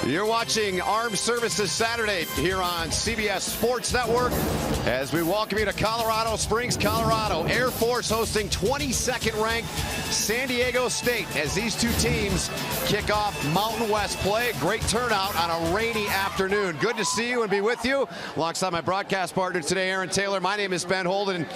You're watching Armed Services Saturday here on CBS Sports Network as we welcome you to Colorado Springs, Colorado. Air Force hosting 22nd ranked San Diego State as these two teams kick off Mountain West play. Great turnout on a rainy afternoon. Good to see you and be with you. Alongside my broadcast partner today, Aaron Taylor. My name is Ben Holden.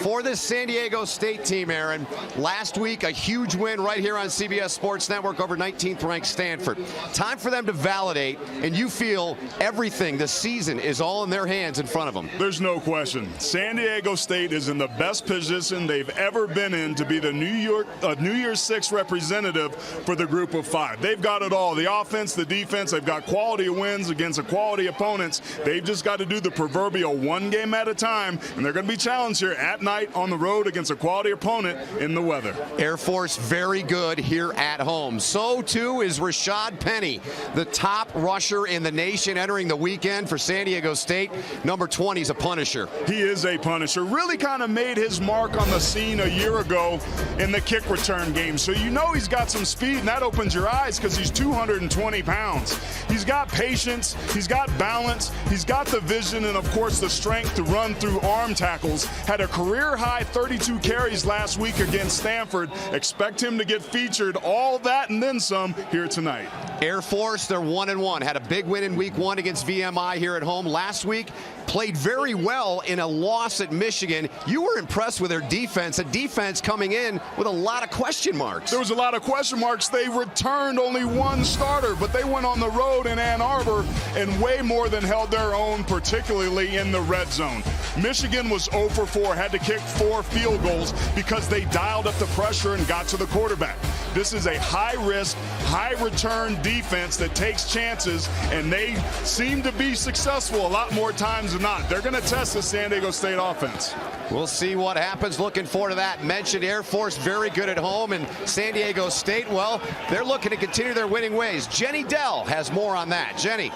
For this San Diego State team, Aaron, last week a huge win right here on CBS Sports Network over 19th ranked Stanford. Time for them to validate, and you feel everything, the season is all in their hands in front of them. There's no question. San Diego State is in the best position they've ever been in to be the New Year's Six representative for the group of five. They've got it all. The offense, the defense, they've got quality wins against a quality opponents. They've just got to do the proverbial one game at a time, and they're going to be challenged here at night on the road against a quality opponent in the weather. Air Force very good here at home. So too is Rashad Penny, the top rusher in the nation entering the weekend for San Diego State. Number 20 is a punisher. He is a punisher. Really kind of made his mark on the scene a year ago in the kick return game. So you know he's got some speed, and that opens your eyes because he's 220 pounds. He's got patience, he's got balance, he's got the vision, and of course the strength to run through arm tackles. Had a career-high 32 carries last week against Stanford. Expect him to get featured, all that and then some, here tonight. Air Force, they're 1-1. Had a big win in week 1 against VMI here at home. Last week, played very well in a loss at Michigan. You were impressed with their defense, a defense coming in with a lot of question marks. There was a lot of question marks. They returned only one starter, but they went on the road in Ann Arbor and way more than held their own, particularly in the red zone. Michigan was 0 for 4, had to kick 4 field goals because they dialed up the pressure and got to the quarterback. This is a high-risk, high-return defense that takes chances, and they seem to be successful a lot more times than not. They're going to test the San Diego State offense. We'll see what happens. Looking forward to that. Mentioned Air Force very good at home, and San Diego State, well, they're looking to continue their winning ways. Jenny Dell has more on that. Jenny.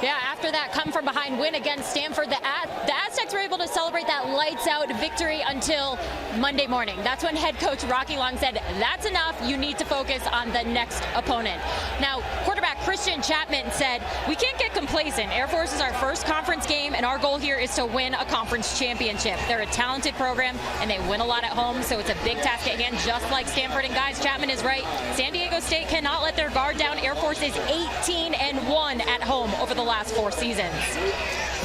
Yeah, after that come-from-behind win against Stanford, the Aztecs were able to celebrate that lights-out victory until Monday morning. That's when head coach Rocky Long said, that's enough. You need to focus on the next opponent. Now, quarterback Christian Chapman said, we can't get complacent. Air Force is our first conference game, and our goal here is to win a conference championship. They're a talented program, and they win a lot at home, so it's a big task at hand, just like Stanford. And guys, Chapman is right. San Diego State cannot let their guard down. Air Force is 18-1 at home over the last 4 seasons.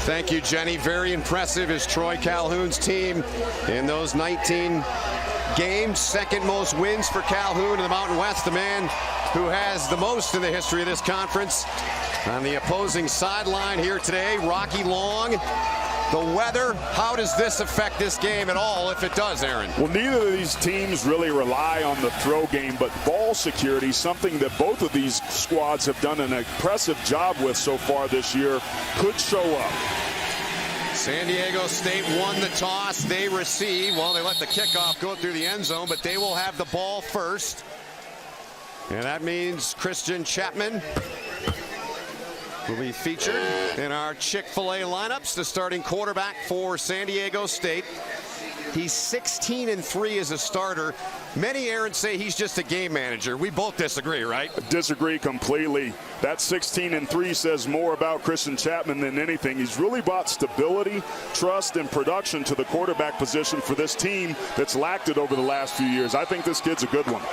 Thank you, Jenny. Very impressive is Troy Calhoun's team in those 19 games. Second most wins for Calhoun in the Mountain West, the man who has the most in the history of this conference. On the opposing sideline here today, Rocky Long. The weather, how does this affect this game at all, if it does, Aaron? Well, neither of these teams really rely on the throw game, but ball security, something that both of these squads have done an impressive job with so far this year, could show up. San Diego State won the toss. They receive. Well, they let the kickoff go through the end zone, but they will have the ball first. And that means Christian Chapman will be featured in our Chick-fil-A lineups, the starting quarterback for San Diego State. He's 16-3 as a starter. Many, Aaron, say he's just a game manager. We both disagree, right? Disagree completely. That 16-3 says more about Christian Chapman than anything. He's really brought stability, trust, and production to the quarterback position for this team that's lacked it over the last few years. I think this kid's a good one.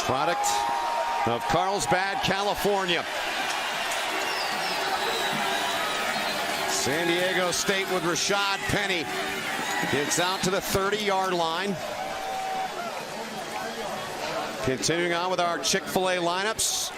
Product of Carlsbad, California. San Diego State with Rashad Penny. Gets out to the 30-yard line. Continuing on with our Chick-fil-A lineups.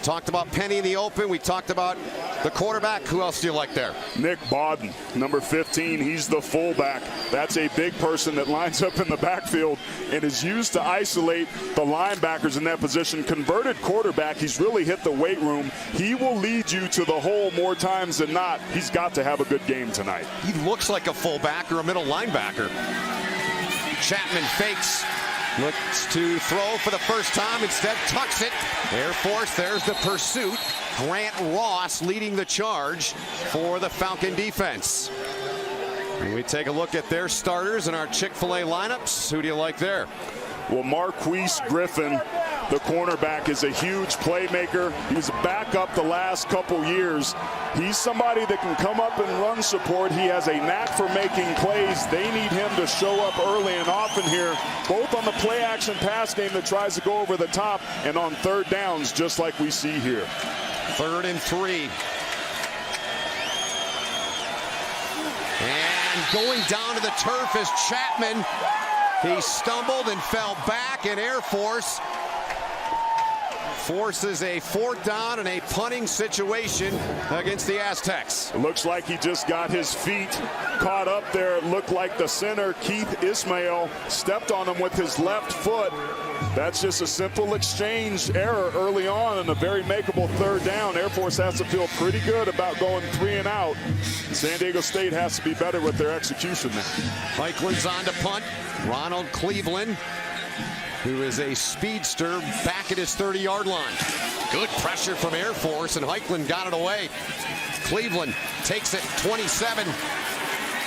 Talked about Penny in the open. We talked about the quarterback. Who else do you like there? Nick Bodden, number 15. He's the fullback. That's a big person that lines up in the backfield and is used to isolate the linebackers in that position. Converted quarterback. He's really hit the weight room. He will lead you to the hole more times than not. He's got to have a good game tonight. He looks like a fullback or a middle linebacker. Chapman fakes. Looks to throw for the first time, instead tucks it. Air Force, there's the pursuit. Grant Ross leading the charge for the Falcon defense. And we take a look at their starters in our Chick-fil-A lineups. Who do you like there? Well, Marquise Griffin the cornerback, is a huge playmaker. He was a backup the last couple years. He's somebody that can come up and run support. He has a knack for making plays. They need him to show up early and often here, both on the play action pass game that tries to go over the top and on third downs, just like we see here. 3rd and 3. And going down to the turf is Chapman. He stumbled and fell back, and Airforce forces a 4th down and a punting situation against the Aztecs. It looks like he just got his feet caught up there. It looked like the center, Keith Ismail, stepped on him with his left foot. That's just a simple exchange error early on and a very makeable 3rd down. Airforce has to feel pretty good about going 3 and out. San Diego State has to be better with their execution there. Heiklin's on to punt. Ronald Cleveland, who is a speedster, back at his 30-yard line. Good pressure from Airforce, and Heiklin got it away. Cleveland takes it 27.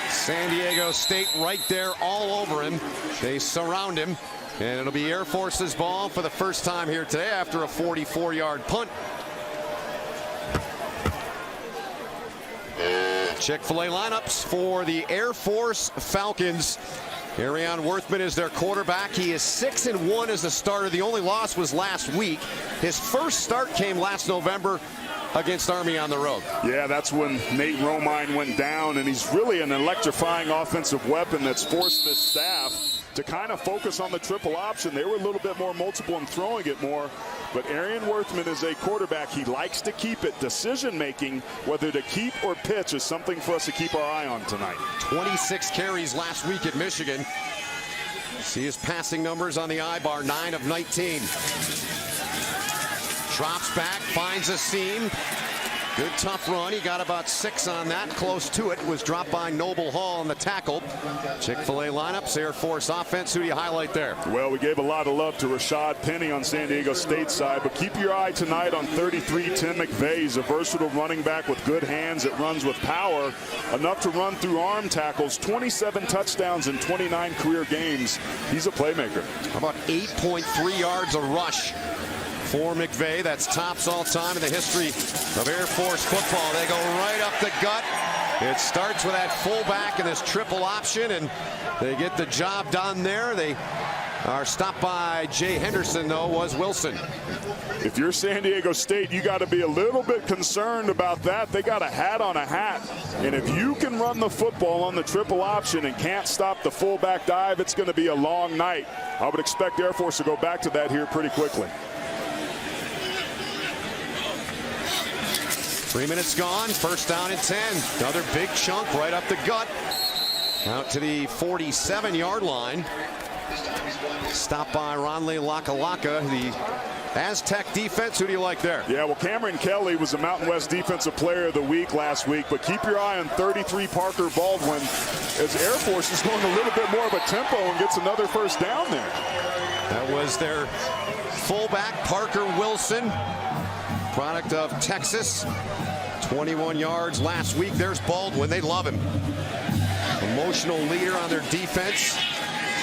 San Diego State right there all over him. They surround him, and it'll be Air Force's ball for the first time here today after a 44-yard punt. Chick-fil-A lineups for the Air Force Falcons. Arion Worthman is their quarterback. He is 6-1 as a starter. The only loss was last week. His first start came last November against Army on the road. Yeah, that's when Nate Romine went down, and he's really an electrifying offensive weapon that's forced this staff to kind of focus on the triple option. They were a little bit more multiple and throwing it more, but Arion Worthman is a quarterback. He likes to keep it. Decision-making, whether to keep or pitch, is something for us to keep our eye on tonight. 26 carries last week at Michigan. See his passing numbers on the I-bar, 9 of 19. Drops back, finds a seam. Good tough run. He got about 6 on that. Close to it. Was dropped by Noble Hall on the tackle. Chick-fil-A lineups, Air Force offense. Who do you highlight there? Well, we gave a lot of love to Rashad Penny on San Diego State side, but keep your eye tonight on 33, Tim McVeigh. He's a versatile running back with good hands that runs with power, enough to run through arm tackles. 27 touchdowns in 29 career games. He's a playmaker. How about 8.3 yards a rush for McVeigh? That's tops all time in the history of Air Force football. They go right up the gut. It starts with that fullback and this triple option, and they get the job done there. They are stopped by Jay Henderson, though, was Wilson. If you're San Diego State, you got to be a little bit concerned about that. They got a hat on a hat, and if you can run the football on the triple option and can't stop the fullback dive, it's going to be a long night. I would expect Air Force to go back to that here pretty quickly. 3 minutes gone, 1st down and 10. Another big chunk right up the gut. Out to the 47-yard line. Stopped by Ronley Lakalaka. The Aztec defense, who do you like there? Yeah, well, Cameron Kelly was the Mountain West Defensive Player of the Week last week, but keep your eye on 33 Parker Baldwin as Air Force is going a little bit more of a tempo and gets another 1st down there. That was their fullback, Parker Wilson, product of Texas. 21 yards last week. There's Baldwin. They love him. Emotional leader on their defense.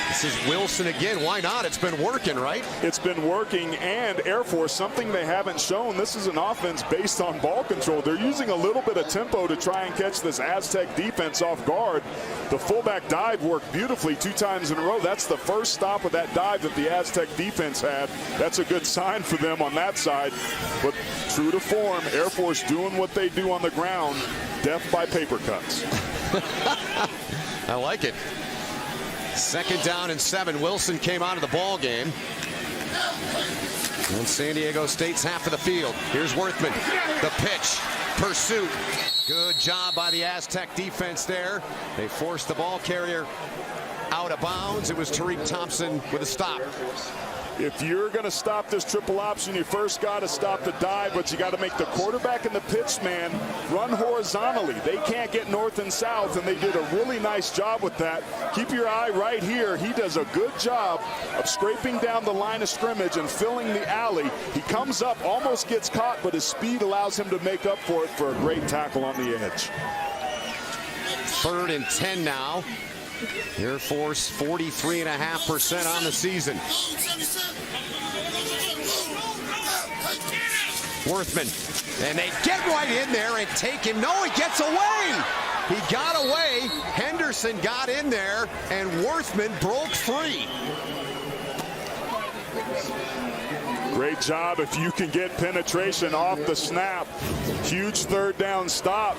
This is Wilson again. Why not? It's been working, right? It's been working, and Air Force, something they haven't shown. This is an offense based on ball control. They're using a little bit of tempo to try and catch this Aztec defense off guard. The fullback dive worked beautifully 2 times in a row. That's the first stop of that dive that the Aztec defense had. That's a good sign for them on that side. But true to form, Air Force doing what they do on the ground, death by paper cuts. I like it. 2nd down and 7. Wilson came out of the ball game. And San Diego State's half of the field. Here's Worthman. The pitch. Pursuit. Good job by the Aztec defense there. They forced the ball carrier out of bounds. It was Tariq Thompson with a stop. If you're going to stop this triple option, you first got to stop the dive, but you got to make the quarterback and the pitch man run horizontally. They can't get north and south, and they did a really nice job with that. Keep your eye right here. He does a good job of scraping down the line of scrimmage and filling the alley. He comes up, almost gets caught, but his speed allows him to make up for it for a great tackle on the edge. 3rd and 10 now. Air Force 43.5% on the season. Worthman, and they get right in there and take him. No, he gets away. He got away. Henderson got in there, and Worthman broke free. Great job if you can get penetration off the snap. Huge third down stop.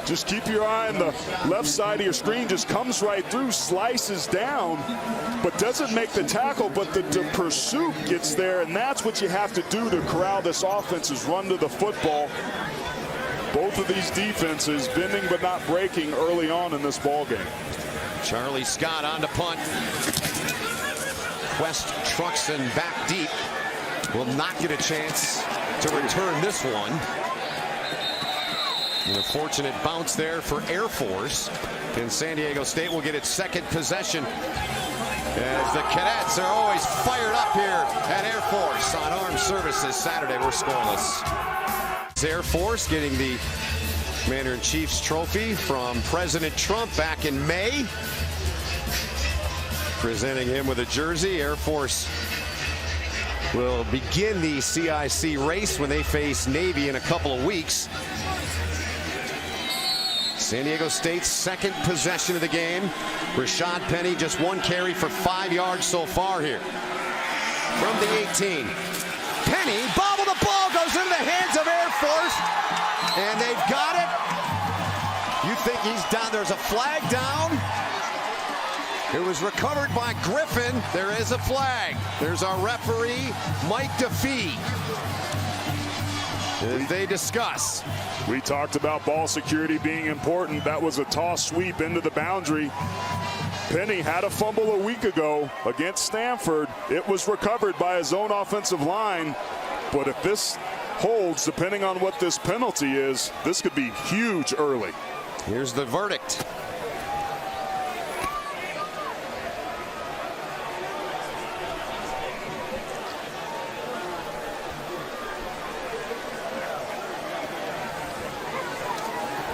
Just keep your eye on the left side of your screen. Just comes right through, slices down, but doesn't make the tackle, but the pursuit gets there, and that's what you have to do to corral this offense, is run to the football. Both of these defenses bending but not breaking early on in this ball game. Charlie Scott on to punt. Quest Truxton back deep. Will not get a chance to return this one. And a fortunate bounce there for Airforce. And San Diego State will get its second possession, as the Cadets are always fired up here at Airforce on Armed Services Saturday. We're scoreless. Airforce getting the Commander-in-Chief's trophy from President Trump back in May. Presenting him with a jersey. Airforce will begin the CIC race when they face Navy in a couple of weeks. San Diego State's second possession of the game. Rashad Penny just one carry for 5 yards so far here. From the 18. Penny, bobble, the ball goes into the hands of Airforce, and they've got it. You think he's down? There's a flag down. It was recovered by Griffin. There is a flag. There's our referee, Mike DeFee. And they discuss. We talked about ball security being important. That was a toss sweep into the boundary. Penny had a fumble a week ago against Stanford. It was recovered by his own offensive line. But if this holds, depending on what this penalty is, this could be huge early. Here's the verdict.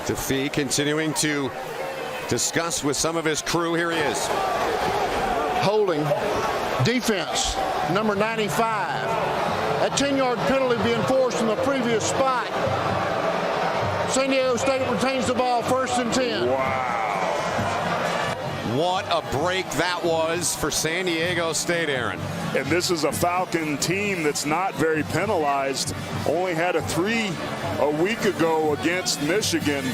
DeFee continuing to discuss with some of his crew. Here he is. Holding defense, number 95. A 10-yard penalty being forced in the previous spot. San Diego State retains the ball, 1st and 10. Wow. What a break that was for San Diego State, Aaron. And this is a Falcon team that's not very penalized. Only had a 3 a week ago against Michigan.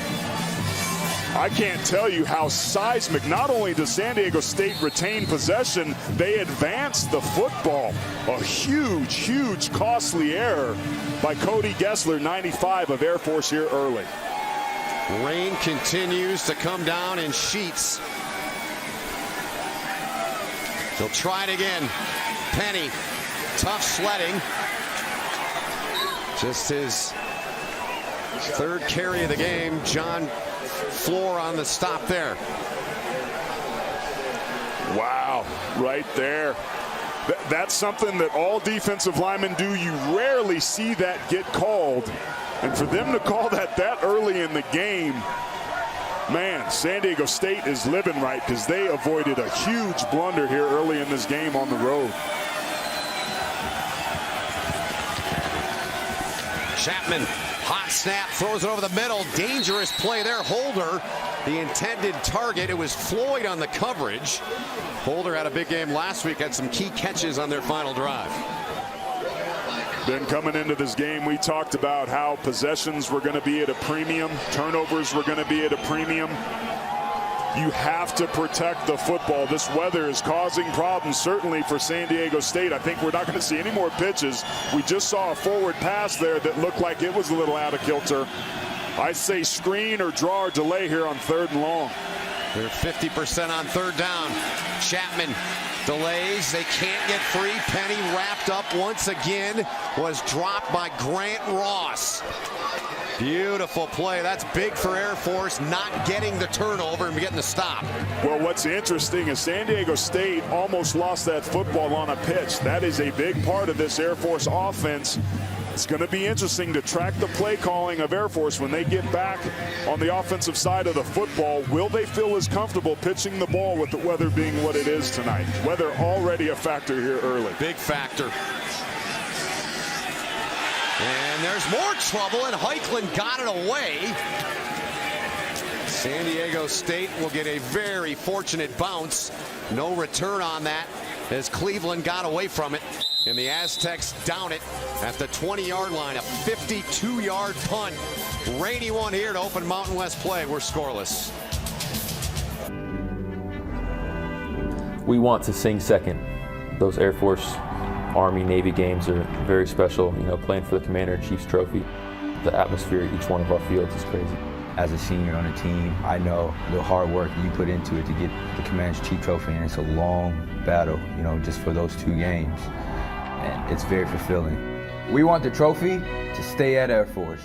I can't tell you how seismic. Not only does San Diego State retain possession, they advance the football. A huge, huge, costly error by Cody Gessler, 95 of Airforce here early. Rain continues to come down in sheets. They'll try it again. Penny, tough sledding. Just his 3rd carry of the game. John Floor on the stop there. Wow, right there. That's something that all defensive linemen do. You rarely see that get called. And for them to call that early in the game, man, San Diego State is living right, because they avoided a huge blunder here early in this game on the road. Chapman, hot snap, throws it over the middle. Dangerous play there. Holder, the intended target. It was Floyd on the coverage. Holder had a big game last week, had some key catches on their final drive. Then coming into this game, we talked about how possessions were going to be at a premium. Turnovers were going to be at a premium. You have to protect the football. This weather is causing problems, certainly for San Diego State. I think we're not going to see any more pitches. We just saw a forward pass there that looked like it was a little out of kilter. I say screen or draw or delay here on 3rd and long. They're 50% on 3rd down. Chapman delays. They can't get free. Penny wrapped up once again. Was dropped by Grant Ross. Beautiful play. That's big for Airforce, not getting the turnover and getting the stop. Well, what's interesting is San Diego State almost lost that football on a pitch. That is a big part of this Airforce offense. It's going to be interesting to track the play calling of Airforce when they get back on the offensive side of the football. Will they feel as comfortable pitching the ball with the weather being what it is tonight? Weather already a factor here early. Big factor. And there's more trouble, and Heiklund got it away. San Diego State will get a very fortunate bounce. No return on that as Cleveland got away from it. And the Aztecs down it at the 20-yard line. A 52-yard punt. Rainy one here to open Mountain West play. We're scoreless. We want to sing second. Those Air Force, Army, Navy games are very special. You know, playing for the Commander-in-Chief's trophy. The atmosphere at each one of our fields is crazy. As a senior on the team, I know the hard work you put into it to get the Commander-in-Chief trophy, and it's a long battle, you know, just for those 2 games. And it's very fulfilling. We want the trophy to stay at Air Force.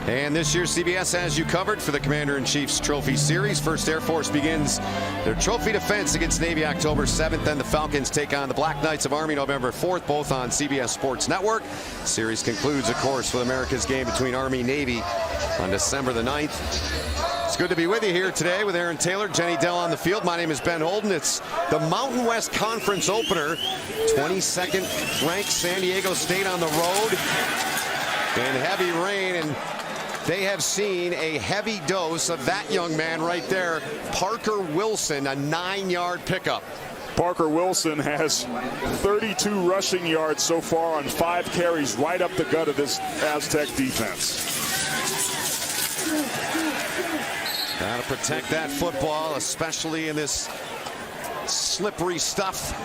And this year, CBS has you covered for the Commander-in-Chief's Trophy Series. First, Air Force begins their trophy defense against Navy October 7th. Then the Falcons take on the Black Knights of Army November 4th, both on CBS Sports Network. Series concludes, of course, with America's game between Army and Navy on December the 9th. It's good to be with you here today with Aaron Taylor, Jenny Dell on the field. My name is Ben Holden. It's the Mountain West Conference opener. 22nd ranked San Diego State on the road. And heavy rain, and they have seen a heavy dose of that young man right there, Parker Wilson, a 9-yard pickup. Parker Wilson has 32 rushing yards so far on 5 carries, right up the gut of this Aztec defense. Got to protect that football, especially in this slippery stuff.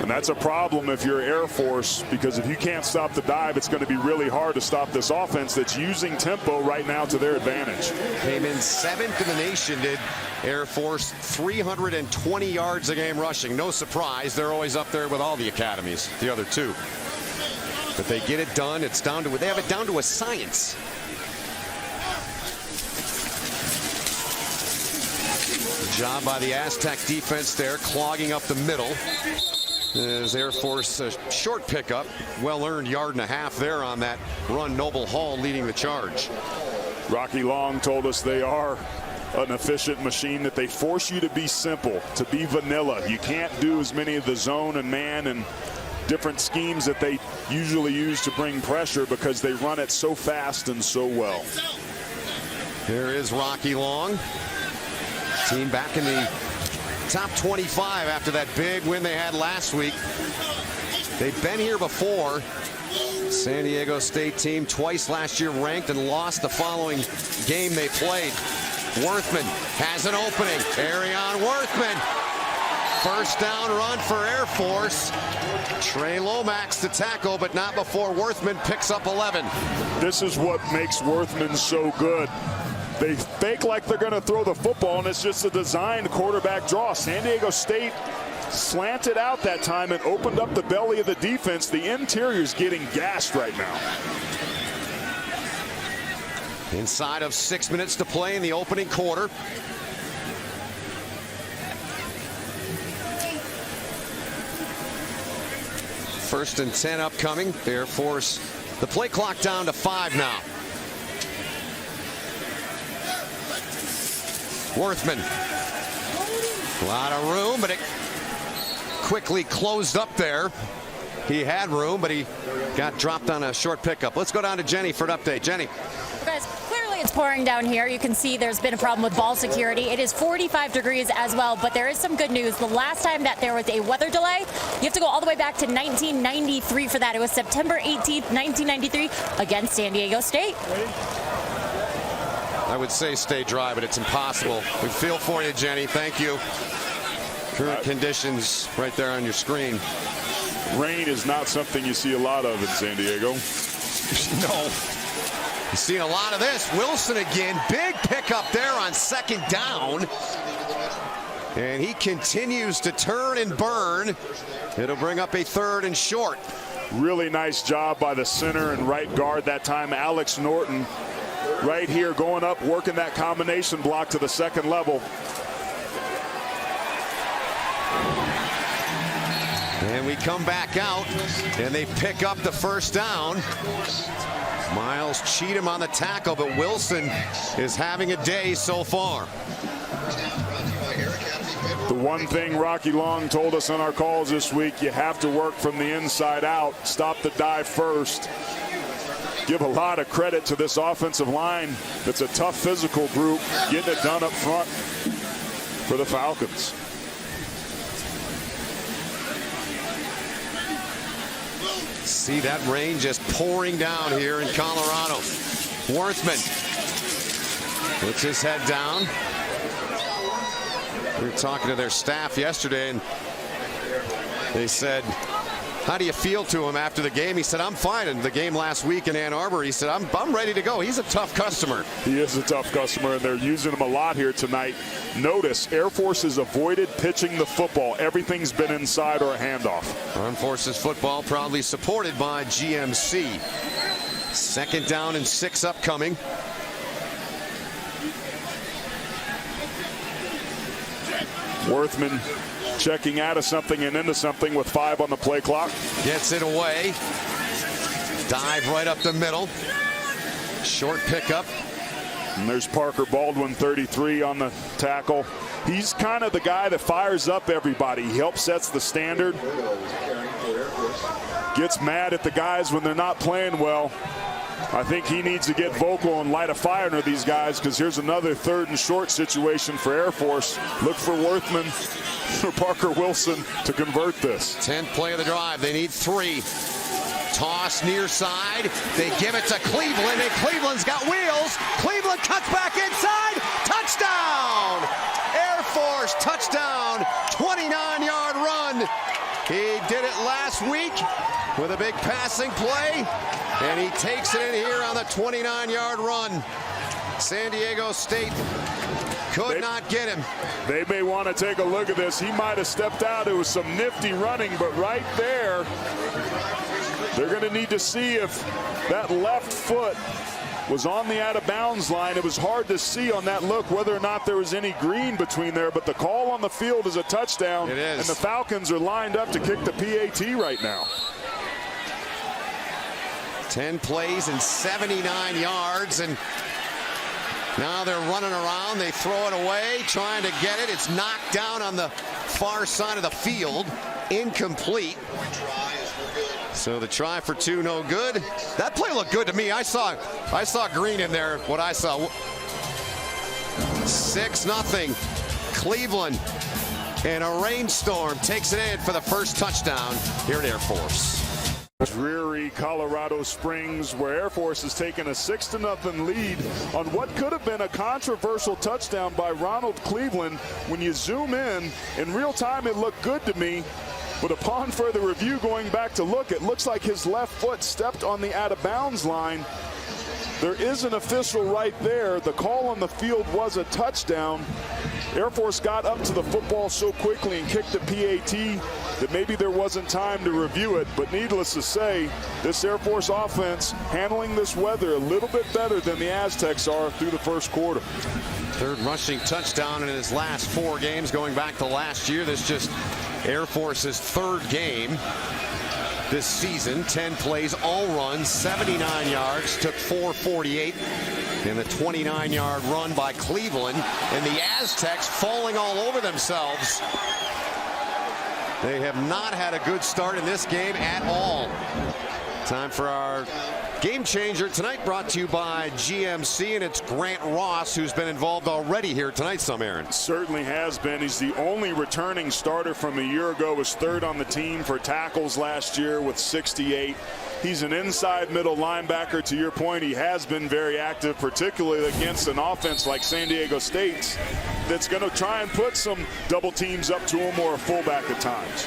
And that's a problem if you're Air Force, because if you can't stop the dive, it's going to be really hard to stop this offense that's using tempo right now to their advantage. Came in 7th in the nation, did Air Force, 320 yards a game rushing. No surprise, they're always up there with all the academies, the other 2. But they get it done. It's down to, they have it down to a science. Job by the Aztec defense there, clogging up the middle. As Air Force a short pickup, well-earned 1.5 yards there on that run. Noble Hall leading the charge. Rocky Long told us they are an efficient machine, that they force you to be simple, to be vanilla. You can't do as many of the zone and man and different schemes that they usually use to bring pressure, because they run it so fast and so well. There is Rocky Long. Team back in the top 25 after that big win they had last week. They've been here before. San Diego State team twice last year ranked and lost the following game they played. Worthman has an opening. Arion Worthman. First down run for Air Force. Trey Lomax to tackle, but not before Worthman picks up 11. This is what makes Worthman so good. They fake like they're going to throw the football, and it's just a designed quarterback draw. San Diego State slanted out that time and opened up the belly of the defense. The interior's getting gassed right now. Inside of 6 minutes to play in the opening quarter. First and 10 upcoming. Air Force, the play clock down to 5 now. Worthman. A lot of room, but it quickly closed up there. He had room, but he got dropped on a short pickup. Let's go down to Jenny for an update. Jenny. Guys, clearly it's pouring down here. You can see there's been a problem with ball security. It is 45 degrees as well, but there is some good news. The last time that there was a weather delay, you have to go all the way back to 1993 for that. It was September 18th, 1993 against San Diego State. I would say stay dry, but it's impossible. We feel for you, Jenny. Thank you. Current conditions right there on your screen. Rain is not something you see a lot of in San Diego. No. You're seeing a lot of this. Wilson again. Big pickup there on 2nd down. And he continues to turn and burn. It'll bring up a 3rd and short. Really nice job by the center and right guard that time, Alex Norton. Right here, going up, working that combination block to the 2nd level. And we come back out, and they pick up the 1st down. Miles Cheatham on the tackle, but Wilson is having a day so far. The one thing Rocky Long told us on our calls this week, you have to work from the inside out, stop the dive first. Give a lot of credit to this offensive line. It's a tough physical group, getting it done up front for the Falcons. See that rain just pouring down here in Colorado. Worthman puts his head down. We were talking to their staff yesterday, and they said, how do you feel to him after the game? He said, I'm fine. And the game last week in Ann Arbor, he said, I'm ready to go. He's a tough customer. He is a tough customer, and they're using him a lot here tonight. Notice, Air Force has avoided pitching the football. Everything's been inside or a handoff. Armed Forces football proudly supported by GMC. 2nd down and 6 upcoming. Worthman checking out of something and into something with 5 on the play clock. Gets it away. Dive right up the middle. Short pickup. And there's Parker Baldwin, 33 on the tackle. He's kind of the guy that fires up everybody. He helps sets the standard. Gets mad at the guys when they're not playing well. I think he needs to get vocal and light a fire under these guys, because here's another 3rd and short situation for Air Force. Look for Worthman or Parker Wilson to convert this. 10th play of the drive. They need 3. Toss near side. They give it to Cleveland, and Cleveland's got wheels. Cleveland cuts back inside. Touchdown! Air Force touchdown. 29-yard run. He did it last week with a big passing play, and he takes it in here on the 29-yard run. San Diego State could not get him. They may want to take a look at this. He might have stepped out. It was some nifty running, but right there, they're going to need to see if that left foot was on the out-of-bounds line. It was hard to see on that look whether or not there was any green between there, but the call on the field is a touchdown. It is. And the Falcons are lined up to kick the PAT right now. 10 plays and 79 yards, and now they're running around. They throw it away, trying to get it. It's knocked down on the far side of the field. Incomplete. So the try for 2, no good. That play looked good to me. I saw green in there, what I saw. 6-0. Cleveland in a rainstorm takes it in for the first touchdown here at Air Force. Dreary Colorado Springs, where Air Force has taken a 6-0 lead on what could have been a controversial touchdown by Ronald Cleveland. When you zoom in real time, it looked good to me. But upon further review, going back to look, it looks like his left foot stepped on the out-of-bounds line. There is an official right there. The call on the field was a touchdown. Air Force got up to the football so quickly and kicked the PAT that maybe there wasn't time to review it. But needless to say, this Air Force offense handling this weather a little bit better than the AZTECS are through the first quarter. 3rd rushing touchdown in his last 4 games going back to last year. This just Air Force's 3rd game this season. 10 plays, all runs, 79 yards, took 4:48 in the 29-yard run by Cleveland, and the AZTECS falling all over themselves. They have not had a good start in this game at all. Time for our game changer tonight, brought to you by GMC, and it's Grant Ross, who's been involved already here tonight, Aaron. Certainly has been. He's the only returning starter from a year ago. Was 3rd on the team for tackles last year with 68. He's an inside middle linebacker. To your point, he has been very active, particularly against an offense like San Diego State's that's going to try and put some double teams up to him or a fullback at times.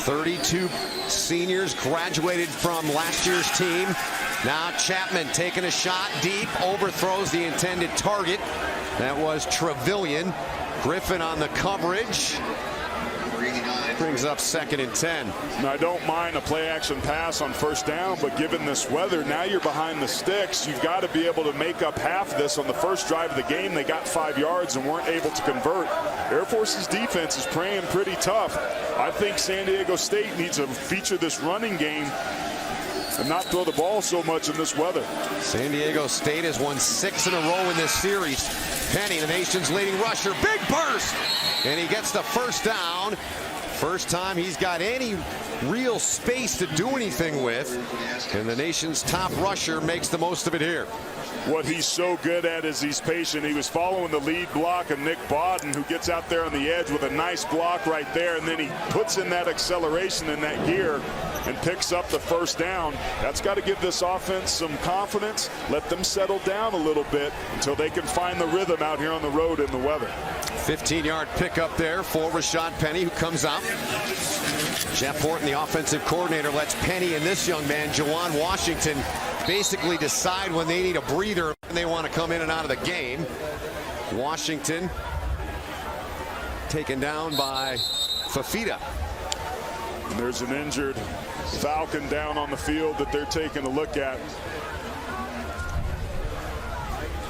32 seniors graduated from last year's team. Now Chapman taking a shot deep, overthrows the intended target. That was Trevelyan. Griffin on the coverage. Brings up 2nd and 10. Now, I don't mind a play action pass on 1st down, but given this weather, now you're behind the sticks. You've got to be able to make up half of this. On the first drive of the game, they got 5 yards and weren't able to convert. Air Force's defense is playing pretty tough. I think San Diego State needs to feature this running game and not throw the ball so much in this weather. San Diego State has won 6 in a row in this series. Penny, the nation's leading rusher. Big burst! And he gets the first down. First time he's got any real space to do anything with. And the nation's top rusher makes the most of it here. What he's so good at is he's patient. He was following the lead block of Nick Bodden, who gets out there on the edge with a nice block right there, and then he puts in that acceleration in that gear and picks up the first down. That's got to give this offense some confidence. Let them settle down a little bit until they can find the rhythm out here on the road in the weather. 15-yard pickup there for Rashad Penny, who comes out. Jeff Horton, the offensive coordinator, lets Penny and this young man, Jawan Washington, basically decide when they need a breather and they want to come in and out of the game. Washington taken down by Fafita. And there's an injured Falcon down on the field that they're taking a look at.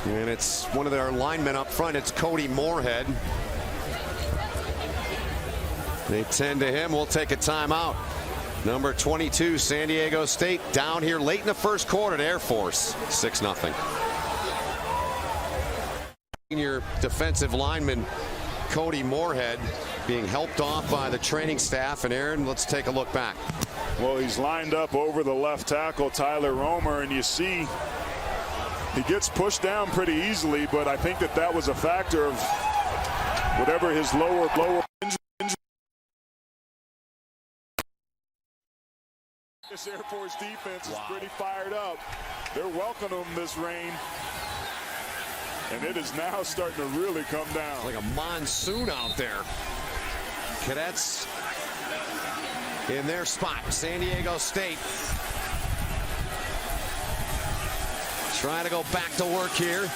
And it's one of their linemen up front. It's Cody Moorhead. They tend to him. We'll take a timeout. Number 22, San Diego State, down here late in the first quarter at Air Force, 6-0. Senior defensive lineman Cody Moorhead being helped off by the training staff. And Aaron, let's take a look back. Well, he's lined up over the left tackle, Tyler Romer, and you see he gets pushed down pretty easily, but I think that was a factor of whatever his lower injury. This Air Force defense is pretty fired up. They're welcoming this rain, and it is now starting to really come down. Like a monsoon out there. Cadets in their spot. San Diego State trying to go back to work here.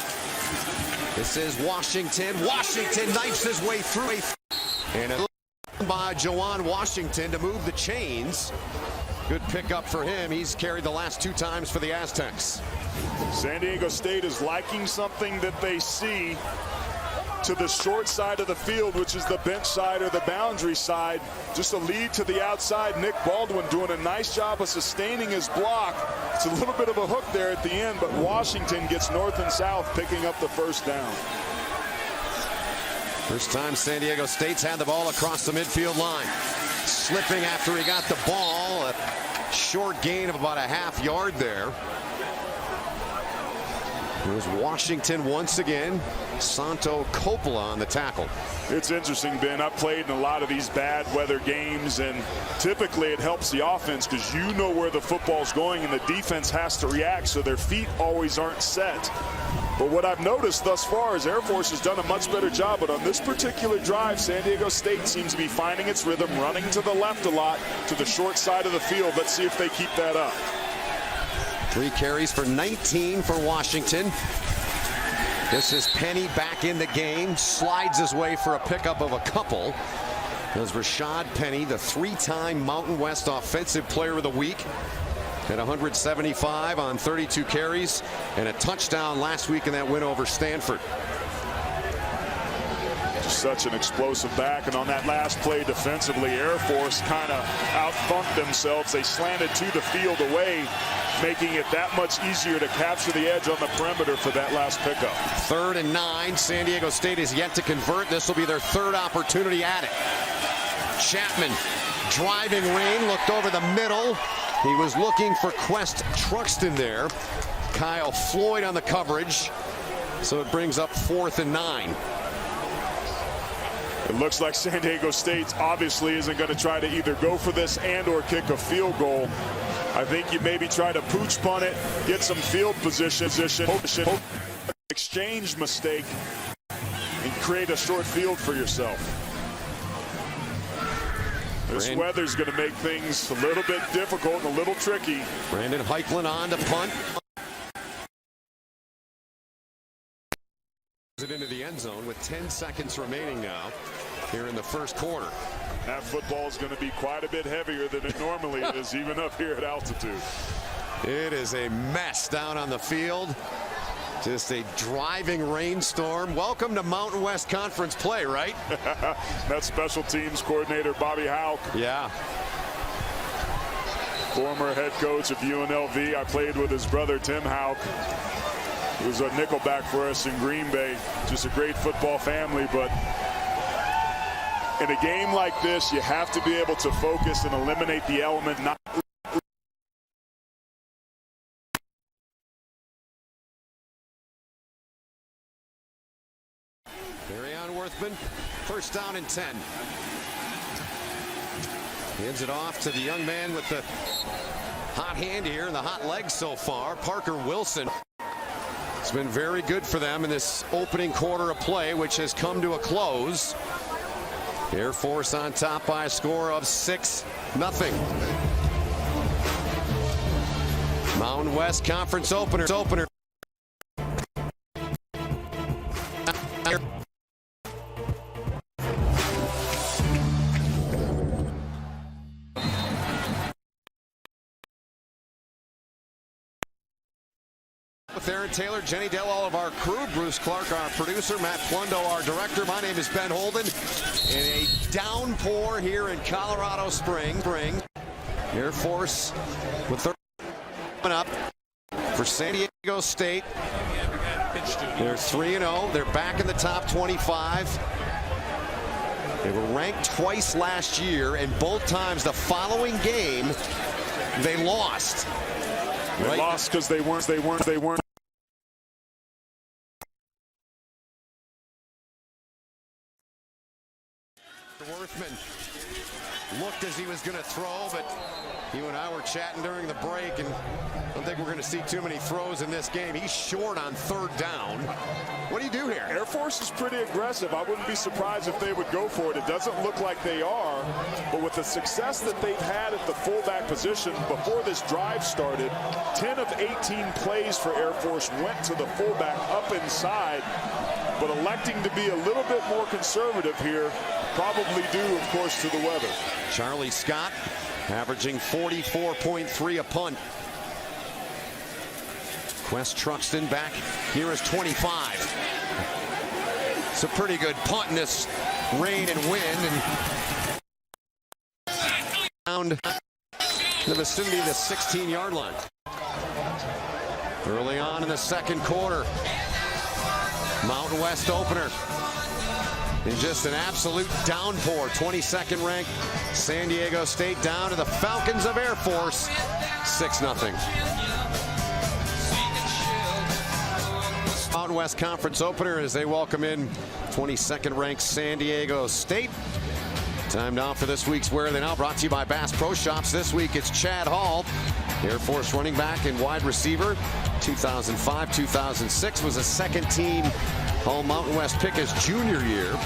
This is Washington. Washington knifes his way through. And a by Jawan Washington to move the chains. Good pickup for him. He's carried the last 2 times for the Aztecs. San Diego State is liking something that they see to the short side of the field, which is the bench side or the boundary side. Just a lead to the outside. Nick Baldwin doing a nice job of sustaining his block. It's a little bit of a hook there at the end, but Washington gets north and south, picking up the first down. First time San Diego State's had the ball across the midfield line. Slipping after he got the ball. A short gain of about a half yard there. There's Washington once again. Santo Coppola on the tackle. It's interesting, Ben. I've played in a lot of these bad weather games, and typically it helps the offense because you know where the football's going and the defense has to react, so their feet always aren't set. But what I've noticed thus far is Air Force has done a much better job. But on this particular drive, San Diego State seems to be finding its rhythm, running to the left a lot, to the short side of the field. Let's see if they keep that up. 3 carries for 19 for Washington. This is Penny back in the game. Slides his way for a pickup of a couple. There's Rashad Penny, the 3-time Mountain West Offensive Player of the Week. At 175 on 32 carries and a touchdown last week in that win over Stanford. Just such an explosive back, and on that last play defensively, Air Force kind of outfunked themselves. They slanted to the field away, making it that much easier to capture the edge on the perimeter for that last pickup. 3rd and 9. San Diego State is yet to convert. This will be their 3rd opportunity at it. Chapman driving lane, looked over the middle. He was looking for Quest Truxton there. Kyle Floyd on the coverage. So it brings up 4th and 9. It looks like San Diego State obviously isn't going to try to either go for this and or kick a field goal. I think you maybe try to pooch punt it, get some field position, exchange mistake, and create a short field for yourself. This weather's going to make things a little bit difficult and a little tricky. Brandon Heiklin on to punt. It into the end zone with 10 seconds remaining now here in the first quarter. That football is going to be quite a bit heavier than it normally is, even up here at altitude. It is a mess down on the field. Just a driving rainstorm. Welcome to Mountain West Conference play, right? That's special teams coordinator Bobby Houck. Yeah. Former head coach of UNLV. I played with his brother Tim Houck. He was a nickelback for us in Green Bay. Just a great football family, but in a game like this, you have to be able to focus and eliminate the element. Worthman, first down and 10. Hands it off to the young man with the hot hand here and the hot legs so far, Parker Wilson. It's been very good for them in this opening quarter of play, which has come to a close. Air Force on top by a score of 6-0. Mountain West Conference opener. With Aaron Taylor, Jenny Dell, all of our crew, Bruce Clark, our producer, Matt Plundo, our director. My name is Ben Holden. In a downpour here in Colorado Springs. Air Force with their coming up for San Diego State. They're 3-0. They're back in the top 25. They were ranked twice last year, and both times the following game they lost. They lost because they weren't. Worthman looked as he was going to throw, but you and I were chatting during the break, and I don't think we're going to see too many throws in this game. He's short on third down. What do you do here? Air Force is pretty aggressive. I wouldn't be surprised if they would go for it. It doesn't look like they are, but with the success that they've had at the fullback position before this drive started, 10 of 18 plays for Air Force went to the fullback up inside, but electing to be a little bit more conservative here, probably due, of course, to the weather. Charlie Scott averaging 44.3 a punt. Quest Truxton back here is 25. It's a pretty good punt in this rain and wind, and down the vicinity of the 16-yard line. Early on in the second quarter, Mountain West opener. In just an absolute downpour, 22nd ranked San Diego State down to the Falcons of Air Force, 6-0. Mountain West Conference opener as they welcome in 22nd ranked San Diego State. Time now for this week's Where Are They Now, brought to you by Bass Pro Shops. This week it's Chad Hall, Air Force running back and wide receiver. 2005-2006 was a second-team All Mountain West pick his junior year.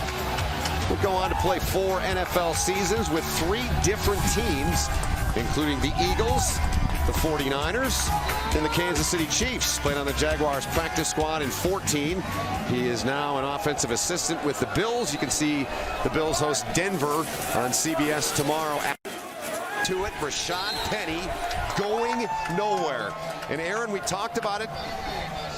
Would go on to play 4 NFL seasons with 3 different teams, including the Eagles, the 49ers, and the Kansas City Chiefs. Played on the Jaguars practice squad in 14. He is now an offensive assistant with the Bills. You can see the Bills host Denver on CBS tomorrow. To it, Rashad Penny going nowhere. And Aaron, we talked about it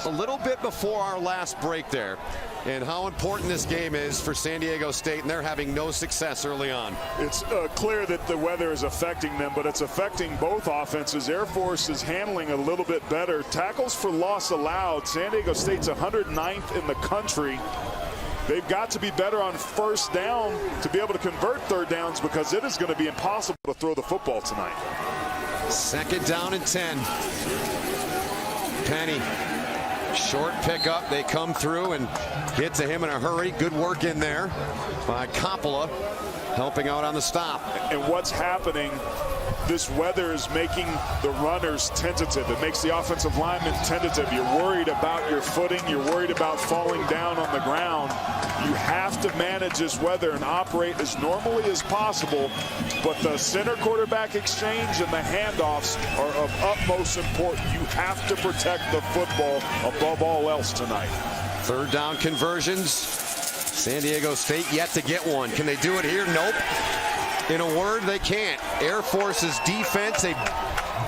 a little bit before our last break there, and how important this game is for San Diego State, and they're having no success early on. It's clear that the weather is affecting them, but it's affecting both offenses. Air Force is handling a little bit better. Tackles for loss allowed. San Diego State's 109th in the country. They've got to be better on first down to be able to convert third downs, because it is going to be impossible to throw the football tonight. Second down and 10. Penny. Short pickup. They come through and get to him in a hurry. Good work in there by Coppola, helping out on the stop. And what's happening, this weather is making the runners tentative. It makes the offensive linemen tentative. You're worried about your footing. You're worried about falling down on the ground. You have to manage this weather and operate as normally as possible. But the center quarterback exchange and the handoffs are of utmost importance. You have to protect the football above all else tonight. Third down conversions. San Diego State yet to get one. Can they do it here? Nope. In a word, they can't. Air Force's defense, they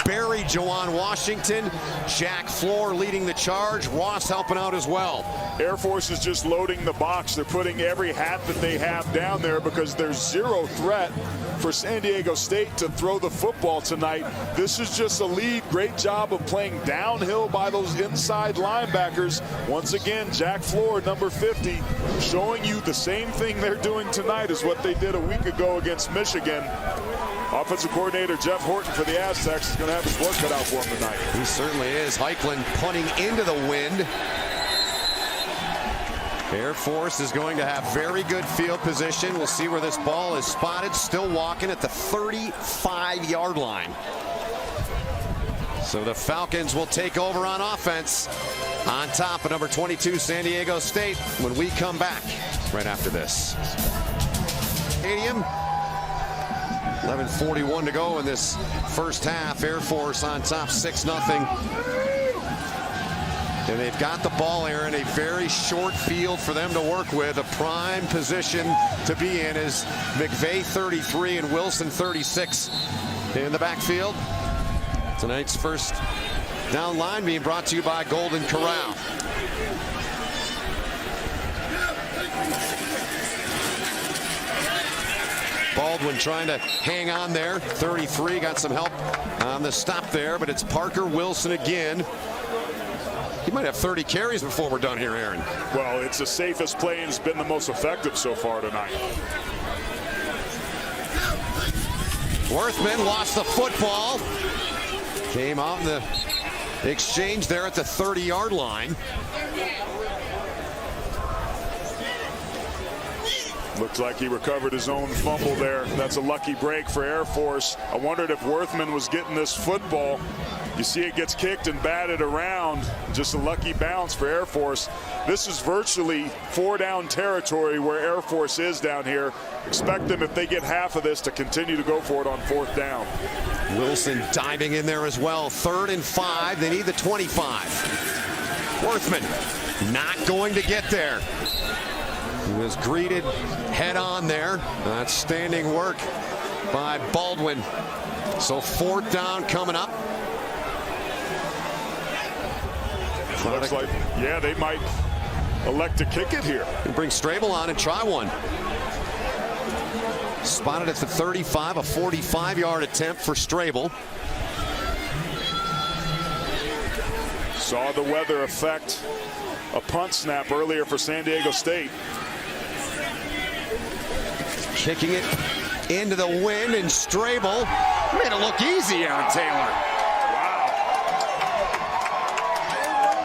buried Jawan Washington. Jack Floor leading the charge. Ross helping out as well. Air Force is just loading the box. They're putting every hat that they have down there because there's zero threat for San Diego State to throw the football tonight. This is just a lead. Great job of playing downhill by those inside linebackers. Once again, Jack Floor, number 50, showing you the same thing they're doing tonight as what they did a week ago against Michigan. Offensive coordinator Jeff Horton for the Aztecs is going to have his work cut out for him tonight. He certainly is. Heiklin punting into the wind. Air Force is going to have very good field position. We'll see where this ball is spotted. Still walking at the 35-yard line. So the Falcons will take over on offense on top of number 22 San Diego State when we come back right after this. Stadium. 11:41 to go in this first half. Air Force on top 6-0. And they've got the ball, Aaron, a very short field for them to work with. A prime position to be in is McVay 33 and Wilson 36 in the backfield. Tonight's first down line being brought to you by Golden Corral. Baldwin trying to hang on there. 33 got some help on the stop there, but it's Parker Wilson again. He might have 30 carries before we're done here, Aaron. Well, it's the safest play and it's been the most effective so far tonight. Worthman lost the football. Came off the exchange there at the 30-yard line. Looks like he recovered his own fumble there. That's a lucky break for Air Force. I wondered if Worthman was getting this football. You see it gets kicked and batted around. Just a lucky bounce for Air Force. This is virtually 4-down territory where Air Force is down here. Expect them, if they get half of this, to continue to go for it on 4th down. Wilson diving in there as well. 3rd and 5. They need the 25. Worthman not going to get there. He was greeted head on there. Outstanding work by Baldwin. So 4th down coming up. Looks like, yeah, they might elect to kick it here. Bring Strabel on and try one. Spotted at the 35, a 45-yard attempt for Strabel. Saw the weather affect a punt snap earlier for San Diego State. Kicking it into the wind, and Strabel made it look easy, Aaron Taylor.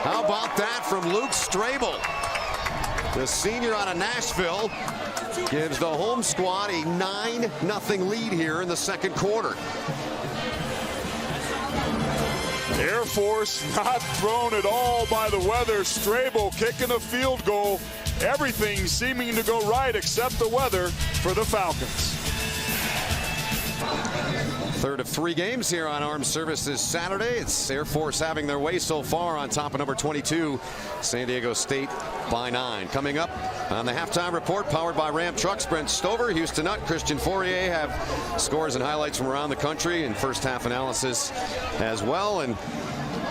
How about that from Luke Strabel? The senior out of Nashville gives the home squad a 9-0 lead here in the second quarter. Air Force not thrown at all by the weather. Strabel kicking a field goal. Everything seeming to go right except the weather for the Falcons. Third of 3 games here on Armed Services Saturday. It's Air Force having their way so far on top of number 22, San Diego State by 9. Coming up on the halftime report, powered by Ram Trucks, Brent Stover, Houston Nutt, Christian Fourier have scores and highlights from around the country and first half analysis as well. And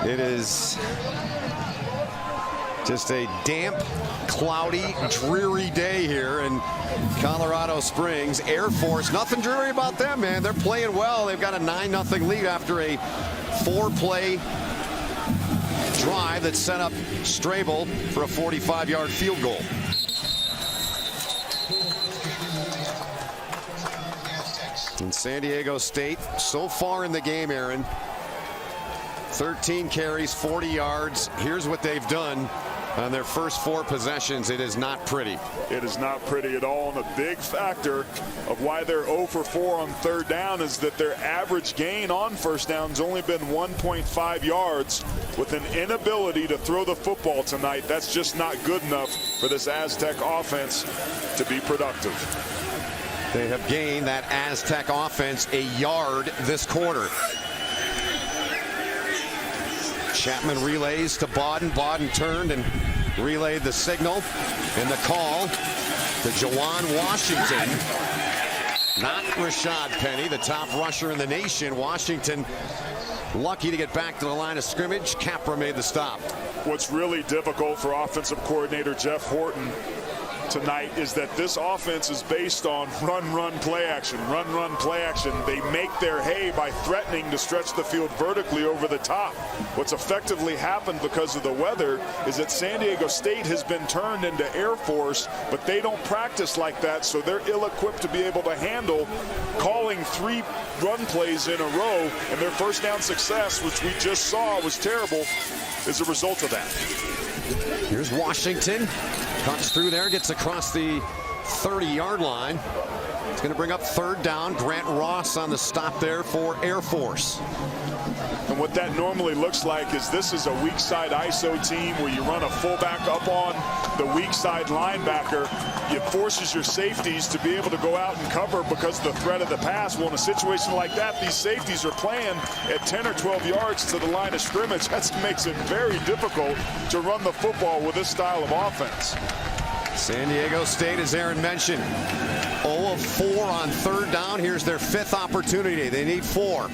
it is just a damp, cloudy, dreary day here in Colorado Springs. Air Force, nothing dreary about them, man. They're playing well. They've got a 9-0 lead after a 4-play drive that set up Strabel for a 45-yard field goal. And San Diego State, so far in the game, Aaron, 13 carries, 40 yards. Here's what they've done on their first 4 possessions. It is not pretty. It is not pretty at all, and a big factor of why they're 0 for 4 on 3rd down is that their average gain on 1st down has only been 1.5 yards. With an inability to throw the football tonight, that's just not good enough for this Aztec offense to be productive. They have gained that Aztec offense a yard this quarter. Chapman relays to Bodden. Bodden turned and relayed the signal and the call to Jawan Washington. Not Rashad Penny, the top rusher in the nation. Washington lucky to get back to the line of scrimmage. Capra made the stop. What's really difficult for offensive coordinator Jeff Horton tonight is that this offense is based on run, play action, run, play action. They make their hay by threatening to stretch the field vertically over the top. What's effectively happened because of the weather is that San Diego State has been turned into Airforce, but they don't practice like that, so they're ill-equipped to be able to handle calling 3 run plays in a row, and their first down success, which we just saw was terrible, is a result of that. Here's Washington. Cuts through there, gets across the 30-yard line. It's going to bring up 3rd down. Grant Ross on the stop there for Airforce. And what that normally looks like is this is a weak side ISO team where you run a fullback up on the weak side linebacker. It forces your safeties to be able to go out and cover because of the threat of the pass. Well, in a situation like that, these safeties are playing at 10 or 12 yards to the line of scrimmage. That makes it very difficult to run the football with this style of offense. San Diego State, as Aaron mentioned, 0 of 4 on 3rd down. Here's their 5th opportunity. They need 4.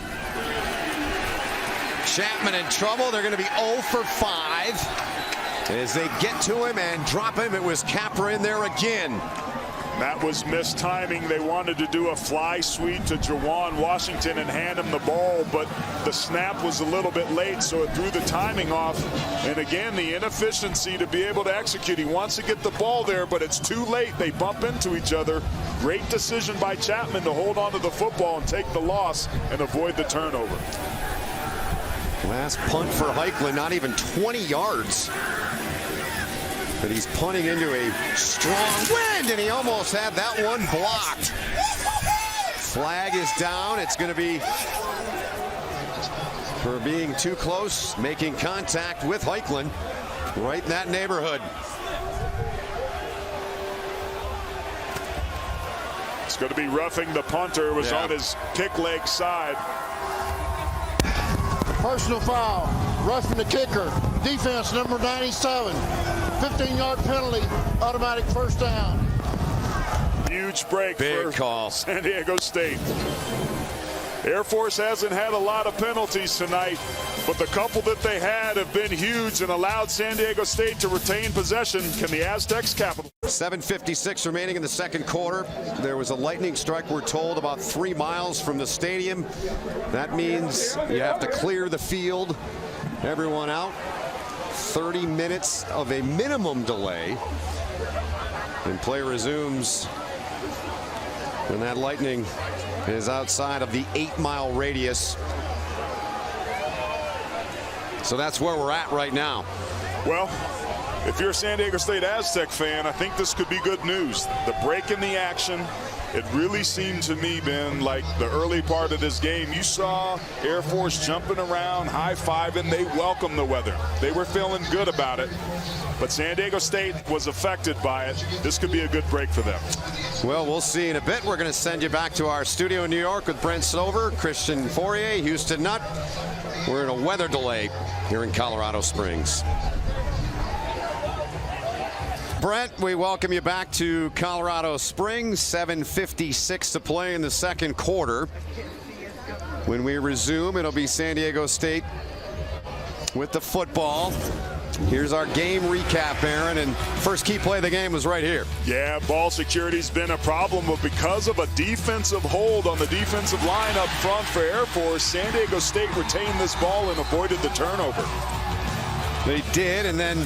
Chapman in trouble. They're going to be 0 for 5. As they get to him and drop him, it was Capra in there again. That was missed timing. They wanted to do a fly sweep to Jawan Washington and hand him the ball, but the snap was a little bit late, so it threw the timing off. And again, the inefficiency to be able to execute. He wants to get the ball there, but it's too late. They bump into each other. Great decision by Chapman to hold on to the football and take the loss and avoid the turnover. Last punt for Heiklin, not even 20 yards. But he's punting into a strong wind, and he almost had that one blocked. Flag is down. It's going to be for being too close, making contact with Heiklin right in that neighborhood. It's going to be roughing the punter. It was on his kick leg side. Personal foul, roughing the kicker, defense number 97, 15-yard penalty, automatic 1st down. Huge break Big for call. San Diego State. Air Force hasn't had a lot of penalties tonight, but the couple that they had have been huge and allowed San Diego State to retain possession. Can the Aztecs capital? 7:56 remaining in the 2nd quarter. There was a lightning strike, we're told, about 3 miles from the stadium. That means you have to clear the field. Everyone out. 30 minutes of a minimum delay. And play resumes when that lightning is outside of the 8-mile radius. So that's where we're at right now. Well, if you're a San Diego State Aztec fan, I think this could be good news. The break in the action, it really seemed to me, Ben, like the early part of this game, you saw Air Force jumping around, high-fiving. They welcomed the weather. They were feeling good about it. But San Diego State was affected by it. This could be a good break for them. Well, we'll see in a bit. We're going to send you back to our studio in New York with Brent Stover, Christian Fourier, Houston Nutt. We're in a weather delay here in Colorado Springs. Brent, we welcome you back to Colorado Springs. 7:56 to play in the 2nd quarter. When we resume, it'll be San Diego State with the football. Here's our game recap, Aaron, and first key play of the game was right here. Yeah, ball security's been a problem, but because of a defensive hold on the defensive line up front for Air Force, San Diego State retained this ball and avoided the turnover. They did, and then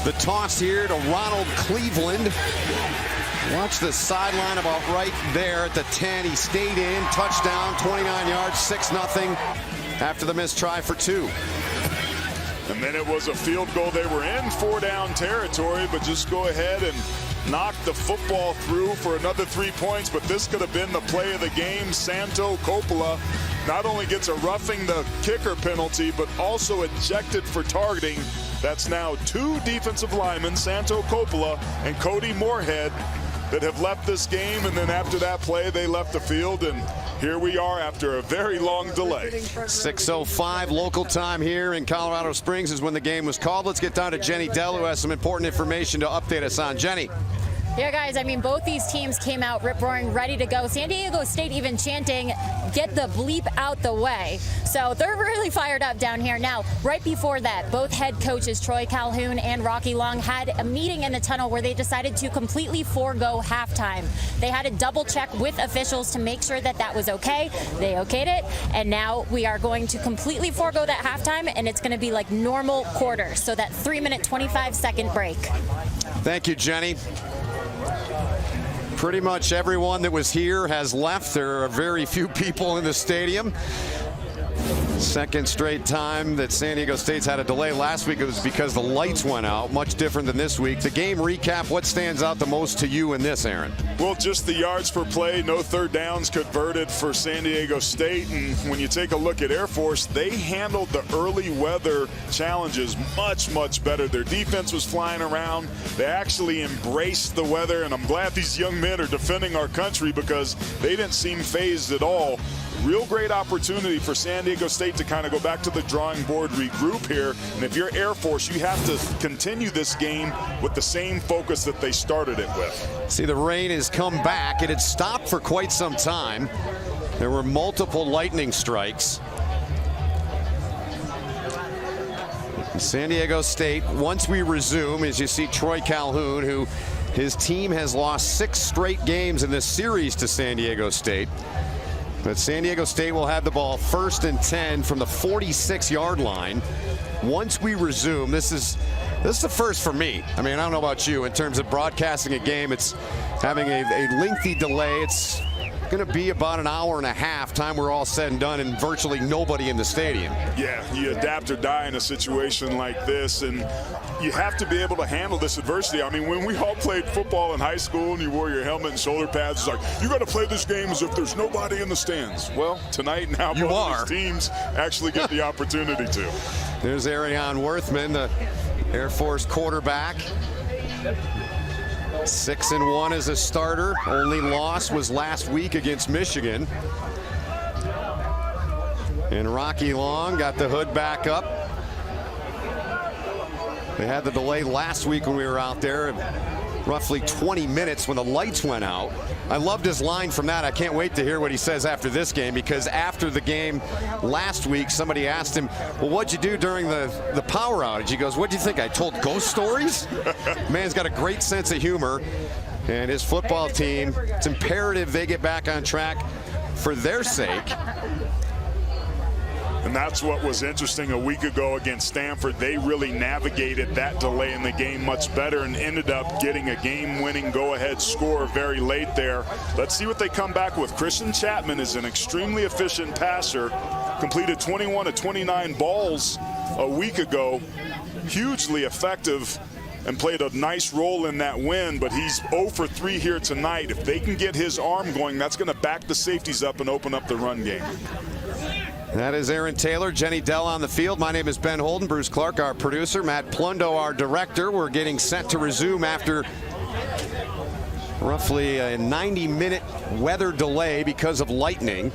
the toss here to Ronald Cleveland. Watch the sideline about right there at the 10. He stayed in, touchdown, 29 yards, 6-0 after the missed try for 2. And then it was a field goal. They were in 4-down territory, but just go ahead and knock the football through for another 3 points. But this could have been the play of the game. Santo Coppola not only gets a roughing the kicker penalty, but also ejected for targeting. That's now 2 defensive linemen, Santo Coppola and Cody Moorhead, that have left this game. And then after that play, they left the field. And here we are after a very long delay. 6:05 local time here in Colorado Springs is when the game was called. Let's get down to Jenny Dell, who has some important information to update us on. Jenny. Yeah, guys, I mean, both these teams came out rip-roaring, ready to go. San Diego State even chanting, "Get the bleep out the way." So they're really fired up down here. Now, right before that, both head coaches, Troy Calhoun and Rocky Long, had a meeting in the tunnel where they decided to completely forego halftime. They had to double-check with officials to make sure that that was okay. They okayed it, and now we are going to completely forego that halftime, and it's going to be like normal quarters, so that 3-minute, 25-second break. Thank you, Jenny. Pretty much everyone that was here has left. There are very few people in the stadium. Second straight time that San Diego State's had a delay. Last week it was because the lights went out. Much different than this week. The game recap, what stands out the most to you in this, Aaron? Well, just the yards per play, no third downs converted for San Diego State. And when you take a look at Air Force, they handled the early weather challenges much, much better. Their defense was flying around. They actually embraced the weather. And I'm glad these young men are defending our country because they didn't seem phased at all. Real great opportunity for San Diego State to kind of go back to the drawing board, regroup here. And if you're Air Force, you have to continue this game with the same focus that they started it with. See, the rain has come back. It had stopped for quite some time. There were multiple lightning strikes. San Diego State, once we resume, as you see Troy Calhoun, who his team has lost 6 straight games in this series to San Diego State. But San Diego State will have the ball 1st and 10 from the 46-yard line. Once we resume, this is the first for me. I mean, I don't know about you in terms of broadcasting a game. It's having a lengthy delay. It's going to be about an hour and a half, time we're all said and done, and virtually nobody in the stadium. Yeah, you adapt or die in a situation like this, and you have to be able to handle this adversity. I mean, when we all played football in high school and you wore your helmet and shoulder pads, it's like, you got to play this game as if there's nobody in the stands. Well, tonight now both of these teams actually get the opportunity to. There's Arion Worthman, the Air Force quarterback. 6-1 as a starter. Only loss was last week against Michigan. And Rocky Long got the hood back up. They had the delay last week when we were out there, roughly 20 minutes when the lights went out. I loved his line from that. I can't wait to hear what he says after this game, because after the game last week, somebody asked him, well, what'd you do during the power outage? He goes, what'd you think? I told ghost stories? Man's got a great sense of humor. And his football team, it's imperative they get back on track for their sake. And that's what was interesting a week ago against Stanford. They really navigated that delay in the game much better and ended up getting a game-winning go-ahead score very late there. Let's see what they come back with. Christian Chapman is an extremely efficient passer, completed 21 of 29 balls a week ago, hugely effective, and played a nice role in that win, but he's 0 for 3 here tonight. If they can get his arm going, that's going to back the safeties up and open up the run game. That is Aaron Taylor, Jenny Dell on the field. My name is Ben Holden, Bruce Clark, our producer, Matt Plundo, our director. We're getting set to resume after roughly a 90-minute weather delay because of lightning.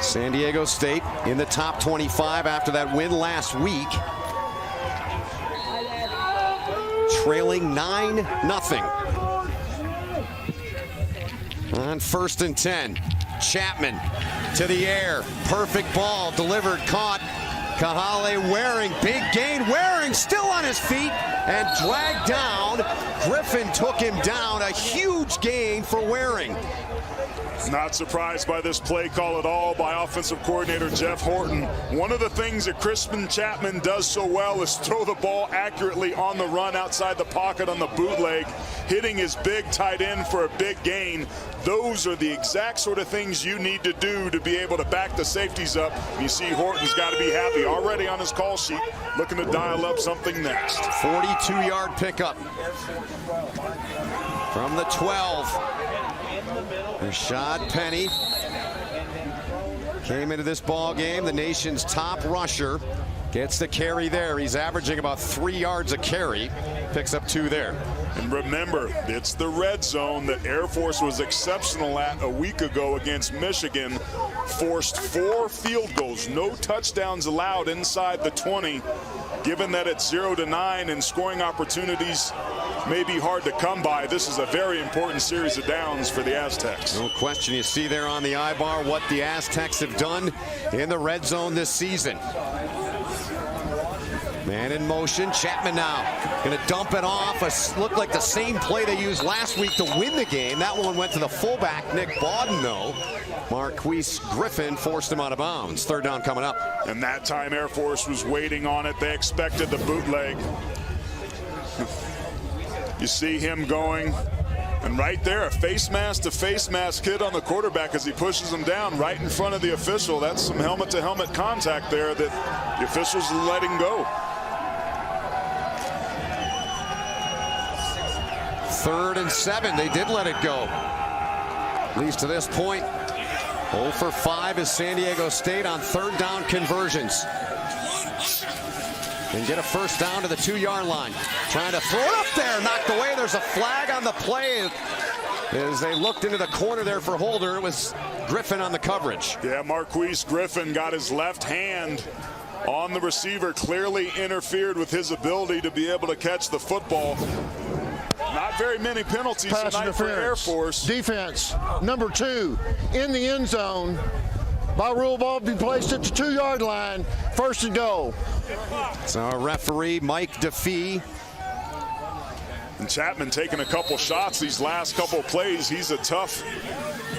San Diego State in the top 25 after that win last week. Trailing 9-0. On 1st and 10. Chapman to the air. Perfect ball delivered, caught. Kahale Waring, big gain. Waring still on his feet and dragged down. Griffin took him down. A huge gain for Waring. Not surprised by this play call at all by offensive coordinator Jeff Horton. One of the things that Christian Chapman does so well is throw the ball accurately on the run outside the pocket on the bootleg, hitting his big tight end for a big gain. Those are the exact sort of things you need to do to be able to back the safeties up. You see Horton's got to be happy already on his call sheet, looking to dial up something next. 42-yard pickup from the 12. Rashad Penny came into this ball game, the nation's top rusher, gets the carry there. He's averaging about 3 yards a carry, picks up 2 there. And remember, it's the red zone that Air Force was exceptional at a week ago against Michigan. Forced 4 field goals, no touchdowns allowed inside the 20. Given that it's 0-9 and scoring opportunities may be hard to come by, this is a very important series of downs for the Aztecs. No question. You see there on the eye-bar what the Aztecs have done in the red zone this season. Man in motion. Chapman now going to dump it off. Looked like the same play they used last week to win the game. That one went to the fullback, Nick Bawden, though. Marquise Griffin forced him out of bounds. Third down coming up. And that time Air Force was waiting on it. They expected the bootleg. You see him going. And right there, a face mask to face mask hit on the quarterback as he pushes him down right in front of the official. That's some helmet to helmet contact there that the officials are letting go. 3rd and 7. They did let it go. At least to this point. 0 for 5 is San Diego State on 3rd down conversions. And get a first down to the 2-yard line. Trying to throw it up there. Knocked away. There's a flag on the play. As they looked into the corner there for Holder, it was Griffin on the coverage. Yeah, Marquise Griffin got his left hand on the receiver. Clearly interfered with his ability to be able to catch the football. Not very many penalties Pass tonight for Air Force. Defense, number 2, in the end zone. By rule, ball be placed at the 2-yard line. 1st and goal. So our referee, Mike DeFee. And Chapman taking a couple shots these last couple plays. He's a tough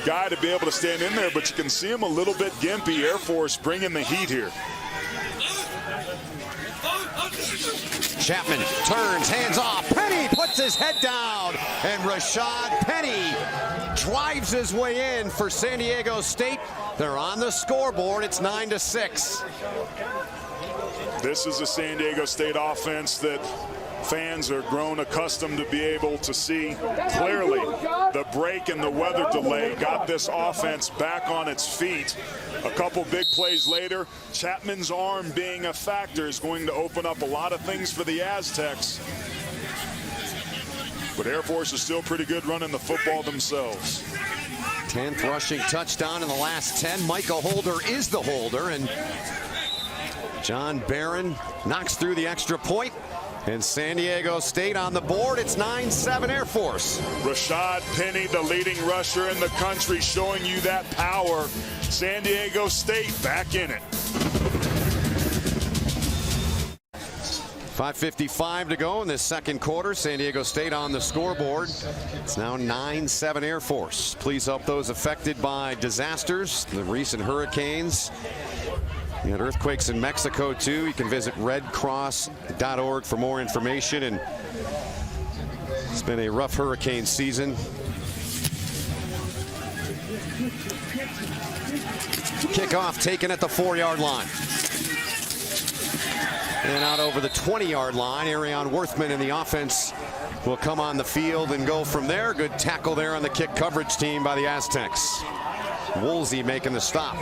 guy to be able to stand in there, but you can see him a little bit gimpy. Air Force bringing the heat here. Chapman turns, hands off. Penny puts his head down. And Rashad Penny drives his way in for San Diego State. They're on the scoreboard. It's 9-6. This is a San Diego State offense that fans are grown accustomed to be able to see clearly. The break and the weather delay got this offense back on its feet. A couple big plays later, Chapman's arm being a factor is going to open up a lot of things for the Aztecs. But Air Force is still pretty good running the football themselves. 10th rushing touchdown in the last 10. Micah Holder is the holder, and John Barron knocks through the extra point. And San Diego State on the board. It's 9-7 Air Force. Rashad Penny, the leading rusher in the country, showing you that power. San Diego State back in it. 5:55 to go in this second quarter. San Diego State on the scoreboard. It's now 9-7 Air Force. Please help those affected by disasters, the recent hurricanes. You had earthquakes in Mexico too. You can visit redcross.org for more information. And it's been a rough hurricane season. Kickoff taken at the 4-yard line. And out over the 20-yard line, Arion Worthman and the offense will come on the field and go from there. Good tackle there on the kick coverage team by the Aztecs. Woolsey making the stop.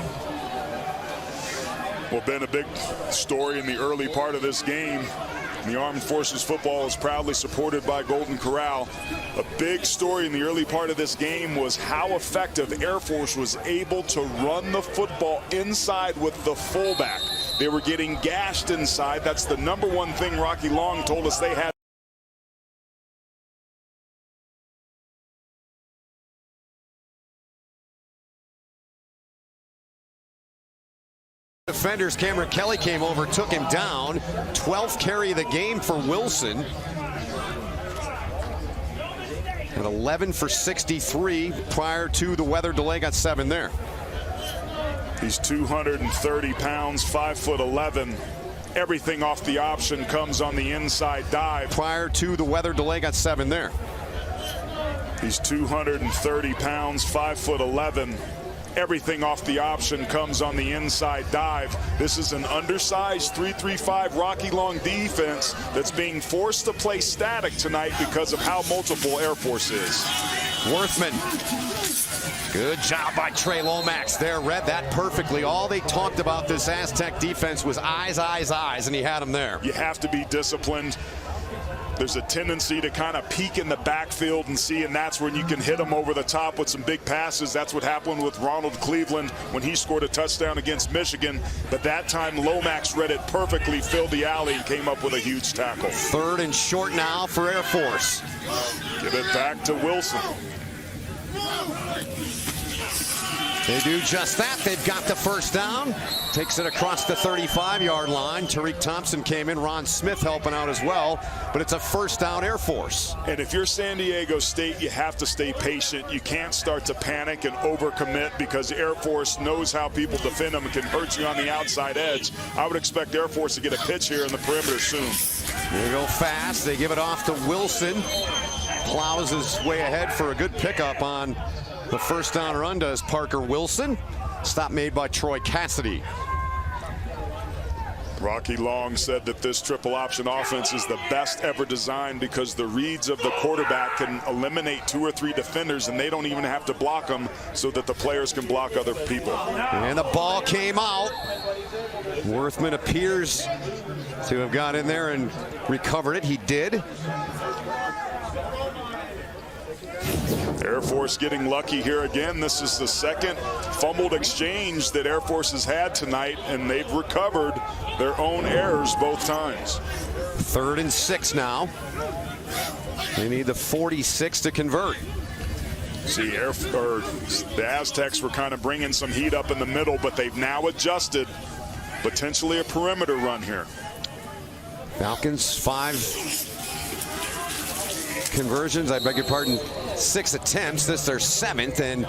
Well, been a big story in the early part of this game. The Armed Forces football is proudly supported by Golden Corral. A big story in the early part of this game was how effective Air Force was able to run the football inside with the fullback. They were getting gashed inside. That's the #1 thing Rocky Long told us they had. Defenders, Cameron Kelly came over, took him down. 12th carry of the game for Wilson. And 11 for 63 prior to the weather delay, got 7 there. He's 230 pounds, 5'11". Everything off the option comes on the inside dive. Prior to the weather delay, got 7 there. He's 230 pounds, 5'11". Everything off the option comes on the inside dive. This is an undersized 3-3-5 Rocky Long defense that's being forced to play static tonight because of how multiple Air Force is. Worthman. Good job by Trey Lomax there. Read that perfectly. All they talked about this Aztec defense was eyes, eyes, eyes, and he had them there. You have to be disciplined. there's a tendency to kind of peek in the backfield and see, and that's when you can hit them over the top with some big passes. That's what happened with Ronald Cleveland when he scored a touchdown against Michigan. But that time, Lomax read it perfectly, filled the alley, and came up with a huge tackle. 3rd and short now for Air Force. Give it back to Wilson. They do just that. They've got the first down. Takes it across the 35-yard line. Tariq Thompson came in. Ron Smith helping out as well. But it's a first down Air Force. And if you're San Diego State, you have to stay patient. You can't start to panic and overcommit because Air Force knows how people defend them and can hurt you on the outside edge. I would expect Air Force to get a pitch here in the perimeter soon. They go fast. They give it off to Wilson. Plows his way ahead for a good pickup on the first down run does Parker Wilson. Stop made by Troy Cassidy. Rocky Long said that this triple option offense is the best ever designed because the reads of the quarterback can eliminate 2 or 3 defenders and they don't even have to block them so that the players can block other people. And the ball came out. Worthman appears to have got in there and recovered it. He did. Air Force getting lucky here again. This is the second fumbled exchange that Air Force has had tonight, and they've recovered their own errors both times. 3rd and 6 now. They need the 46 to convert. See, the Aztecs were kind of bringing some heat up in the middle, but they've now adjusted. Potentially a perimeter run here. Falcons 5 conversions, I beg your pardon, 6 attempts. This is their 7th, and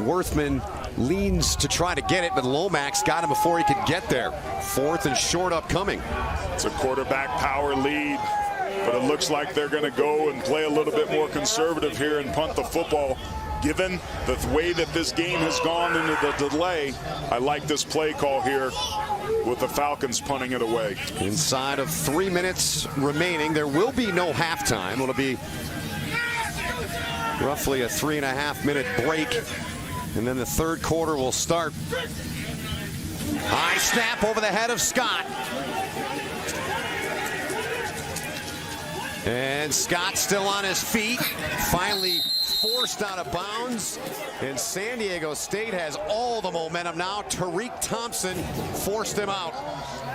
Worthman leans to try to get it, but Lomax got him before he could get there. 4th and short upcoming. It's a quarterback power lead, but it looks like they're going to go and play a little bit more conservative here and punt the football. Given the way that this game has gone into the delay, I like this play call here with the Falcons punting it away. Inside of 3 minutes remaining, there will be no halftime. It'll be roughly a 3.5-minute break, and then the 3rd quarter will start. High snap over the head of Scott. And Scott still on his feet, finally forced out of bounds, and San Diego State has all the momentum now. Tariq Thompson forced him out.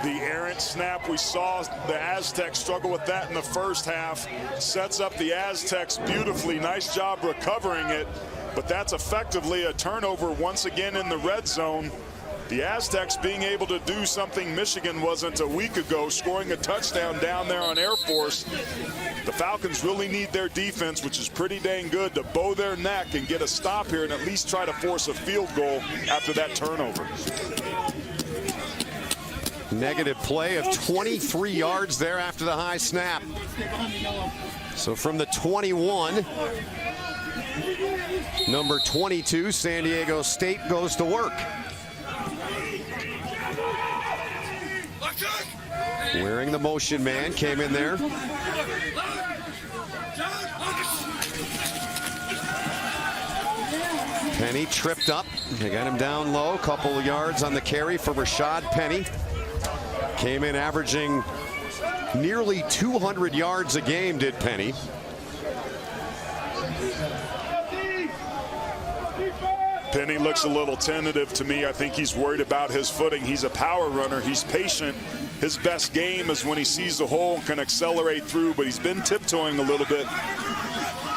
The errant snap, we saw the Aztecs struggle with that in the first half. Sets up the Aztecs beautifully. Nice job recovering it, but that's effectively a turnover once again in the red zone. The Aztecs being able to do something Michigan wasn't a week ago, scoring a touchdown down there on Air Force. The Falcons really need their defense, which is pretty dang good, to bow their neck and get a stop here and at least try to force a field goal after that turnover. Negative play of 23 yards there after the high snap. So from the 21, number 22, San Diego State goes to work. Wearing the motion man, came in there. Penny tripped up. They got him down low. Couple of yards on the carry for Rashad Penny. Came in averaging nearly 200 yards a game, did Penny. Penny looks a little tentative to me. I think he's worried about his footing. He's a power runner. He's patient. His best game is when he sees the hole and can accelerate through, but he's been tiptoeing a little bit.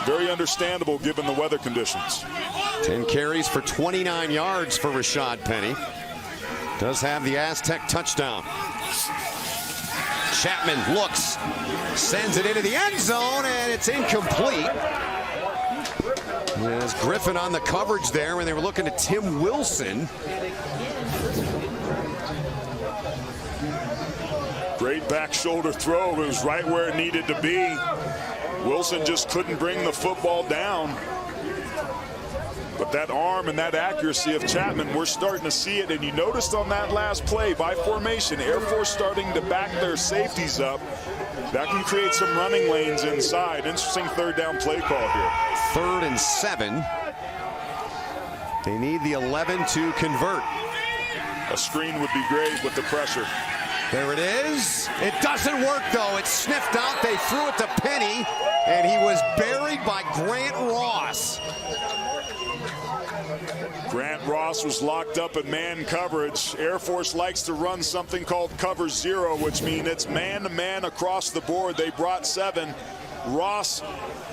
Very understandable given the weather conditions. 10 carries for 29 yards for Rashad Penny. Does have the Aztec touchdown. Chapman looks, sends it into the end zone, and it's incomplete. There's Griffin on the coverage there when they were looking at Tim Wilson. Great back shoulder throw. It was right where it needed to be. Wilson just couldn't bring the football down. But that arm and that accuracy of Chapman, we're starting to see it. And you noticed on that last play by formation, Air Force starting to back their safeties up. That can create some running lanes inside. Interesting 3rd down play call here. 3rd and 7. They need the 11 to convert. A screen would be great with the pressure. There it is. It doesn't work, though. It's sniffed out. They threw it to Penny, and he was buried by Grant Ross. Grant Ross was locked up in man coverage. Air Force likes to run something called cover zero, which means it's man-to-man across the board. They brought 7. Ross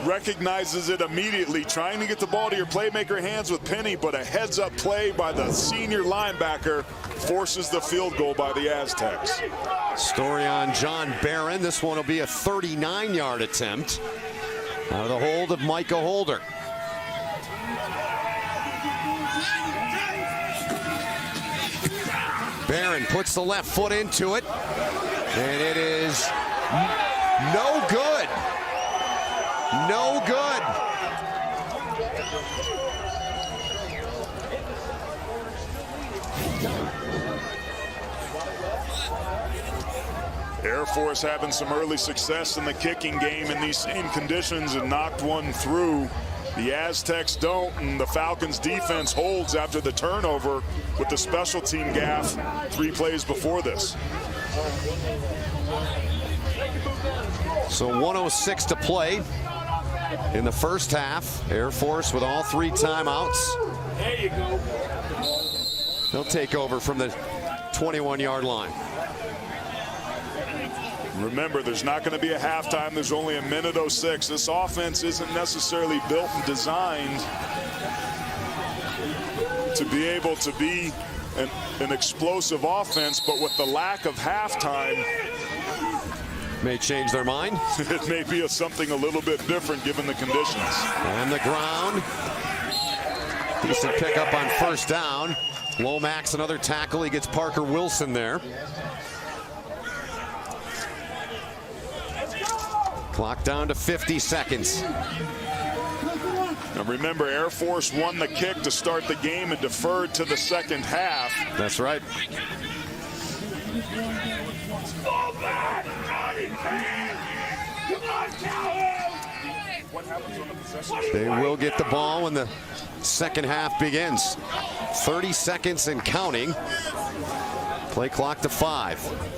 recognizes it immediately, trying to get the ball to your playmaker hands with Penny, but a heads-up play by the senior linebacker forces the field goal by the Aztecs. Story on John Barron. This one will be a 39-yard attempt out of the hold of Micah Holder. Barron puts the left foot into it, and it is no good. No good. Air Force having some early success in the kicking game in these same conditions and knocked one through. The Aztecs don't, and the Falcons defense holds after the turnover with the special team gaff 3 plays before this. So 1:06 to play in the first half. Air Force with all 3 timeouts. There you go. They'll take over from the 21-yard line. Remember, there's not going to be a halftime. There's only 1:06. This offense isn't necessarily built and designed to be able to be an explosive offense, but with the lack of halftime, may change their mind. It may be something a little bit different given the conditions. On the ground. Decent pickup on first down. Lomax, another tackle. He gets Parker Wilson there. Clock down to 50 seconds. Now remember, Air Force won the kick to start the game and deferred to the second half. That's right. They will get the ball when the second half begins. 30 seconds and counting. Play clock to 5.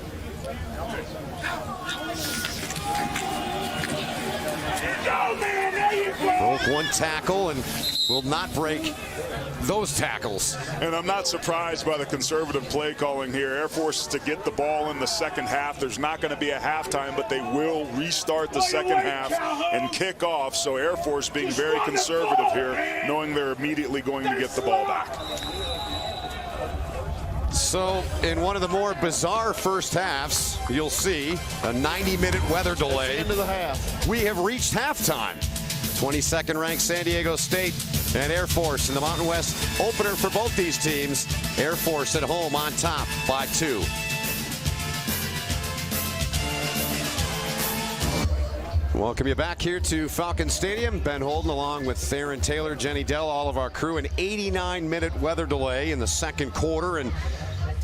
Broke one tackle and will not break those tackles. And I'm not surprised by the conservative play calling here. Air Force is to get the ball in the second half. There's not going to be a halftime, but they will restart the second half and kick off. So Air Force being very conservative here, knowing they're immediately going to get the ball back. So in one of the more bizarre first halves, you'll see a 90-minute weather delay. Into the half. We have reached halftime. 22nd ranked San Diego State and Air Force in the Mountain West opener for both these teams. Air Force at home on top by 2. Welcome you back here to Falcon Stadium. Ben Holden along with Theron Taylor, Jenny Dell, all of our crew. An 89-minute weather delay in the second quarter, and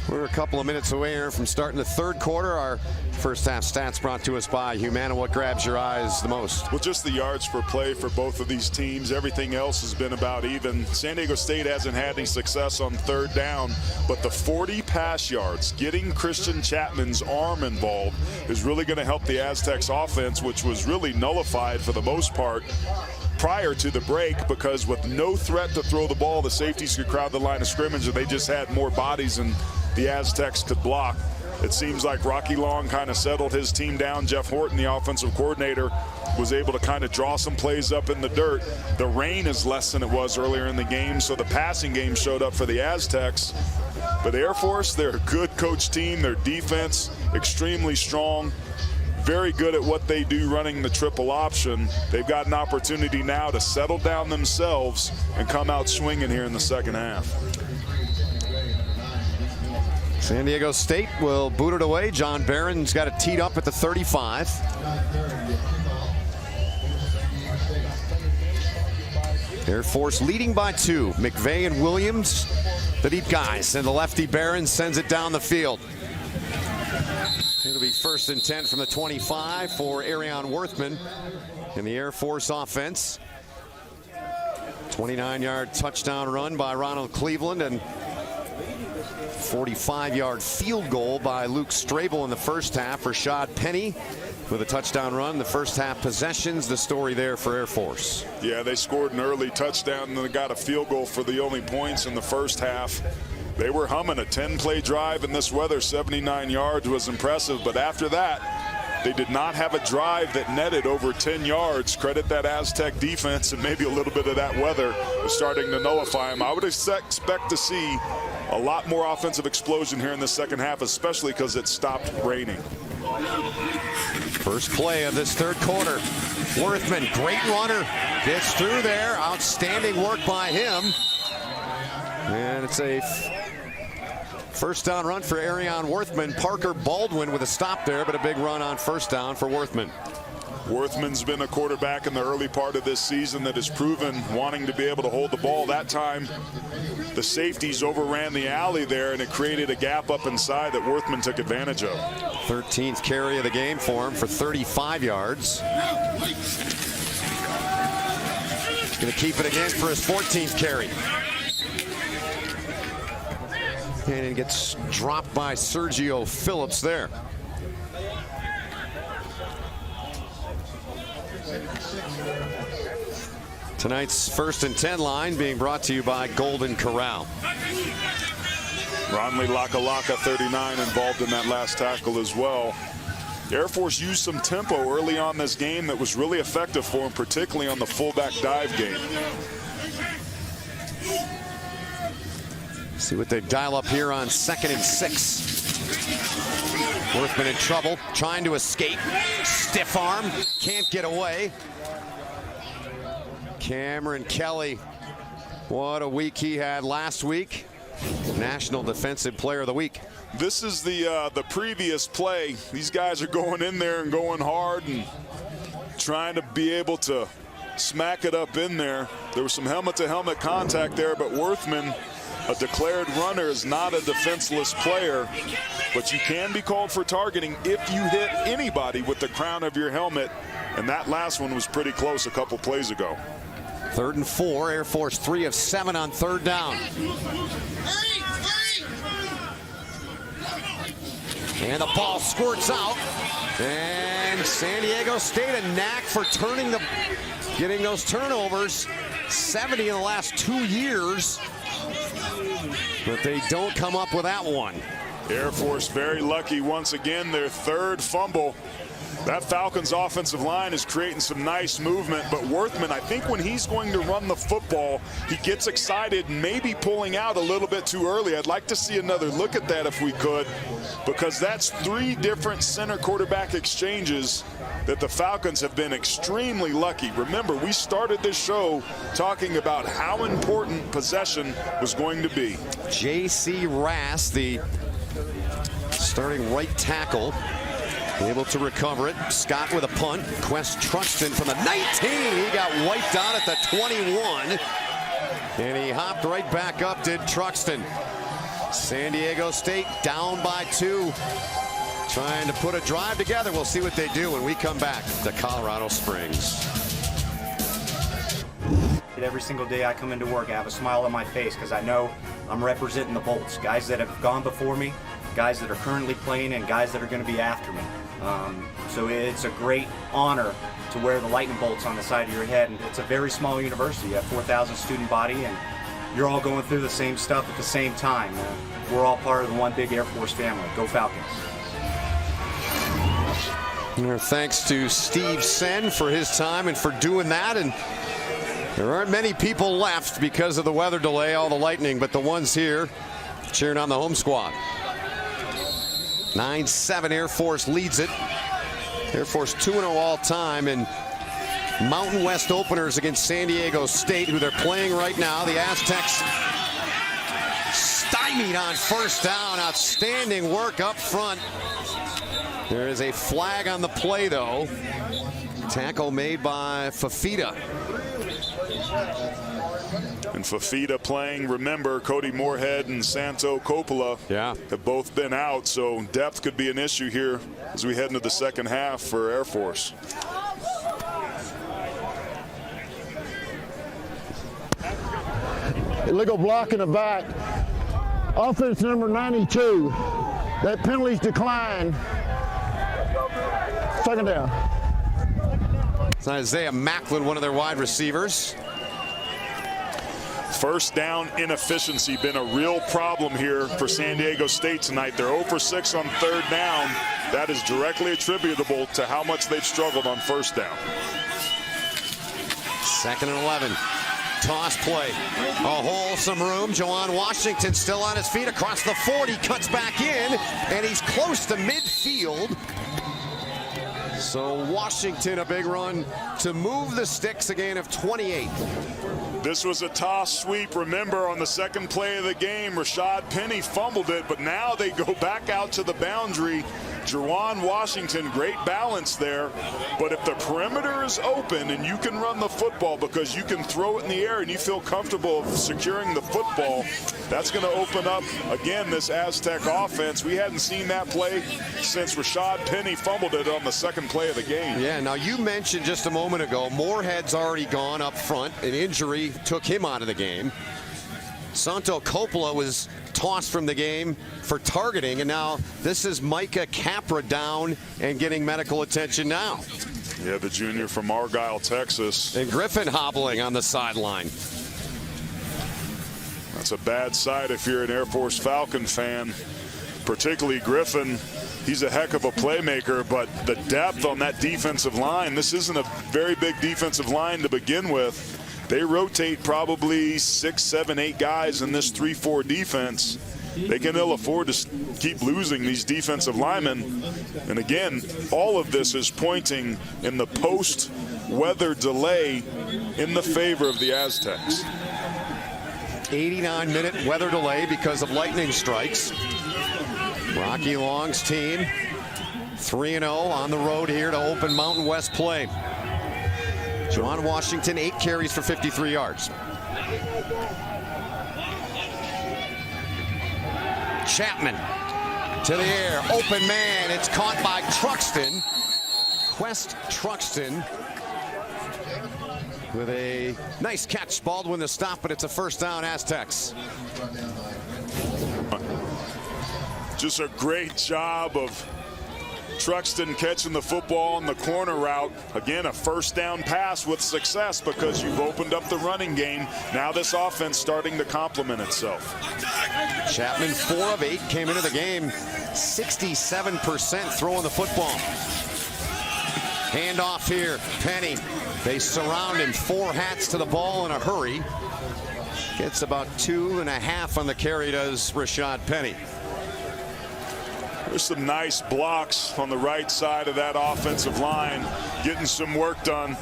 we're a couple of minutes away here from starting the third quarter. Our first half stats brought to us by Humana. What grabs your eyes the most? Well, just the yards per play for both of these teams. Everything else has been about even. San Diego State hasn't had any success on third down, but the 40 pass yards, getting Christian Chapman's arm involved, is really going to help the Aztecs offense, which was really nullified for the most part prior to the break, because with no threat to throw the ball, the safeties could crowd the line of scrimmage, and they just had more bodies than the Aztecs could block. It seems like Rocky Long kind of settled his team down. Jeff Horton, the offensive coordinator, was able to kind of draw some plays up in the dirt. The rain is less than it was earlier in the game, so the passing game showed up for the Aztecs. But Air Force, they're a good coach team. Their defense, extremely strong. Very good at what they do running the triple option. They've got an opportunity now to settle down themselves and come out swinging here in the second half. San Diego State will boot it away. John Barron's got it teed up at the 35. Air Force leading by 2. McVeigh and Williams, the deep guys, and the lefty Barron sends it down the field. It'll be 1st and 10 from the 25 for Arion Worthman in the Air Force offense. 29-yard touchdown run by Ronald Cleveland, and 45-yard field goal by Luke Strabel in the first half. Rashad Penny with a touchdown run. The first half possessions, the story there for Air Force. Yeah, they scored an early touchdown and then got a field goal for the only points in the first half. They were humming. A 10-play drive in this weather. 79 yards was impressive, but after that, they did not have a drive that netted over 10 yards. Credit that Aztec defense, and maybe a little bit of that weather was starting to nullify them. I would expect to see a lot more offensive explosion here in the second half, especially because it stopped raining. First play of this third quarter. Worthman, great runner, gets through there. Outstanding work by him. And it's a first down run for Arion Worthman. Parker Baldwin with a stop there, but a big run on first down for Worthman. Worthman's been a quarterback in the early part of this season that has proven wanting to be able to hold the ball. That time, the safeties overran the alley there, and it created a gap up inside that Worthman took advantage of. 13th carry of the game for him for 35 yards. Going to keep it again for his 14th carry. And it gets dropped by Sergio Phillips there. Tonight's 1st and 10 line being brought to you by Golden Corral. Ronley Lakalaka, 39, involved in that last tackle as well. Air Force used some tempo early on this game that was really effective for them, particularly on the fullback dive game. See what they dial up here on 2nd and 6. Worthman in trouble, trying to escape. Stiff arm, can't get away. Cameron Kelly, what a week he had last week. National Defensive Player of the Week. This is the previous play. These guys are going in there and going hard and trying to be able to smack it up in there. There was some helmet-to-helmet contact there, but Worthman, a declared runner, is not a defenseless player, but you can be called for targeting if you hit anybody with the crown of your helmet, and that last one was pretty close a couple plays ago. 3rd and 4, Air Force 3 of 7 on 3rd down. And the ball squirts out, and San Diego State a knack for getting those turnovers. 70 in the last 2 years. But they don't come up with that one. Air Force very lucky once again, their 3rd fumble. That Falcons offensive line is creating some nice movement, but Worthman, I think when he's going to run the football, he gets excited, maybe pulling out a little bit too early. I'd like to see another look at that if we could, because that's 3 different center quarterback exchanges that the Falcons have been extremely lucky. Remember, we started this show talking about how important possession was going to be. J.C. Rass, the starting right tackle, able to recover it. Scott with a punt. Quest Truxton from the 19. He got wiped out at the 21. And he hopped right back up, did Truxton. San Diego State down by 2. Trying to put a drive together. We'll see what they do when we come back to Colorado Springs. Every single day I come into work, I have a smile on my face because I know I'm representing the Bolts. Guys that have gone before me, guys that are currently playing, and guys that are going to be after me. So it's a great honor to wear the lightning bolts on the side of your head. And it's a very small university. You have 4,000 student body, and you're all going through the same stuff at the same time. We're all part of the one big Air Force family. Go Falcons. Thanks to Steve Sen for his time and for doing that. And there aren't many people left because of the weather delay, all the lightning, but the ones here cheering on the home squad. 9-7, Air Force leads it. Air Force 2-0 all time in Mountain West openers against San Diego State, who they're playing right now. The Aztecs stymied on first down. Outstanding work up front. There is a flag on the play, though. Tackle made by Fafita. And Fafita playing, remember, Cody Moorhead and Santo Coppola have both been out, so depth could be an issue here as we head into the second half for Air Force. Illegal block in the back. Offense number 92. That penalties decline. Second down. It's Isaiah Macklin, one of their wide receivers. First down inefficiency been a real problem here for San Diego State tonight. They're 0 for 6 on third down. That is directly attributable to how much they've struggled on first down. 2nd and 11. Toss play. A hole, some room. Juwan Washington still on his feet across the 40. Cuts back in, and he's close to midfield. So Washington, a big run to move the sticks, a gain of 28. This was a toss sweep. Remember, on the second play of the game, Rashad Penny fumbled it, but now they go back out to the boundary. Juwan Washington, great balance there. But if the perimeter is open and you can run the football because you can throw it in the air and you feel comfortable of securing the football, that's going to open up, again, this Aztec offense. We hadn't seen that play since Rashad Penny fumbled it on the second play of the game. Yeah, now you mentioned just a moment ago, Moorhead's already gone up front. An injury took him out of the game. Santo Coppola was tossed from the game for targeting, and now this is Micah Capra down and getting medical attention now. Yeah, the junior from Argyle, Texas. And Griffin hobbling on the sideline. That's a bad sight if you're an Air Force Falcon fan, particularly Griffin. He's a heck of a playmaker, but the depth on that defensive line, this isn't a very big defensive line to begin with. They rotate probably 6, 7, 8 guys in this 3-4 defense. They can ill afford to keep losing these defensive linemen. And again, all of this is pointing in the post-weather delay in the favor of the Aztecs. 89-minute weather delay because of lightning strikes. Rocky Long's team 3-0 on the road here to open Mountain West play. Juwan Washington, 8 carries for 53 yards. Chapman to the air, open man. It's caught by Truxton. Quest Truxton with a nice catch. Baldwin the stop, but it's a first down, Aztecs. Just a great job of Truxton catching the football on the corner route. Again, a first down pass with success because you've opened up the running game. Now this offense starting to complement itself. Chapman, 4 of 8, came into the game 67% throwing the football. Handoff here, Penny. They surround him, 4 hats to the ball in a hurry. Gets about 2.5 on the carry, does Rashad Penny. There's some nice blocks on the right side of that offensive line, getting some work done.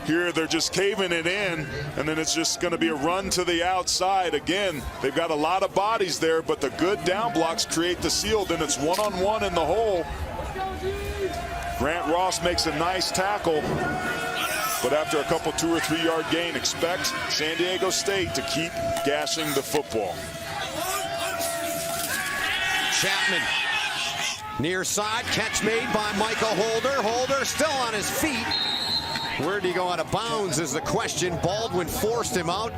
Here they're just caving it in, and then it's just going to be a run to the outside. Again, they've got a lot of bodies there, but the good down blocks create the seal. Then it's one-on-one in the hole. Grant Ross makes a nice tackle, but after a couple 2 or 3 yard gain, expect San Diego State to keep gashing the football. Chapman. Near side, catch made by Michael Holder. Holder still on his feet. Where did he go out of bounds is the question. Baldwin forced him out.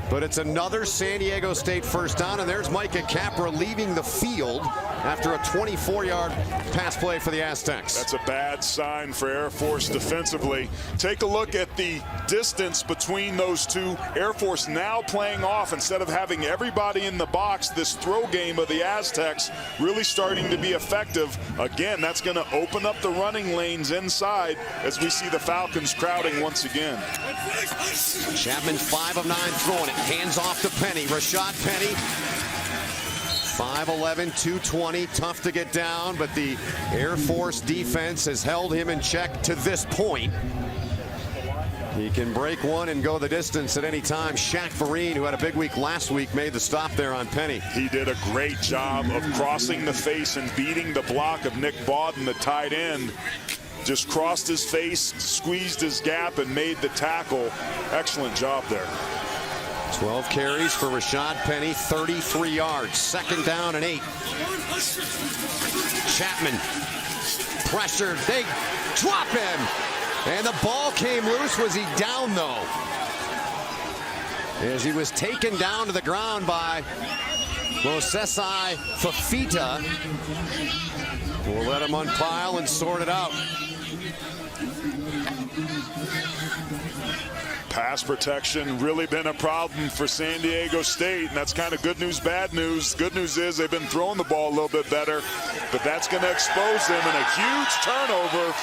But it's another San Diego State first down, and there's Micah Capra leaving the field after a 24-yard pass play for the Aztecs. That's a bad sign for Air Force defensively. Take a look at the distance between those two. Air Force now playing off, instead of having everybody in the box, this throw game of the Aztecs really starting to be effective. Again, that's going to open up the running lanes inside as we see the Falcons crowding once again. Chapman 5 of 9 throwing it. Hands off to Penny. Rashad Penny. 5'11", 220, tough to get down, but the Air Force defense has held him in check to this point. He can break one and go the distance at any time. Shaq Vereen, who had a big week last week, made the stop there on Penny. He did a great job of crossing the face and beating the block of Nick Bawden, the tight end. Just crossed his face, squeezed his gap, and made the tackle. Excellent job there. 12 carries for Rashad Penny, 33 yards. Second down and 8. Chapman pressured. They drop him. And the ball came loose. Was he down, though? As he was taken down to the ground by Mosesai Fafita will let him unpile and sort it out. Pass protection really been a problem for San Diego State, and that's kind of good news, bad news. Good news is they've been throwing the ball a little bit better, but that's going to expose them in a huge turnover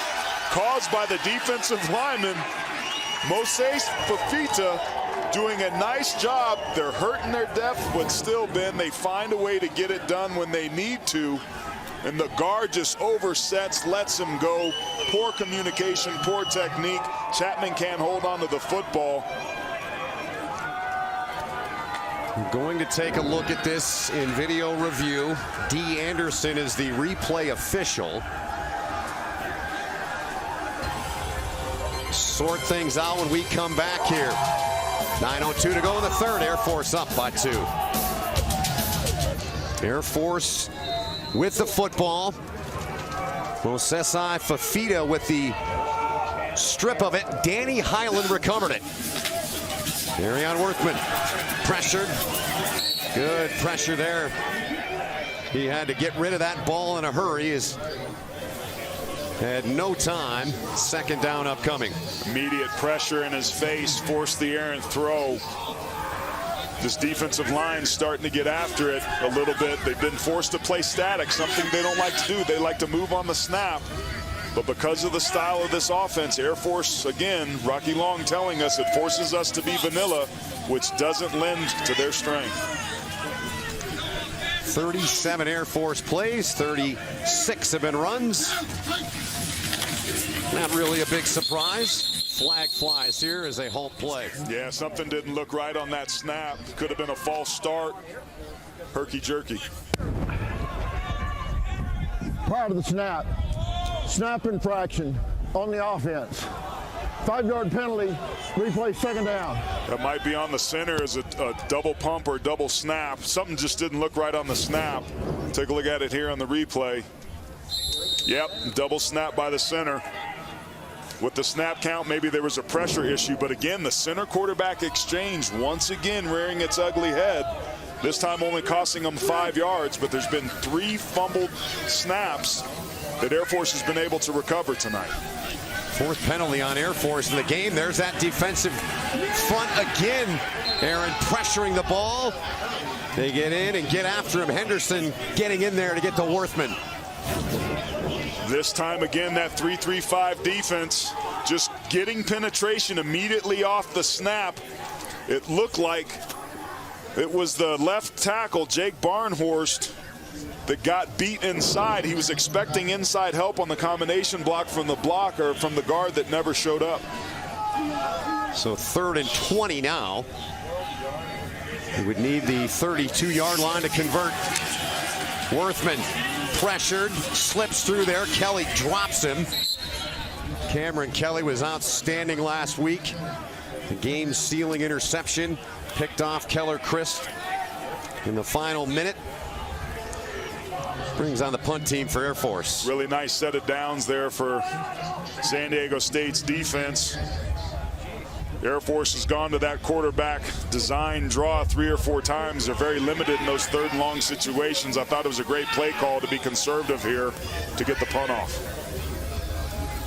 caused by the defensive lineman, Moses Fafita, doing a nice job. They're hurting their depth, but still, Ben, they find a way to get it done when they need to. And the guard just oversets, lets him go. Poor communication, poor technique. Chapman can't hold on to the football. I'm going to take a look at this in video review. D. Anderson is the replay official. Sort things out when we come back here. 9:02 to go in the third. Air Force up by 2. Air Force with the football. Mosesai Fafita with the strip of it. Danny Highland recovered it. Arion Worthman pressured. Good pressure there. He had to get rid of that ball in a hurry. He had no time. Second down upcoming. Immediate pressure in his face forced the errant throw. This defensive line starting to get after it a little bit. They've been forced to play static, something they don't like to do. They like to move on the snap. But because of the style of this offense, Air Force, again, Rocky Long telling us it forces us to be vanilla, which doesn't lend to their strength. 37 Air Force plays, 36 have been runs. Not really a big surprise. Flag flies here as they halt play. Yeah, something didn't look right on that snap. Could have been a false start. Herky-jerky. Prior to the snap infraction on the offense. 5-yard penalty, replay second down. That might be on the center as a double pump or double snap. Something just didn't look right on the snap. Take a look at it here on the replay. Yep, double snap by the center. With the snap count, maybe there was a pressure issue, but again, the center quarterback exchange once again rearing its ugly head. This time only costing them 5 yards, but there's been 3 fumbled snaps that Air Force has been able to recover tonight. 4th penalty on Air Force in the game. There's that defensive front again. Aaron pressuring the ball. They get in and get after him. Henderson getting in there to get to Worthman. This time again, that 3-3-5 defense just getting penetration immediately off the snap. It looked like it was the left tackle, Jake Barnhorst, that got beat inside. He was expecting inside help on the combination block from the blocker, from the guard that never showed up. So 3rd and 20 now. He would need the 32-yard line to convert. Worthman pressured, slips through there. Kelly drops him. Cameron Kelly was outstanding last week. The game-sealing interception picked off Keller Christ in the final minute. Brings on the punt team for Air Force. Really nice set of downs there for San Diego State's defense. Air Force has gone to that quarterback design draw 3 or 4 times. They're very limited in those 3rd and long situations. I thought it was a great play call to be conservative here to get the punt off.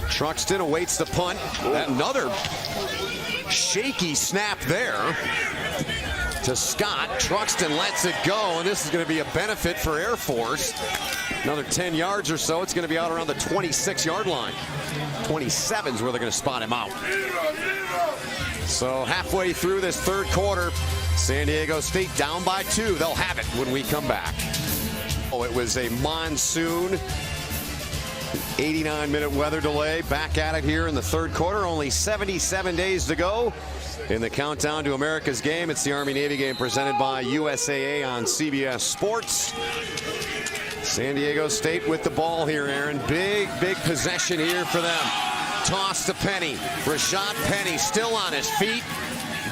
Truxton awaits the punt. Another shaky snap there to Scott. Truxton lets it go, and this is going to be a benefit for Air Force. Another 10 yards or so. It's going to be out around the 26-yard line. 27 is where they're going to spot him out. So halfway through this 3rd quarter, San Diego State down by 2. They'll have it when we come back. Oh, it was a monsoon 89-minute weather delay. Back at it here in the 3rd quarter. Only 77 days to go in the countdown to America's game. It's the Army-Navy game presented by USAA on CBS Sports. San Diego State with the ball here, Aaron. Big possession here for them. Toss to Penny. Rashad Penny still on his feet.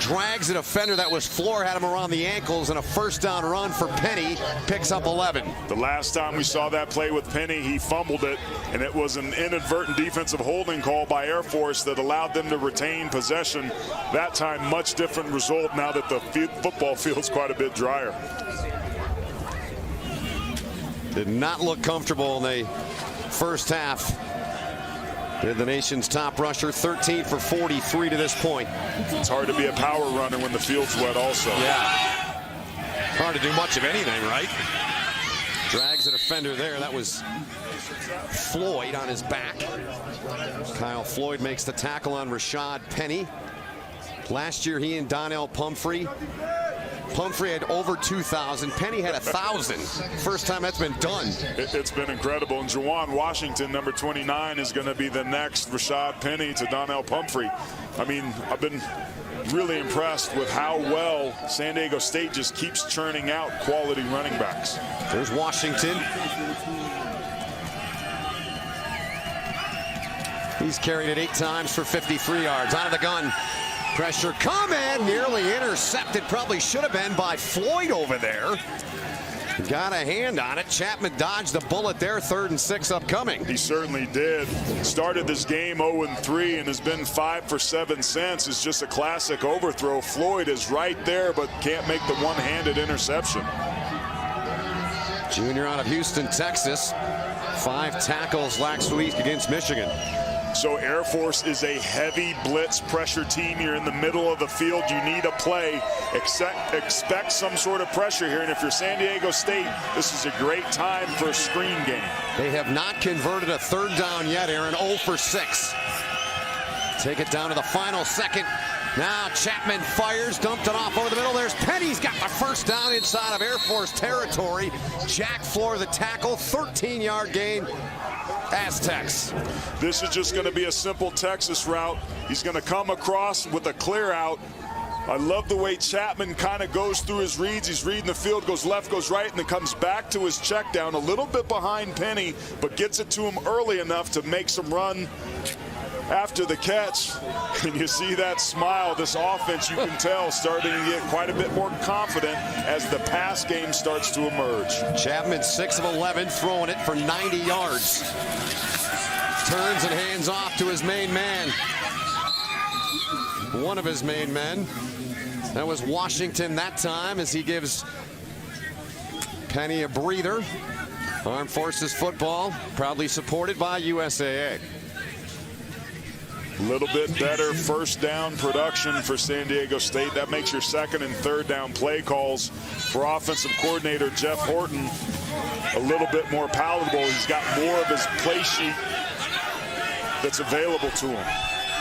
Drags a defender that was floor, had him around the ankles, and a 1st down run for Penny. Picks up 11. The last time we saw that play with Penny, he fumbled it, and it was an inadvertent defensive holding call by Air Force that allowed them to retain possession. That time, much different result now that the football field's quite a bit drier. Did not look comfortable in the first half. They're the nation's top rusher, 13 for 43 to this point. It's hard to be a power runner when the field's wet also. Yeah. Hard to do much of anything, right? Drags a defender there. That was Floyd on his back. Kyle Floyd makes the tackle on Rashad Penny. Last year, he and Donnell Pumphrey had over 2,000. Penny had 1,000. First time that's been done. It's been incredible. And Juwan Washington, number 29, is going to be the next Rashad Penny to Donnell Pumphrey. I mean, I've been really impressed with how well San Diego State just keeps churning out quality running backs. There's Washington. He's carried it 8 times for 53 yards. Out of the gun. Pressure coming, nearly intercepted. Probably should have been by Floyd over there. Got a hand on it. Chapman dodged the bullet there. 3rd and 6 upcoming. He certainly did. Started this game 0-3 and has been 5 for 7 since. It's just a classic overthrow. Floyd is right there, but can't make the one-handed interception. Junior out of Houston, Texas. 5 tackles last week against Michigan. So Air Force is a heavy blitz pressure team. You're in the middle of the field. You need a play. Expect some sort of pressure here. And if you're San Diego State, this is a great time for a screen game. They have not converted a 3rd down yet, Aaron. 0 for 6. Take it down to the final second. Now Chapman fires, dumped it off over the middle. There's Penny's got the 1st down inside of Air Force territory. Jack Floor the tackle, 13-yard gain. AZTECS. This is just going to be a simple Texas route. He's going to come across with a clear out. I love the way Chapman kind of goes through his reads. He's reading the field, goes left, goes right, and then comes back to his check down, a little bit behind Penny, but gets it to him early enough to make some run after the catch. And you see that smile. This offense, you can tell, starting to get quite a bit more confident as the pass game starts to emerge. Chapman 6 of 11, throwing it for 90 yards. Turns and hands off to his main man. One of his main men. That was Washington that time, as he gives Penny a breather. Armed Forces football, proudly supported by USAA. A little bit better 1st down production for San Diego State. That makes your 2nd and 3rd down play calls for offensive coordinator Jeff Horton a little bit more palatable. He's got more of his play sheet that's available to him.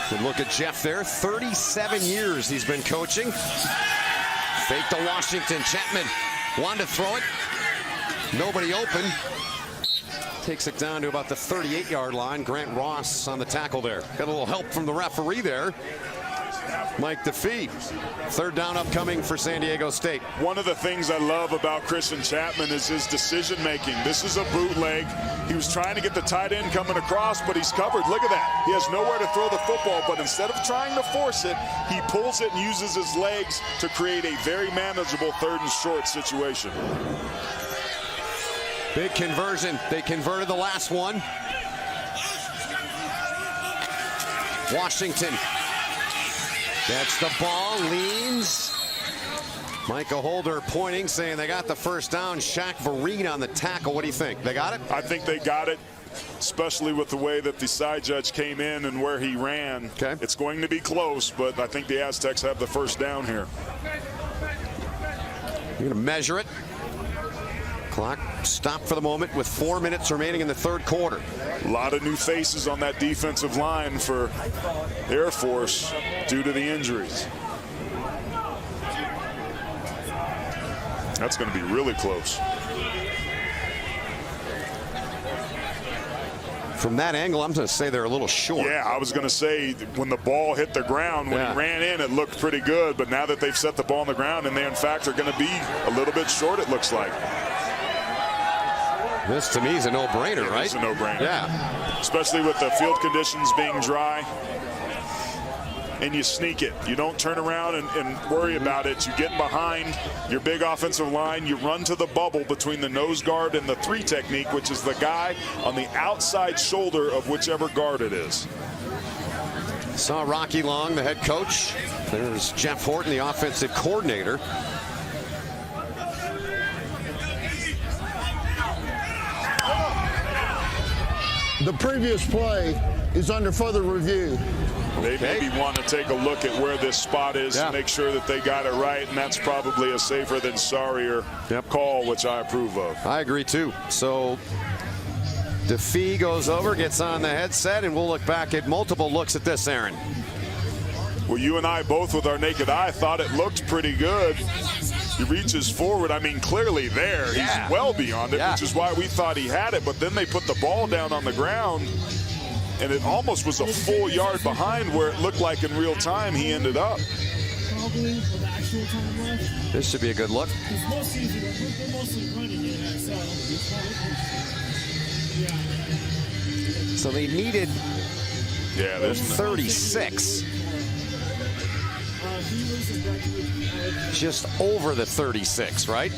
Good look at Jeff there. 37 years he's been coaching. Fake to Washington. Chapman wanted to throw it. Nobody open. Takes it down to about the 38-yard line. Grant Ross on the tackle there. Got a little help from the referee there. Mike DeFee. 3rd down upcoming for San Diego State. One of the things I love about Christian Chapman is his decision making. This is a bootleg. He was trying to get the tight end coming across, but he's covered. Look at that. He has nowhere to throw the football, but instead of trying to force it, he pulls it and uses his legs to create a very manageable 3rd and short situation. Big conversion. They converted the last one. Washington. That's the ball. Leans. Micah Holder pointing, saying they got the 1st down. Shaq Vereen on the tackle. What do you think? They got it? I think they got it, especially with the way that the side judge came in and where he ran. Okay. It's going to be close, but I think the Aztecs have the 1st down here. You're going to measure it. Clock stopped for the moment with 4 minutes remaining in the 3rd quarter. A lot of new faces on that defensive line for Air Force due to the injuries. That's going to be really close. From that angle, I'm going to say they're a little short. Yeah, I was going to say when the ball hit the ground, when he ran in, it looked pretty good. But now that they've set the ball on the ground, and they, in fact, are going to be a little bit short, it looks like. This, to me, is a no-brainer, right? It's a no-brainer. Yeah. Especially with the field conditions being dry. And you sneak it. You don't turn around and worry about it. You get behind your big offensive line. You run to the bubble between the nose guard and the 3 technique, which is the guy on the outside shoulder of whichever guard it is. Saw Rocky Long, the head coach. There's Jeff Horton, the offensive coordinator. The previous play is under further review. They maybe want to take a look at where this spot is to make sure that they got it right, and that's probably a safer than sorrier call, which I approve of. I agree, too. So DeFee goes over, gets on the headset, and we'll look back at multiple looks at this, Aaron. Well, you and I both with our naked eye thought it looked pretty good. He reaches forward. I mean, clearly there. He's well beyond it, which is why we thought he had it. But then they put the ball down on the ground, and it almost was a full yard behind where it looked like in real time he ended up. This should be a good look. So they needed 36. Just over the 36, right?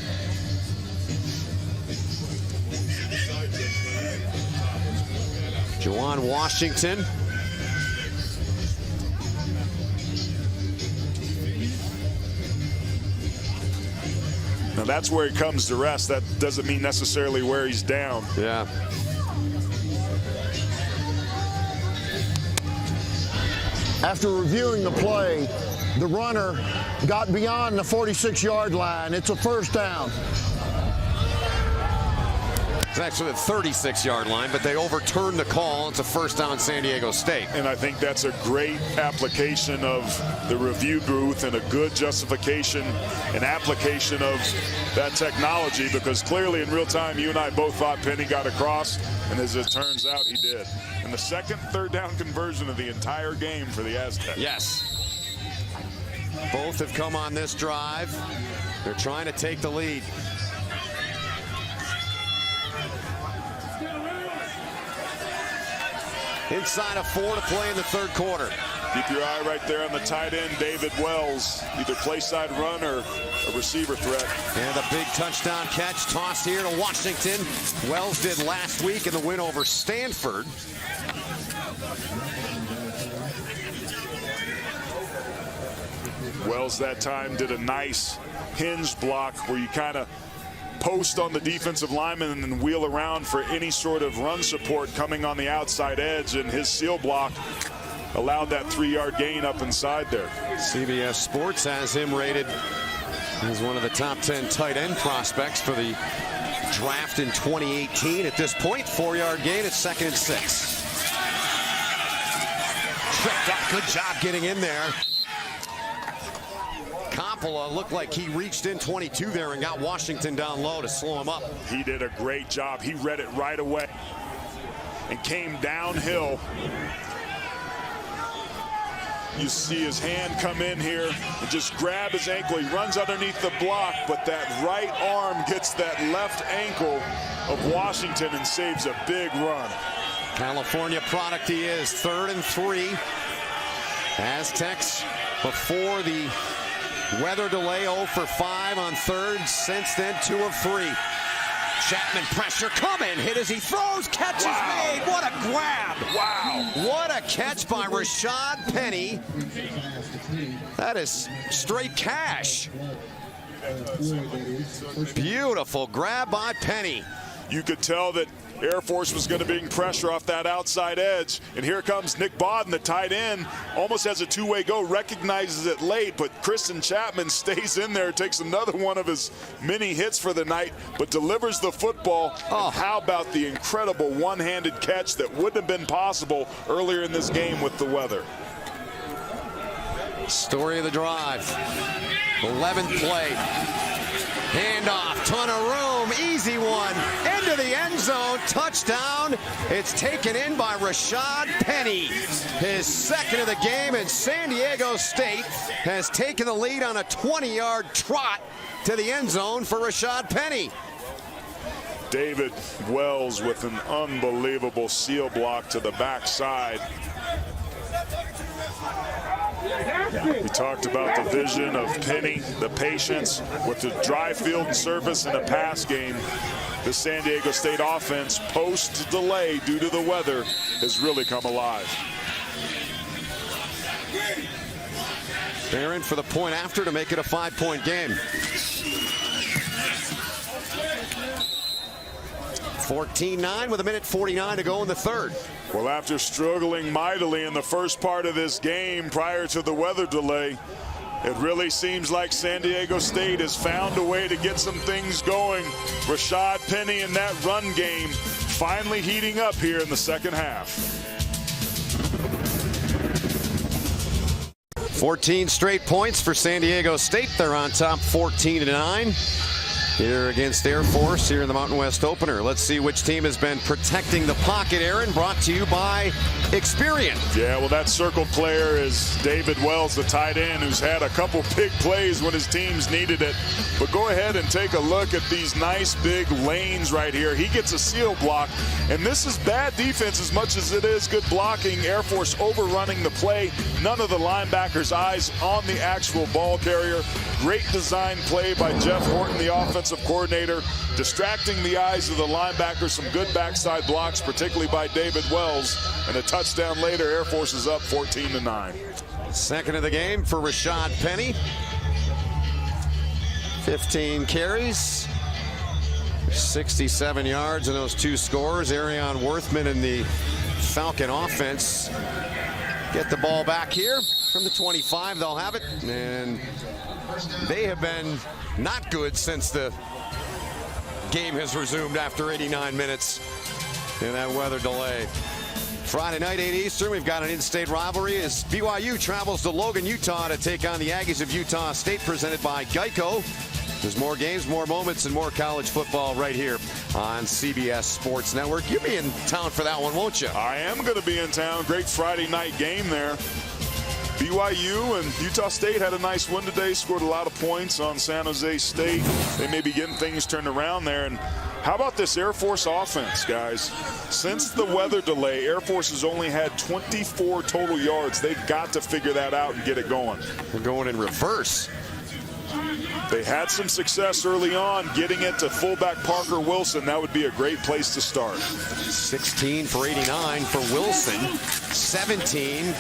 Juwan Washington. Now that's where he comes to rest. That doesn't mean necessarily where he's down. Yeah. After reviewing the play, the runner got beyond the 46-yard line. It's a first down. It's actually the 36-yard line, but they overturned the call. It's a first down, San Diego State. And I think that's a great application of the review booth and a good justification and application of that technology, because clearly in real time, you and I both thought Penny got across, and as it turns out, he did. And the second third down conversion of the entire game for the Aztecs. Yes. Both have come on this drive. They're trying to take the lead. Inside of 4 to play in the third quarter. Keep your eye right there on the tight end, David Wells. Either play side run or a receiver threat. And a big touchdown catch tossed here to Washington. Wells did last week in the win over Stanford. Wells that time did a nice hinge block where you kind of post on the defensive lineman and then wheel around for any sort of run support coming on the outside edge, and his seal block allowed that 3-yard gain up inside there. CBS Sports has him rated as one of the top 10 tight end prospects for the draft in 2018. At this point, 4-yard gain at 2nd and 6. Tripped up, good job getting in there. Coppola looked like he reached in 22 there and got Washington down low to slow him up. He did a great job. He read it right away and came downhill. You see his hand come in here and just grab his ankle. He runs underneath the block, but that right arm gets that left ankle of Washington and saves a big run. California product he is. 3rd and 3. Aztecs before the weather delay, 0 for 5 on 3rd. Since then, 2 of 3. Chapman pressure coming, hit as he throws, catch is made. What a grab! Wow! What a catch by Rashad Penny. That is straight cash. Beautiful grab by Penny. You could tell that Airforce was going to bring pressure off that outside edge. And here comes Nick Bodden, the tight end, almost has a two-way go, recognizes it late, but Kristen Chapman stays in there, takes another one of his many hits for the night, but delivers the football. Oh. And how about the incredible one-handed catch that wouldn't have been possible earlier in this game with the weather? Story of the drive. 11th play. Handoff, ton of room, easy one, into the end zone, touchdown. It's taken in by Rashad Penny. His 2nd of the game, and San Diego State has taken the lead on a 20-yard trot to the end zone for Rashad Penny. David Wells with an unbelievable seal block to the backside. We talked about the vision of Penny, the patience with the dry field surface in a pass game. The San Diego State offense, post-delay due to the weather, has really come alive. Barron for the point after to make it a 5-point game. 14-9 with 1:49 to go in the third. Well, after struggling mightily in the first part of this game prior to the weather delay, it really seems like San Diego State has found a way to get some things going. Rashad Penny in that run game finally heating up here in the second half. 14 straight points for San Diego State. They're on top 14-9 here against Air Force here in the Mountain West opener. Let's see which team has been protecting the pocket, Aaron, brought to you by Experian. Yeah, well, that circled player is David Wells, the tight end, who's had a couple big plays when his teams needed it. But go ahead and take a look at these nice big lanes right here. He gets a seal block, and this is bad defense as much as it is good blocking. Air Force overrunning the play. None of the linebackers' eyes on the actual ball carrier. Great design play by Jeff Horton, the offensive coordinator, distracting the eyes of the linebackers. Some good backside blocks, particularly by David Wells, and a touchdown later. Air Force is up 14-9. Second of the game for Rashad Penny. 15 carries, 67 yards in those two scores. Arion Worthman and the Falcon offense get the ball back here from the 25. They'll have it, and they have been not good since the game has resumed after 89 minutes in that weather delay. Friday night, 8 Eastern, we've got an in-state rivalry as BYU travels to Logan, Utah to take on the Aggies of Utah State, presented by Geico. There's more games, more moments, and more college football right here on CBS Sports Network. You'll be in town for that one, won't you? I am going to be in town. Great Friday night game there. BYU and Utah State had a nice win today, scored a lot of points on San Jose State. They may be getting things turned around there. And how about this Air Force offense, guys? Since the weather delay, Air Force has only had 24 total yards. They've got to figure that out and get it going. We're going in reverse. They had some success early on getting it to fullback Parker Wilson. That would be a great place to start. 16 for 89 for Wilson. 17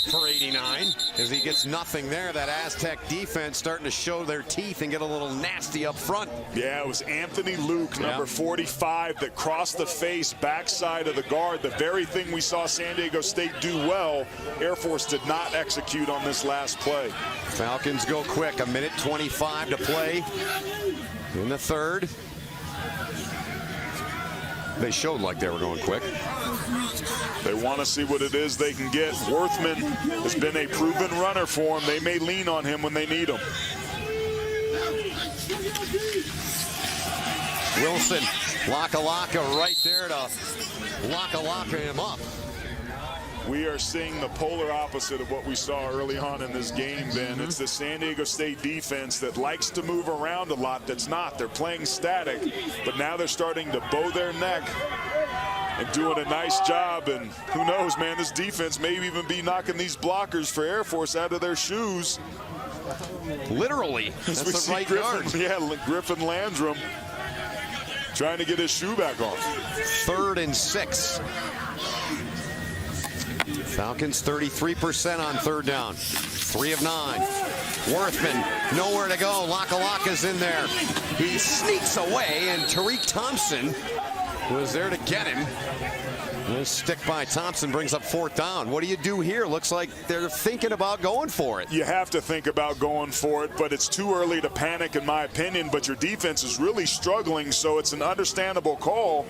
for 89 as he gets nothing there. That Aztec defense starting to show their teeth and get a little nasty up front. Yeah, it was Anthony Luke, number 45, that crossed the face backside of the guard. The very thing we saw San Diego State do well, Air Force did not execute on this last play. Falcons go quick. 1:25 to play in the third. They showed like they were going quick. They want to see what it is they can get. Worthman has been a proven runner for them. They may lean on him when they need him. Wilson, Laka right there to Laka him up. We are seeing the polar opposite of what we saw early on in this game, Ben. It's the San Diego State defense that likes to move around a lot. That's not. They're playing static, but now they're starting to bow their neck and doing a nice job. And who knows, man, this defense may even be knocking these blockers for Air Force out of their shoes. Literally. That's the right Griffin, guard. yeah, Griffin Landrum trying to get his shoe back on. 3rd and 6. Falcons 33% on third down. 3 of 9. Worthman, nowhere to go. Laka's in there. He sneaks away, and Tariq Thompson was there to get him. This stick by Thompson brings up 4th down. What do you do here? Looks like they're thinking about going for it. You have to think about going for it, but it's too early to panic, in my opinion. But your defense is really struggling, so it's an understandable call.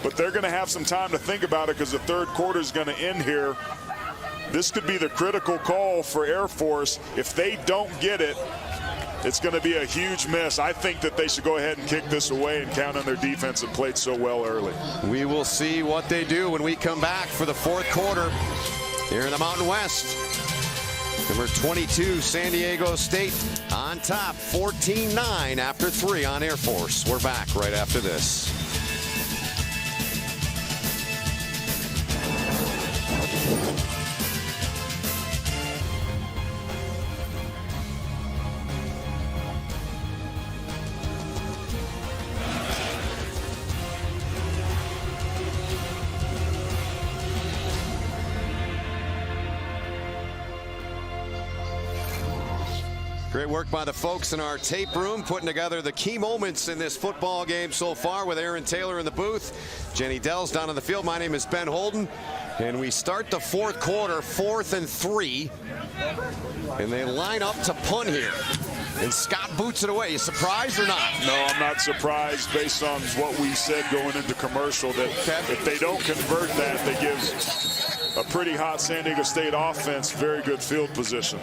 But they're going to have some time to think about it because the third quarter is going to end here. This could be the critical call for Air Force. If they don't get it, it's going to be a huge miss. I think that they should go ahead and kick this away and count on their defense that played so well early. We will see what they do when we come back for the 4th quarter here in the Mountain West. Number 22, San Diego State on top, 14-9 after 3 on Air Force. We're back right after this. Great work by the folks in our tape room, putting together the key moments in this football game so far with Aaron Taylor in the booth. Jenny Dell's down on the field. My name is Ben Holden. And we start the fourth quarter, 4th and 3. And they line up to punt here. And Scott boots it away. You surprised or not? No, I'm not surprised based on what we said going into commercial that if they don't convert that, they give a pretty hot San Diego State offense very good field position.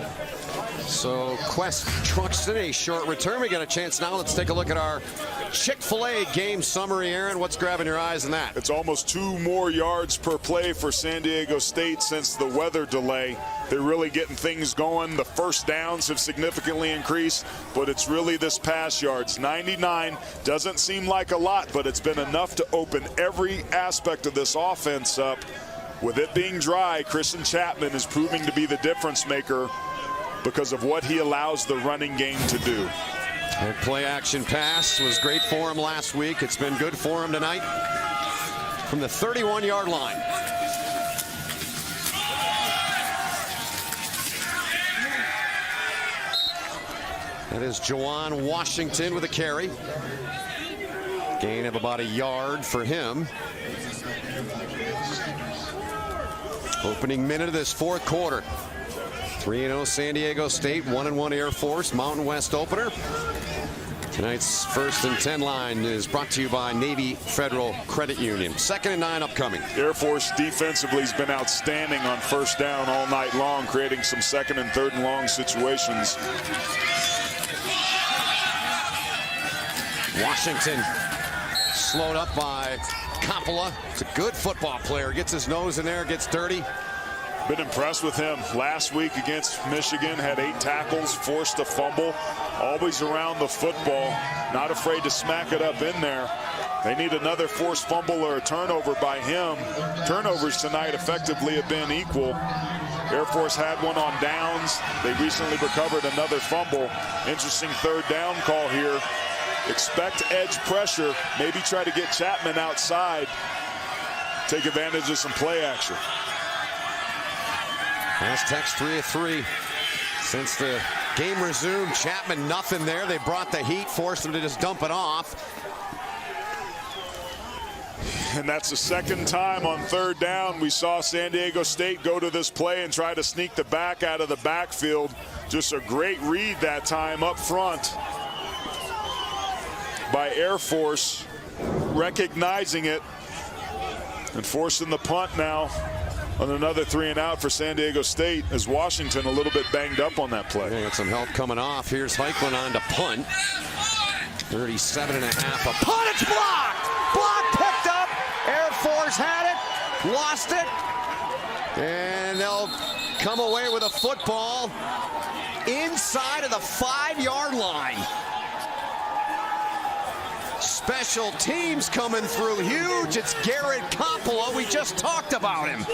So Quest Truxton, a short return. We got a chance now. Let's take a look at our Chick-fil-A game summary. Aaron, what's grabbing your eyes in that? It's almost 2 more yards per play for San Diego State since the weather delay. They're really getting things going. The first downs have significantly increased, but it's really this pass yards. 99 doesn't seem like a lot, but it's been enough to open every aspect of this offense up. With it being dry, Christian Chapman is proving to be the difference maker because of what he allows the running game to do. That play action pass was great for him last week. It's been good for him tonight from the 31-yard line. That is Juwan Washington with a carry. Gain of about a yard for him. Opening minute of this fourth quarter. 3-0 San Diego State, 1-1 Air Force, Mountain West opener. Tonight's 1st and 10 line is brought to you by Navy Federal Credit Union. 2nd and 9 upcoming. Air Force defensively has been outstanding on first down all night long, creating some 2nd and 3rd and long situations. Washington slowed up by Coppola. It's a good football player. Gets his nose in there, gets dirty. Been impressed with him. Last week against Michigan, had 8 tackles, forced a fumble, always around the football, not afraid to smack it up in there. They need another forced fumble or a turnover by him. Turnovers tonight effectively have been equal. Air Force had one on downs. They recently recovered another fumble. Interesting 3rd down call here. Expect edge pressure. Maybe try to get Chapman outside. Take advantage of some play action. AZTECS 3 of 3 since the game resumed. Chapman nothing there. They brought the heat, forced them to just dump it off. And that's the 2nd time on 3rd down we saw San Diego State go to this play and try to sneak the back out of the backfield. Just a great read that time up front by Air Force, recognizing it and forcing the punt now on another 3 and out for San Diego State, as Washington a little bit banged up on that play. They got some help coming off. Here's Heiklin on to punt. 37 and a half. A punt, it's blocked! Blocked, picked up. Air Force had it, lost it. And they'll come away with a football inside of the 5-yard line. Special teams coming through huge. It's Garrett Coppola. We just talked about him.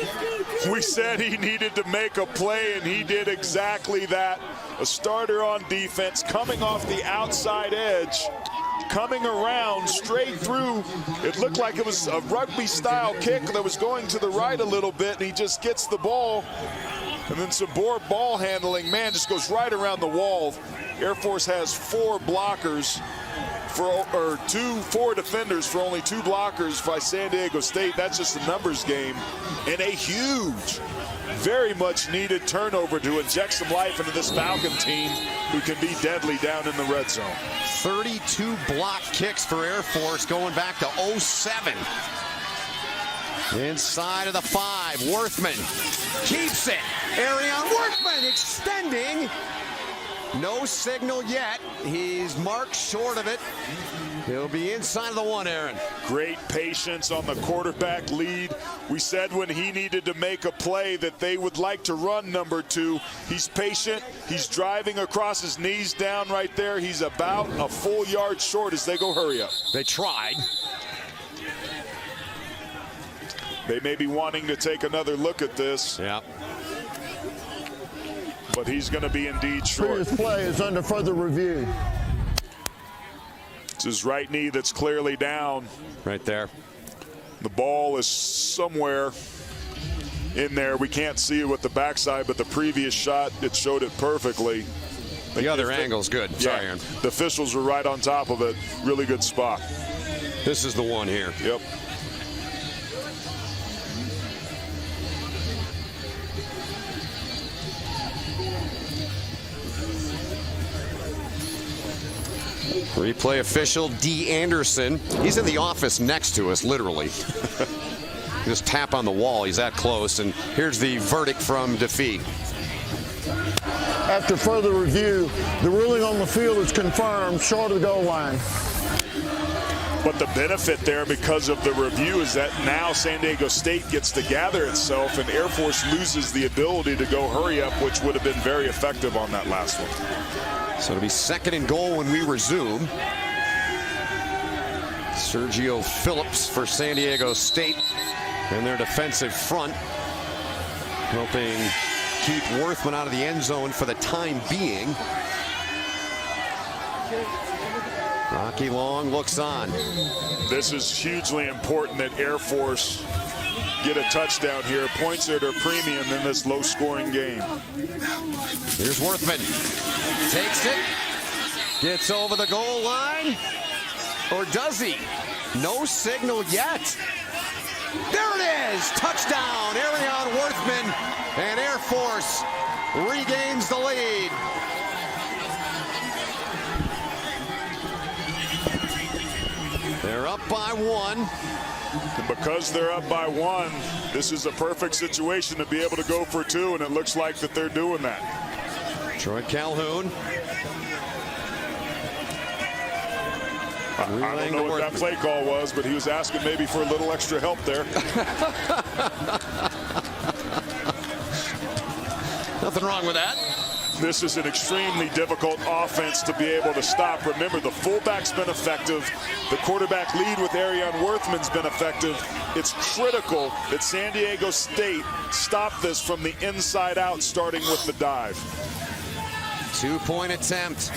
We said he needed to make a play, and he did exactly that. A starter on defense coming off the outside edge, coming around straight through. It looked like it was a rugby-style kick that was going to the right a little bit, and he just gets the ball. And then some more ball handling. Man, just goes right around the wall. Air Force has 4 blockers. Four defenders for only 2 blockers by San Diego State. That's just a numbers game. And a huge, very much needed turnover to inject some life into this Falcon team who can be deadly down in the red zone. 32 block kicks for Air Force going back to 07. Inside of the 5, Worthman keeps it. Arion Worthman extending. No signal yet. He's marked short of it. He'll be inside of the 1, Aaron. Great patience on the quarterback lead. We said when he needed to make a play that they would like to run number 2. He's patient. He's driving across his knees down right there. He's about a full yard short as they go hurry up. They tried. They may be wanting to take another look at this. Yeah. But he's going to be indeed short. Previous play is under further review. It's his right knee that's clearly down. Right there. The ball is somewhere in there. We can't see it with the backside, but the previous shot, it showed it perfectly. I The other angle's good. Sorry, Aaron. The officials were right on top of it. Really good spot. This is the one here. Yep. Replay official D. Anderson. He's in the office next to us, literally. Just tap on the wall. He's that close. And here's the verdict from defeat. After further review, the ruling on the field is confirmed short of the goal line. But the benefit there because of the review is that now San Diego State gets to gather itself and Air Force loses the ability to go hurry up, which would have been very effective on that last one. So it'll be 2nd and goal when we resume. Sergio Phillips for San Diego State and their defensive front, helping keep Worthman out of the end zone for the time being. Rocky Long looks on. This is hugely important that Air Force get a touchdown here. Points are at a premium in this low-scoring game. Here's Worthman. Takes it. Gets over the goal line. Or does he? No signal yet. There it is. Touchdown. Arion Worthman. And Air Force regains the lead. They're up by 1. And because they're up by 1, this is a perfect situation to be able to go for 2, and it looks like that they're doing that. Troy Calhoun. I don't know what that play call was, but he was asking maybe for a little extra help there. Nothing wrong with that. This is an extremely difficult offense to be able to stop. Remember, the fullback's been effective. The quarterback lead with Arion Worthman's been effective. It's critical that San Diego State stop this from the inside out, starting with the dive. 2-point attempt.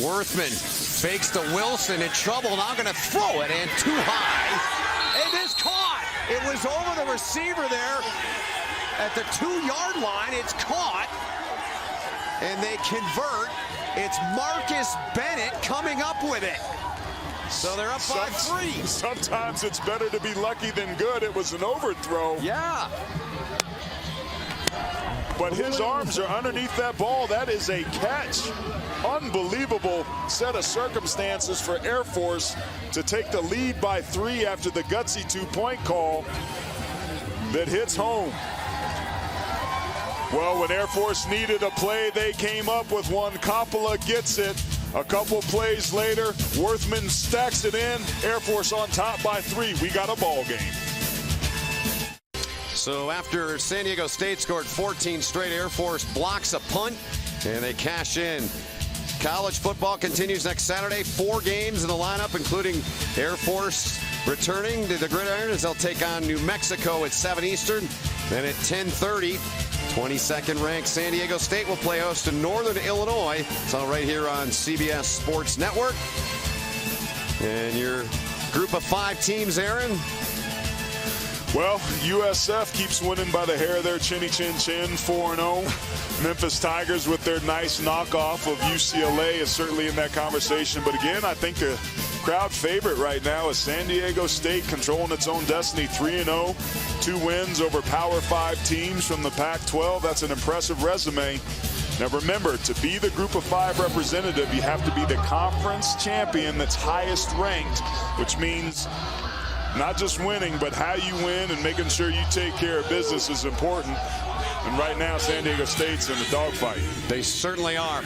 Worthman fakes to Wilson, in trouble, now going to throw it, and too high. It is caught. It was over the receiver there at the 2-yard line. It's caught, and they convert. It's Marcus Bennett coming up with it. So they're up by 3. Sometimes it's better to be lucky than good. It was an overthrow. Yeah. But his arms are underneath that ball. That is a catch. Unbelievable set of circumstances for Air Force to take the lead by 3 after the gutsy 2-point call that hits home. Well, when Air Force needed a play, they came up with one. Coppola gets it. A couple plays later, Worthman stacks it in. Air Force on top by 3. We got a ball game. So after San Diego State scored 14 straight, Air Force blocks a punt, and they cash in. College football continues next Saturday. 4 games in the lineup, including Air Force returning to the gridiron as they'll take on New Mexico at 7 Eastern. Then at 10:30, 22nd ranked San Diego State will play host to Northern Illinois. It's all right here on CBS Sports Network. And your group of 5 teams, Aaron? Well, USF keeps winning by the hair of their chinny chin chin, 4-0. Memphis Tigers with their nice knockoff of UCLA is certainly in that conversation. But again, I think the crowd favorite right now is San Diego State, controlling its own destiny, 3-0. 2 wins over Power 5 teams from the Pac-12. That's an impressive resume. Now remember, to be the group of 5 representative, you have to be the conference champion that's highest ranked, which means not just winning, but how you win and making sure you take care of business is important. And right now, San Diego State's in the dogfight. They certainly are.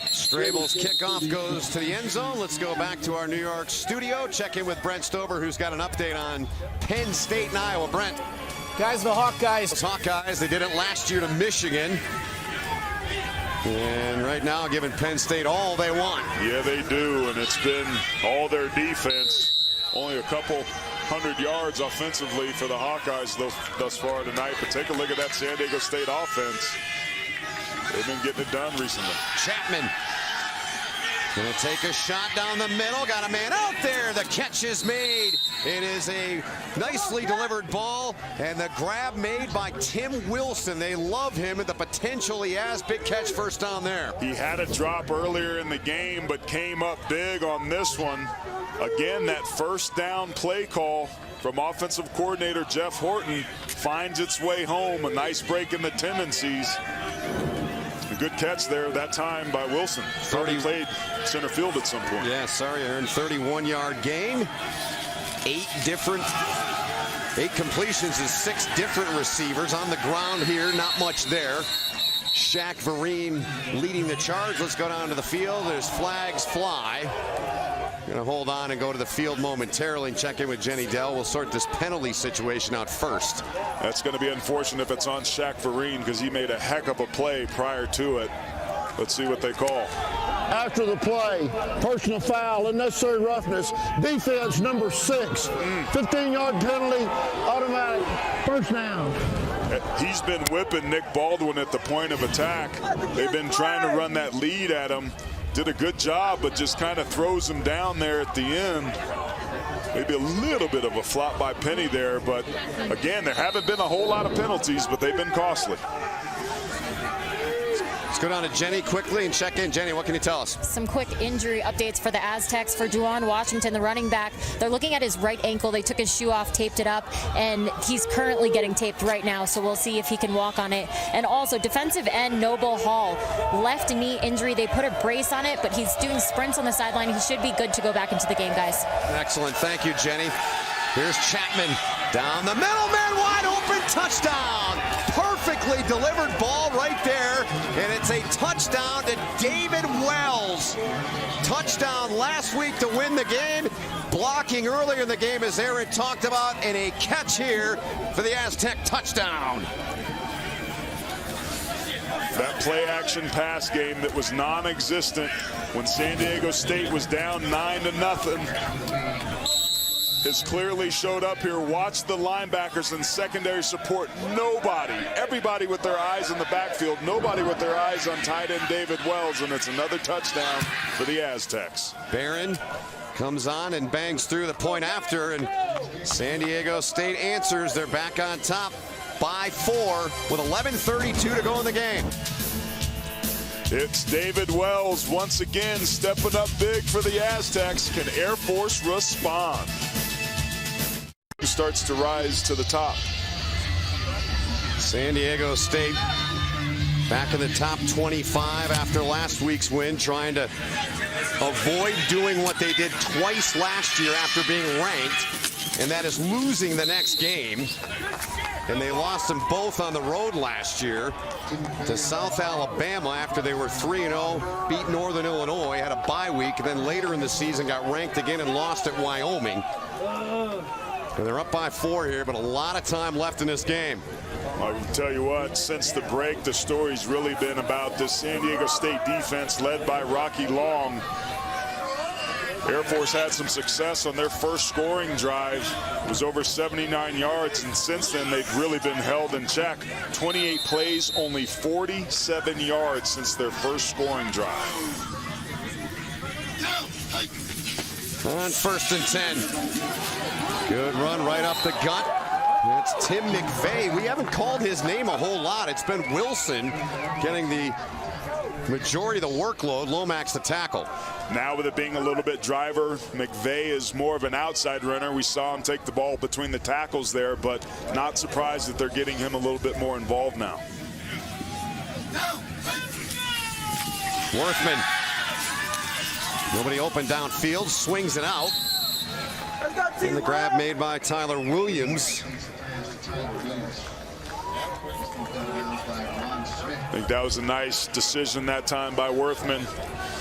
Strabel's kickoff goes to the end zone. Let's go back to our New York studio. Check in with Brent Stober, who's got an update on Penn State and Iowa. Brent. Guys, the Hawkeyes. Those Hawkeyes, they did it last year to Michigan. And right now, giving Penn State all they want. Yeah, they do, and it's been all their defense. Only a couple 100 yards offensively for the Hawkeyes thus far tonight. But take a look at that San Diego State offense. They've been getting it done recently. Chapman Gonna take a shot down the middle. Got a man out there. The catch is made. It is a nicely delivered ball, and the grab made by Tim Wilson. They love him and the potential he has. Big catch, first down there. He had a drop earlier in the game, but came up big on this one. Again, that first down play call from offensive coordinator Jeff Horton finds its way home. A nice break in the tendencies. A good catch there that time by Wilson. He played center field at some point. Yeah, sorry, Aaron. 31-yard gain. 8 completions is 6 different receivers on the ground here. Not much there. Shaq Vereen leading the charge. Let's go down to the field. There's flags fly. Going to hold on and go to the field momentarily and check in with Jenny Dell. We'll sort this penalty situation out first. That's going to be unfortunate if it's on Shaq Vereen, because he made a heck of a play prior to it. Let's see what they call. After the play, personal foul, unnecessary roughness, defense number 6, 15-yard penalty, automatic, first down. He's been whipping Nick Baldwin at the point of attack. They've been trying to run that lead at him. Did a good job, but just kind of throws him down there at the end. Maybe a little bit of a flop by Penny there, but again, there haven't been a whole lot of penalties, but they've been costly. Let's go down to Jenny quickly and check in. Jenny, what can you tell us? Some quick injury updates for the Aztecs. For Juwan Washington, the running back, they're looking at his right ankle. They took his shoe off, taped it up, and he's currently getting taped right now, so we'll see if he can walk on it. And also, defensive end Noble Hall, left knee injury. They put a brace on it, but he's doing sprints on the sideline. He should be good to go back into the game, guys. Excellent. Thank you, Jenny. Here's Chapman down the middle, man wide open, touchdown. Perfectly delivered ball right there, and it's a touchdown to David Wells. Touchdown last week to win the game. Blocking earlier in the game, as Aaron talked about, and a catch here for the Aztec touchdown. That play action pass game that was non-existent when San Diego State was down 9-0 has clearly showed up here. Watch the linebackers and secondary support. Nobody, everybody with their eyes in the backfield, nobody with their eyes on tight end David Wells, and it's another touchdown for the Aztecs. Barron comes on and bangs through the point after, and San Diego State answers. They're back on top by 4 with 11:32 to go in the game. It's David Wells once again stepping up big for the Aztecs. Can Air Force respond? Starts to rise to the top. San Diego State back in the top 25 after last week's win, trying to avoid doing what they did twice last year after being ranked, and that is losing the next game. And they lost them both on the road last year to South Alabama after they were 3-0, beat Northern Illinois, had a bye week, and then later in the season got ranked again and lost at Wyoming. And they're up by 4 here, but a lot of time left in this game. I can tell you what, since the break, the story's really been about this San Diego State defense led by Rocky Long. Air Force had some success on their first scoring drive. It was over 79 yards, and since then they've really been held in check. 28 plays, only 47 yards since their first scoring drive. On 1st and 10. Good run right up the gut. That's Tim McVeigh. We haven't called his name a whole lot. It's been Wilson getting the majority of the workload. Lomax the tackle. Now with it being a little bit driver, McVeigh is more of an outside runner. We saw him take the ball between the tackles there, but not surprised that they're getting him a little bit more involved now. Worthman. Nobody open downfield, swings it out. And the grab made by Tyler Williams. I think that was a nice decision that time by Worthman.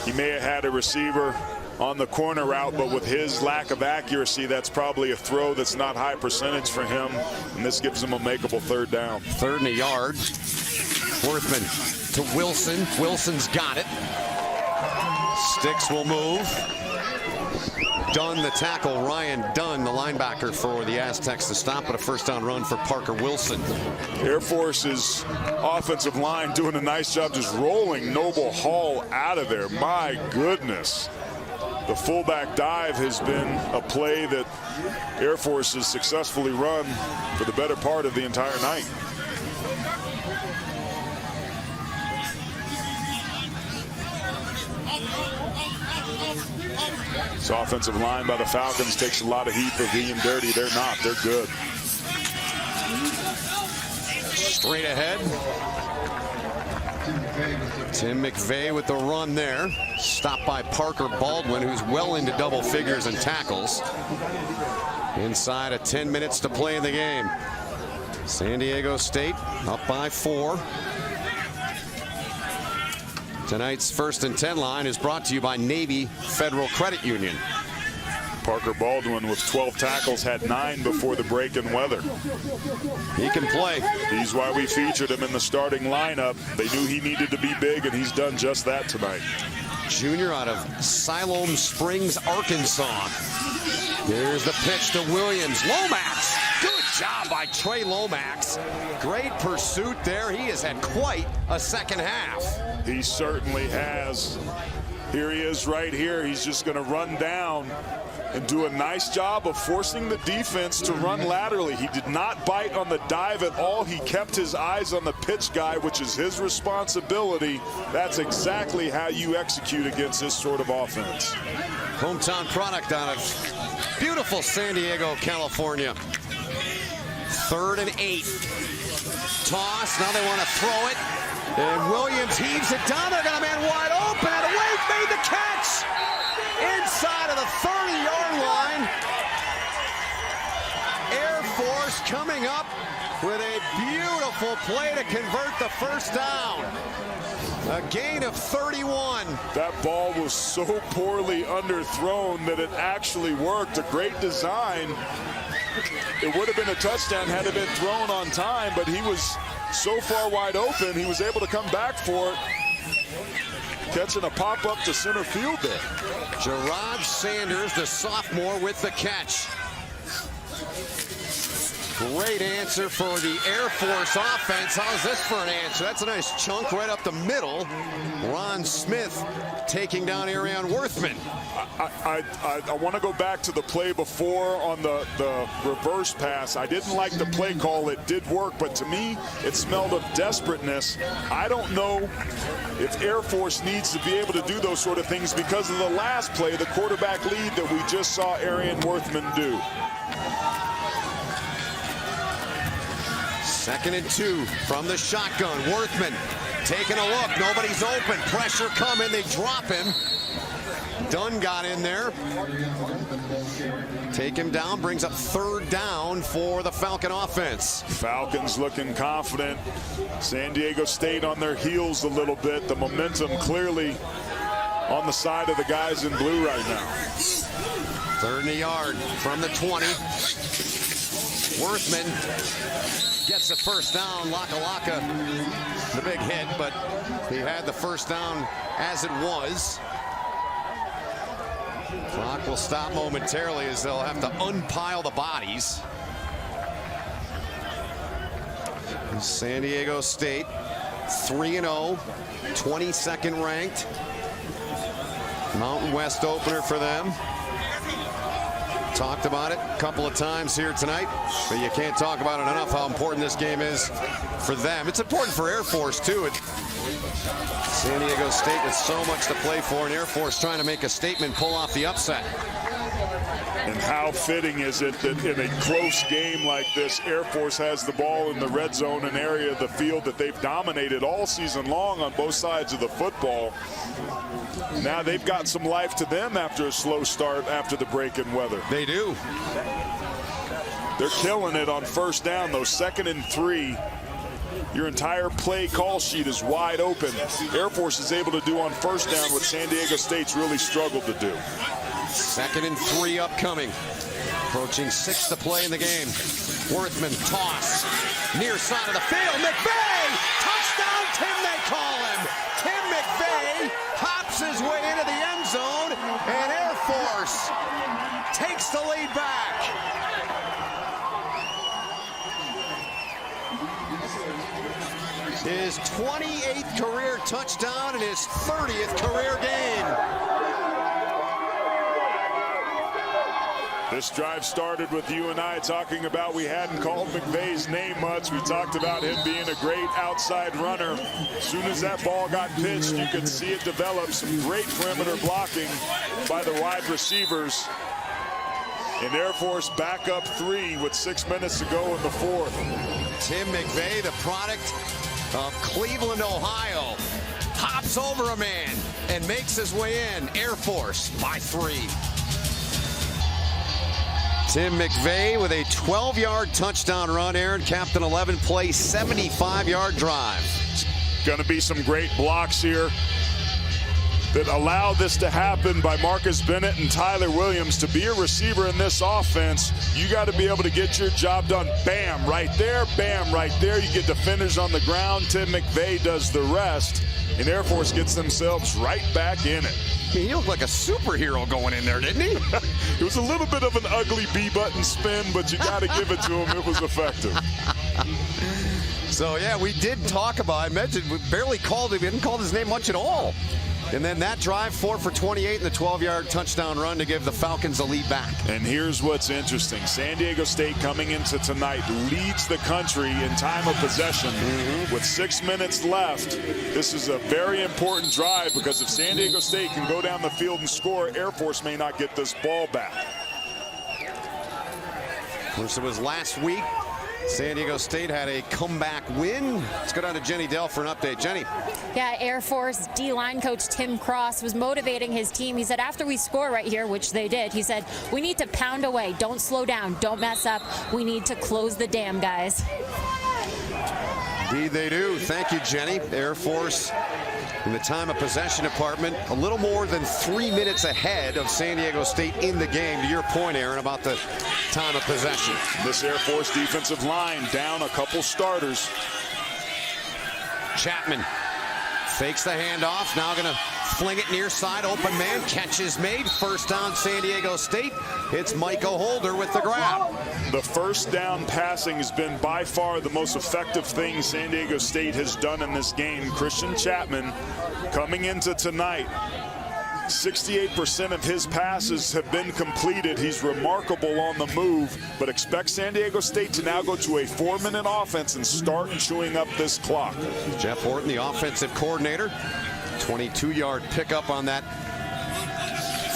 He may have had a receiver on the corner route, but with his lack of accuracy, that's probably a throw that's not high percentage for him, and this gives him a makeable 3rd down. 3rd and a yard. Worthman to Wilson. Wilson's got it. Sticks will move. Dunn, the tackle. Ryan Dunn, the linebacker for the Aztecs, to stop at a first down run for Parker Wilson. Air Force's offensive line doing a nice job just rolling Noble Hall out of there. My goodness. The fullback dive has been a play that Air Force has successfully run for the better part of the entire night. This offensive line by the Falcons takes a lot of heat for being dirty. They're not. They're good. Straight ahead. Tim McVeigh with the run there. Stopped by Parker Baldwin, who's well into double figures in tackles. Inside of 10 minutes to play in the game. San Diego State up by 4. Tonight's 1st and 10 line is brought to you by Navy Federal Credit Union. Parker Baldwin with 12 tackles, had 9 before the break in weather. He can play. He's why we featured him in the starting lineup. They knew he needed to be big, and he's done just that tonight. Junior out of Siloam Springs, Arkansas. Here's the pitch to Williams. Lomax. Good job by Trey Lomax. Great pursuit there. He has had quite a second half. He certainly has. Here he is right here. He's just going to run down and do a nice job of forcing the defense to run laterally. He did not bite on the dive at all. He kept his eyes on the pitch guy, which is his responsibility. That's exactly how you execute against this sort of offense. Hometown product out of beautiful San Diego, California. 3rd and 8. Toss. Now they want to throw it. And Williams heaves it down. They're going to man wide open. And Wade made the catch inside of the 30-yard line. Air Force coming up with a beautiful play to convert the first down. A gain of 31. That ball was so poorly underthrown that it actually worked. A great design. It would have been a touchdown had it been thrown on time, but he was so far wide open, he was able to come back for it, catching a pop-up to center field there. Gerard Sanders, the sophomore, with the catch. Great answer for the Air Force offense. How's this for an answer? That's a nice chunk right up the middle. Ron Smith taking down Arian Worthman. I want to go back to the play before on the reverse pass. I didn't like the play call. It did work, but to me, it smelled of desperateness. I don't know if Air Force needs to be able to do those sort of things because of the last play, the quarterback lead that we just saw Arian Worthman do. 2nd and 2 from the shotgun. Worthman taking a look. Nobody's open. Pressure coming. They drop him. Dunn got in there. Take him down. Brings up 3rd down for the Falcon offense. Falcons looking confident. San Diego State on their heels a little bit. The momentum clearly on the side of the guys in blue right now. 3rd and a yard from the 20. Worthman gets the first down. Laka, the big hit, but he had the first down as it was. Clock will stop momentarily as they'll have to unpile the bodies. San Diego State 3-0, 22nd ranked. Mountain West opener for them. Talked about it a couple of times here tonight, but you can't talk about it enough how important this game is for them. It's important for Air Force too. San Diego State with so much to play for, and Air Force trying to make a statement, pull off the upset. And how fitting is it that in a close game like this, Air Force has the ball in the red zone, an area of the field that they've dominated all season long on both sides of the football. Now they've got some life to them after a slow start after the break in weather. They do. They're killing it on first down, though. 2nd and 3. Your entire play call sheet is wide open. Air Force is able to do on first down what San Diego State's really struggled to do. 2nd and 3 upcoming. Approaching 6 to play in the game. Worthman toss. Near side of the field. McVeigh! Touchdown, Tim, they call him. Tim McVeigh hops his way into the end zone, and Air Force His 28th career touchdown and his 30th career game. This drive started with you and I talking about we hadn't called McVay's name much. We talked about him being a great outside runner. As soon as that ball got pitched, you could see it develop. Some great perimeter blocking by the wide receivers. And Air Force back up 3 with 6 minutes to go in the fourth. Tim McVay, the product of Cleveland, Ohio, hops over a man and makes his way in. Air Force by 3. Tim McVay with a 12-yard touchdown run. Aaron capped an 11-play, 75-yard drive. Going to be some great blocks here that allow this to happen by Marcus Bennett and Tyler Williams. To be a receiver in this offense, you got to be able to get your job done. Bam, right there. Bam, right there. You get defenders on the ground. Tim McVay does the rest, and Air Force gets themselves right back in it. He looked like a superhero going in there, didn't he? It was a little bit of an ugly B-button spin, but you got to give it to him. It was effective. So, yeah, we did talk about, I mentioned, we barely called him. We didn't call his name much at all. And then that drive, 4 for 28 and the 12-yard touchdown run to give the Falcons a lead back. And here's what's interesting. San Diego State coming into tonight leads the country in time of possession with 6 minutes left. This is a very important drive because if San Diego State can go down the field and score, Air Force may not get this ball back. Of course, it was last week. San Diego State had a comeback win. Let's go down to Jenny Dell for an update. Jenny. Yeah, Air Force D-line coach Tim Cross was motivating his team. He said after we score right here, which they did, he said, we need to pound away. Don't slow down. Don't mess up. We need to close the dam, guys. Indeed they do. Thank you, Jenny. Air Force in the time of possession department, a little more than 3 minutes ahead of San Diego State in the game. To your point, Aaron, about the time of possession. This Air Force defensive line down a couple starters. Chapman fakes the handoff. Now going to fling it near side. Open man. Catch is made. First down, San Diego State. It's Micah Holder with the grab. The first down passing has been by far the most effective thing San Diego State has done in this game. Christian Chapman coming into tonight. 68% of his passes have been completed. He's remarkable on the move, but expect San Diego State to now go to a 4-minute offense and start chewing up this clock. Jeff Horton, the offensive coordinator. 22-yard pickup on that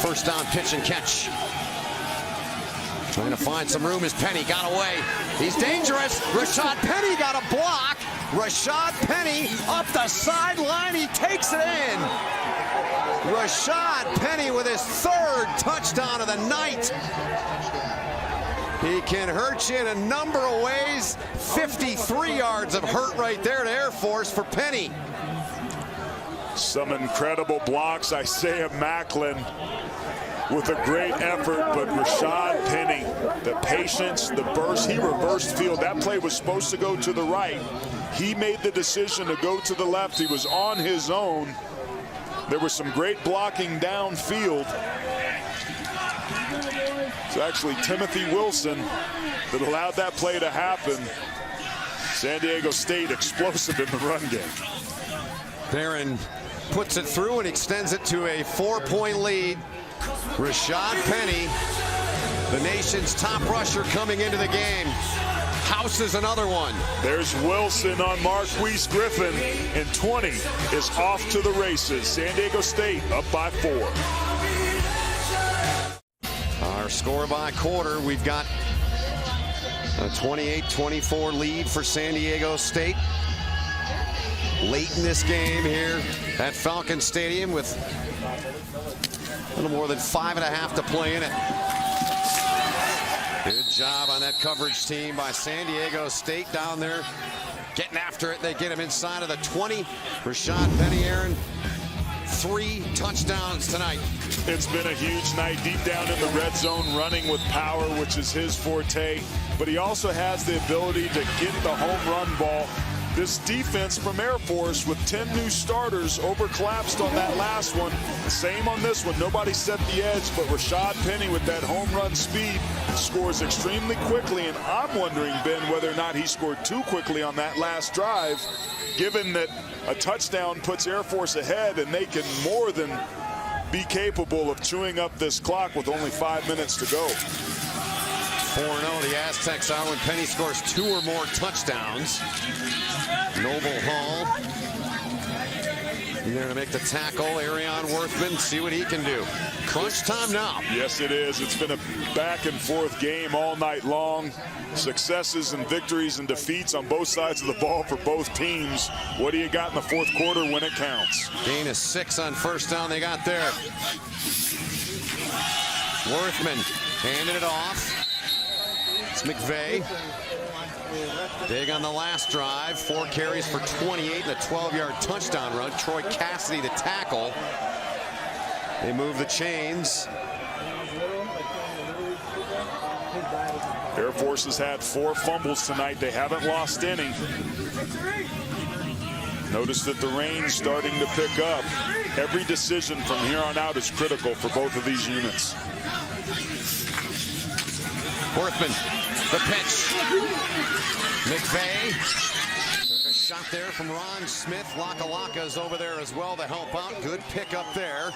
first down pitch and catch. Trying to find some room as Penny got away. He's dangerous. Rashad Penny got a block. Rashad Penny up the sideline. He takes it in. Rashad Penny with his 3rd touchdown of the night. He can hurt you in a number of ways. 53 yards of hurt right there to Air Force for Penny. Some incredible blocks. Isaiah Macklin with a great effort, but Rashad Penny, the patience, the burst, he reversed field. That play was supposed to go to the right. He made the decision to go to the left. He was on his own. There was some great blocking downfield. It's actually Timothy Wilson that allowed that play to happen. San Diego State explosive in the run game. Barron puts it through and extends it to a 4-point lead. Rashad Penny, the nation's top rusher coming into the game, houses another one. There's Wilson on Marquise Griffin, and 20 is off to the races. San Diego State up by 4. Our score by quarter, we've got a 28-24 lead for San Diego State. Late in this game here at Falcon Stadium with a little more than 5.5 to play in it. Good job on that coverage team by San Diego State down there. Getting after it. They get him inside of the 20. Rashad Penny, Aaron, 3 touchdowns tonight. It's been a huge night deep down in the red zone, running with power, which is his forte. But he also has the ability to get the home run ball This defense from Air Force with 10 new starters overcollapsed on that last one. Same on this one. Nobody set the edge, but Rashad Penny with that home run speed scores extremely quickly. And I'm wondering, Ben, whether or not he scored too quickly on that last drive, given that a touchdown puts Air Force ahead and they can more than be capable of chewing up this clock with only 5 minutes to go. 4-0, the Aztecs are when Penny scores 2 or more touchdowns. Noble Hall there to make the tackle. Arion Worthman, see what he can do. Crunch time now. Yes, it is. It's been a back and forth game all night long. Successes and victories and defeats on both sides of the ball for both teams. What do you got in the fourth quarter when it counts? Gain of 6 on first down they got there. Worthman handing it off. It's McVay. Big on the last drive. 4 carries for 28 and a 12-yard touchdown run. Troy Cassidy the tackle. They move the chains. Air Force has had 4 fumbles tonight. They haven't lost any. Notice that the rain's starting to pick up. Every decision from here on out is critical for both of these units. Worthman, the pitch. McVay took a shot there from Ron Smith. Laka is over there as well to help out. Good pick up there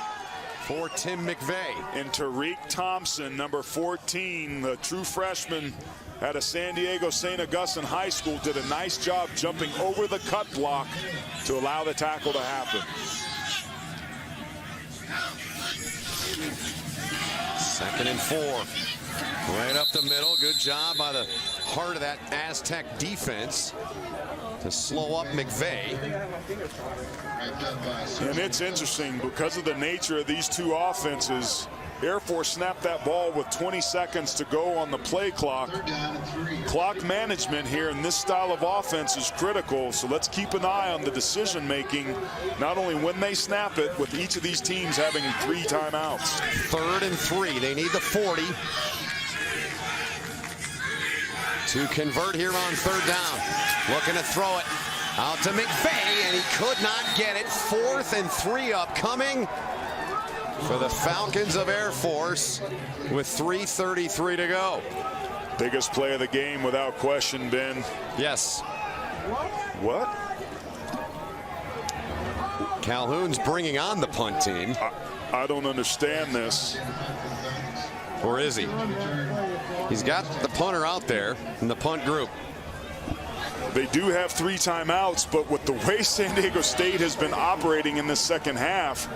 for Tim McVay. And Tariq Thompson, number 14, the true freshman out of San Diego St. Augustine High School, did a nice job jumping over the cut block to allow the tackle to happen. 2nd and 4. Right up the middle. Good job by the heart of that Aztec defense to slow up McVay. And it's interesting because of the nature of these two offenses. Air Force snapped that ball with 20 seconds to go on the play clock. Clock management here in this style of offense is critical, so let's keep an eye on the decision making, not only when they snap it, with each of these teams having 3 timeouts. 3rd and 3. They need the 40 to convert here on 3rd down. Looking to throw it out to McVay, and he could not get it. 4th and 3 upcoming for the Falcons of Air Force with 3:33 to go. Biggest play of the game without question, Ben. Yes. What? Calhoun's bringing on the punt team. I don't understand this. Or is he? He's got the punter out there in the punt group. They do have 3 timeouts, but with the way San Diego State has been operating in this second half,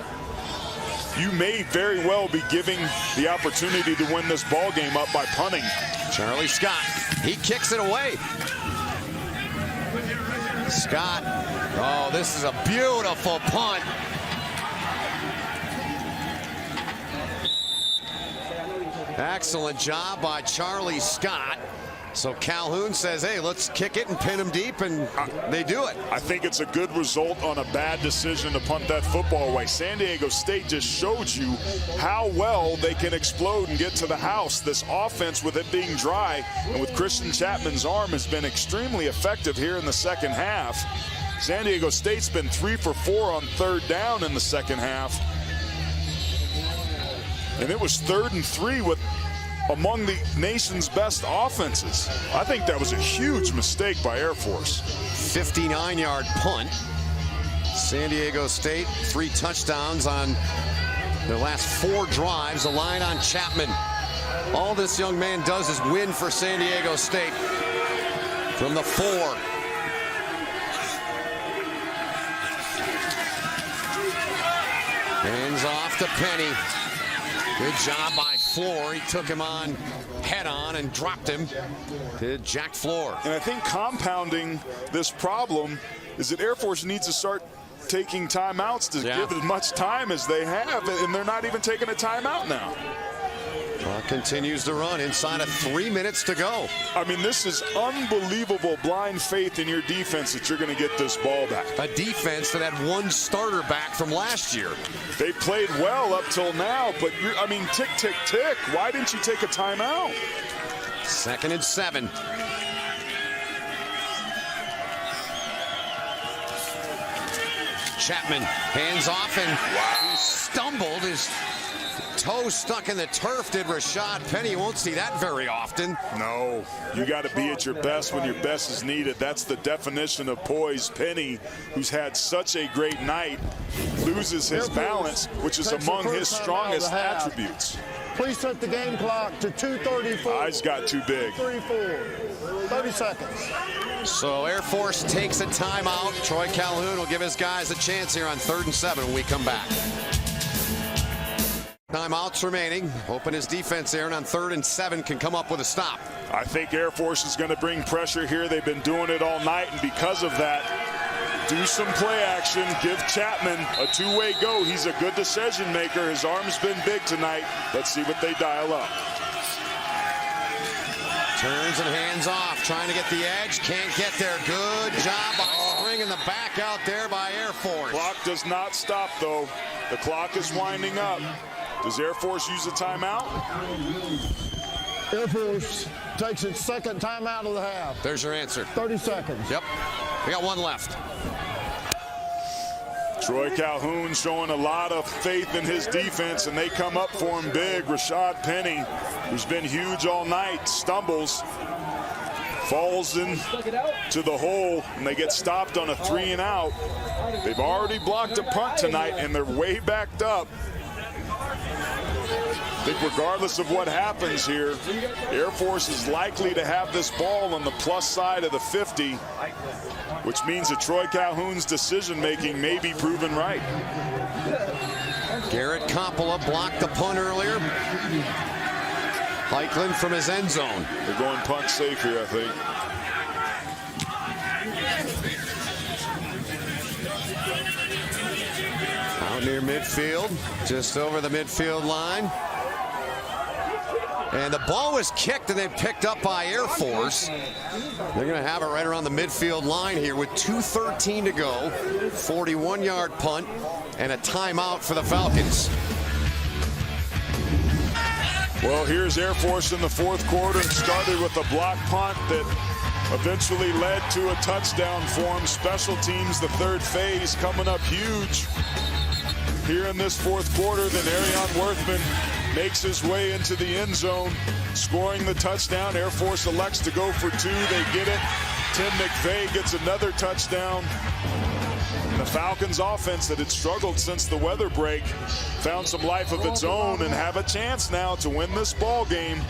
you may very well be giving the opportunity to win this ball game up by punting. Charlie Scott, he kicks it away. Scott, oh, this is a beautiful punt. Excellent job by Charlie Scott. So Calhoun says, hey, let's kick it and pin him deep, and they do it. I think it's a good result on a bad decision to punt that football away. San Diego State just showed you how well they can explode and get to the house. This offense, with it being dry and with Christian Chapman's arm, has been extremely effective here in the second half. San Diego State's been 3 for 4 on 3rd down in the second half. And it was 3rd and 3 with among the nation's best offenses. I think that was a huge mistake by Air Force. 59-yard punt. San Diego State, 3 touchdowns on their last 4 drives. A line on Chapman. All this young man does is win for San Diego State. From the 4. Hands off to Penny. Good job by Floor. He took him on head-on and dropped him to Jack Floor. And I think compounding this problem is that Air Force needs to start taking timeouts to give as much time as they have, and they're not even taking a timeout now. Clock continues to run inside of 3 minutes to go. I mean, this is unbelievable blind faith in your defense that you're going to get this ball back. A defense that had 1 starter back from last year. They played well up till now, but I mean, tick, tick, tick. Why didn't you take a timeout? 2nd and 7. Chapman hands off, and he stumbled. His toe stuck in the turf, did Rashad Penny. You won't see that very often. No, you got to be at your best when your best is needed. That's the definition of poise. Penny, who's had such a great night, loses his balance, which is among his strongest attributes. Please set the game clock to 2:34. Eyes got too big. 3-4. 30 seconds. So Air Force takes a timeout. Troy Calhoun will give his guys a chance here on 3rd and 7 when we come back. Timeouts remaining. Hoping his defense there and on 3rd and 7 can come up with a stop. I think Air Force is going to bring pressure here. They've been doing it all night, and because of that, do some play action. Give Chapman a two-way go. He's a good decision maker. His arm's been big tonight. Let's see what they dial up. Turns and hands off, trying to get the edge. Can't get there. Good job by stringing the back out there by Air Force. Clock does not stop, though. The clock is winding up. Does Air Force use a timeout? Air Force takes its second timeout of the half. There's your answer. 30 seconds. Yep. We got one left. Troy Calhoun showing a lot of faith in his defense, and they come up for him big. Rashad Penny, who's been huge all night, stumbles, falls into the hole, and they get stopped on a 3-and-out. They've already blocked a punt tonight, and they're way backed up. I think regardless of what happens here, Air Force is likely to have this ball on the plus side of the 50, which means that Troy Calhoun's decision-making may be proven right. Garrett Coppola blocked the punt earlier. Heikland from his end zone. They're going punt safe here, I think. Out near midfield, just over the midfield line. And the ball was kicked and then picked up by Air Force. They're going to have it right around the midfield line here with 2:13 to go. 41-yard punt and a timeout for the Falcons. Well, here's Air Force in the 4th quarter. It started with a block punt that eventually led to a touchdown for them. Special teams, the 3rd phase, coming up huge here in this 4th quarter. Then Arion Worthman makes his way into the end zone, scoring the touchdown. Air Force elects to go for 2. They get it. Tim McVeigh gets another touchdown. And the Falcons offense that had struggled since the weather break found some life of its own and have a chance now to win this ball game.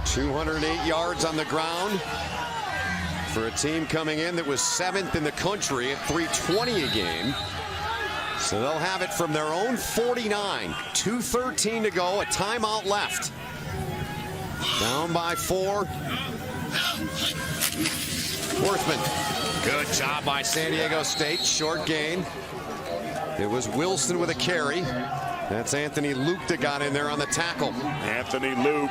208 yards on the ground for a team coming in that was 7th in the country at 320 a game. So they'll have it from their own 49. 2:13 to go, a timeout left. Down by 4. Worthman. Good job by San Diego State. Short gain. It was Wilson with a carry. That's Anthony Luke that got in there on the tackle. Anthony Luke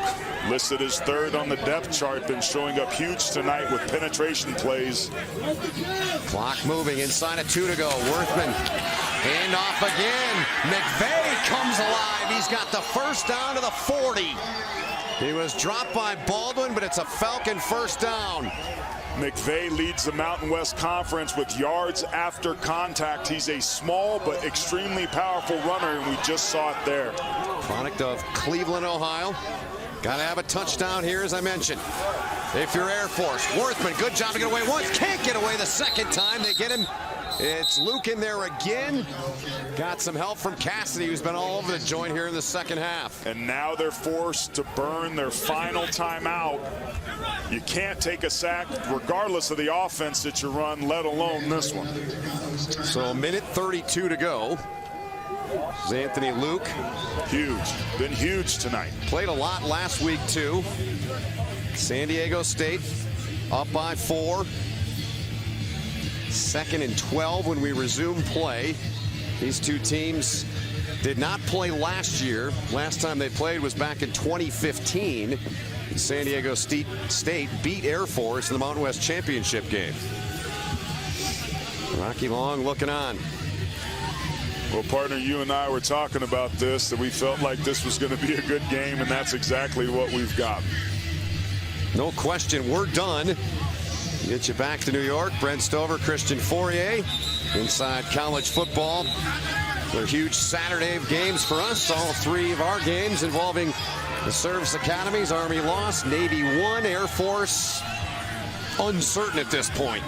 listed as 3rd on the depth chart, been showing up huge tonight with penetration plays. Clock moving, inside of 2 to go. Worthman, hand off again. McVeigh comes alive. He's got the first down to the 40. He was dropped by Baldwin, but it's a Falcon first down. McVeigh leads the Mountain West Conference with yards after contact. He's a small but extremely powerful runner, and we just saw it there. Product of Cleveland, Ohio. Got to have a touchdown here, as I mentioned. If you're Air Force, Worthman, good job to get away once. Can't get away the second time. They get him. It's Luke in there again. Got some help from Cassidy, who's been all over the joint here in the second half. And now they're forced to burn their final timeout. You can't take a sack regardless of the offense that you run, let alone this one. So a minute 32 to go. This is Anthony Luke. Huge. Been huge tonight. Played a lot last week, too. San Diego State up by 4. 2nd and 12 when we resume play. These two teams did not play last year. Last time they played was back in 2015. San Diego State beat Air Force in the Mountain West Championship game. Rocky Long looking on. Well, partner, you and I were talking about this, that we felt like this was going to be a good game, and that's exactly what we've got. No question, we're done. Get you back to New York. Brent Stover, Christian Fourier, inside college football. They're huge Saturday of games for us. All three of our games involving the service academies. Army lost, Navy won, Air Force uncertain at this point.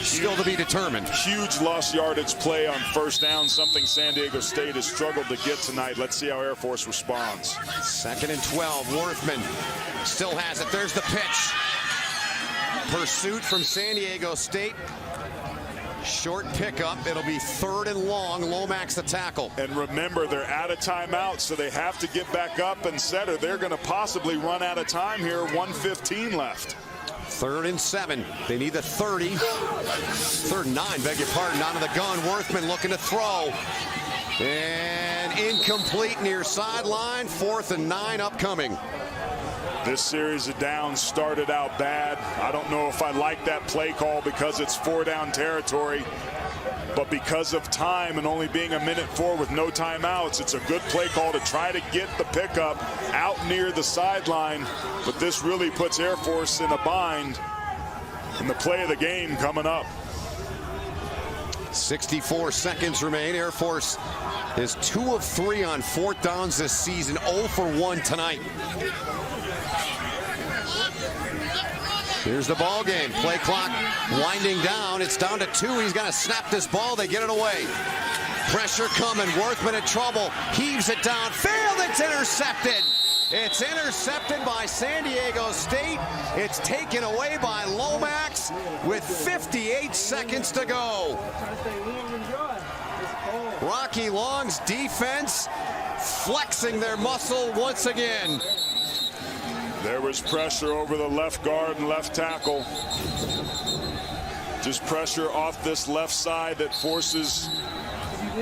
Still to be determined. Huge lost yardage play on first down, something San Diego State has struggled to get tonight. Let's see how Air Force responds. 2nd and 12. Worthman still has it. There's the pitch. Pursuit from San Diego State. Short pickup. It'll be 3rd and long. Lomax the tackle. And remember, they're out of timeout, so they have to get back up and set it. They're going to possibly run out of time here. 1:15 left. 3rd and 7. They need the 30. 3rd and 9, beg your pardon. Out of the gun. Worthman looking to throw. And incomplete near sideline. 4th and 9 upcoming. This series of downs started out bad. I don't know if I like that play call because it's 4-down territory. But because of time and only being 1:04 with no timeouts, it's a good play call to try to get the pickup out near the sideline. But this really puts Air Force in a bind. And the play of the game coming up. 64 seconds remain. Air Force is 2 of 3 on 4th downs this season. 0 for 1 tonight. Here's the ball game. Play clock winding down. It's down to 2. He's going to snap this ball. They get it away. Pressure coming. Worthman in trouble. Heaves it downfield. It's intercepted. It's intercepted by San Diego State. It's taken away by Lomax with 58 seconds to go. Rocky Long's defense flexing their muscle once again. There was pressure over the left guard and left tackle. Just pressure off this left side that forces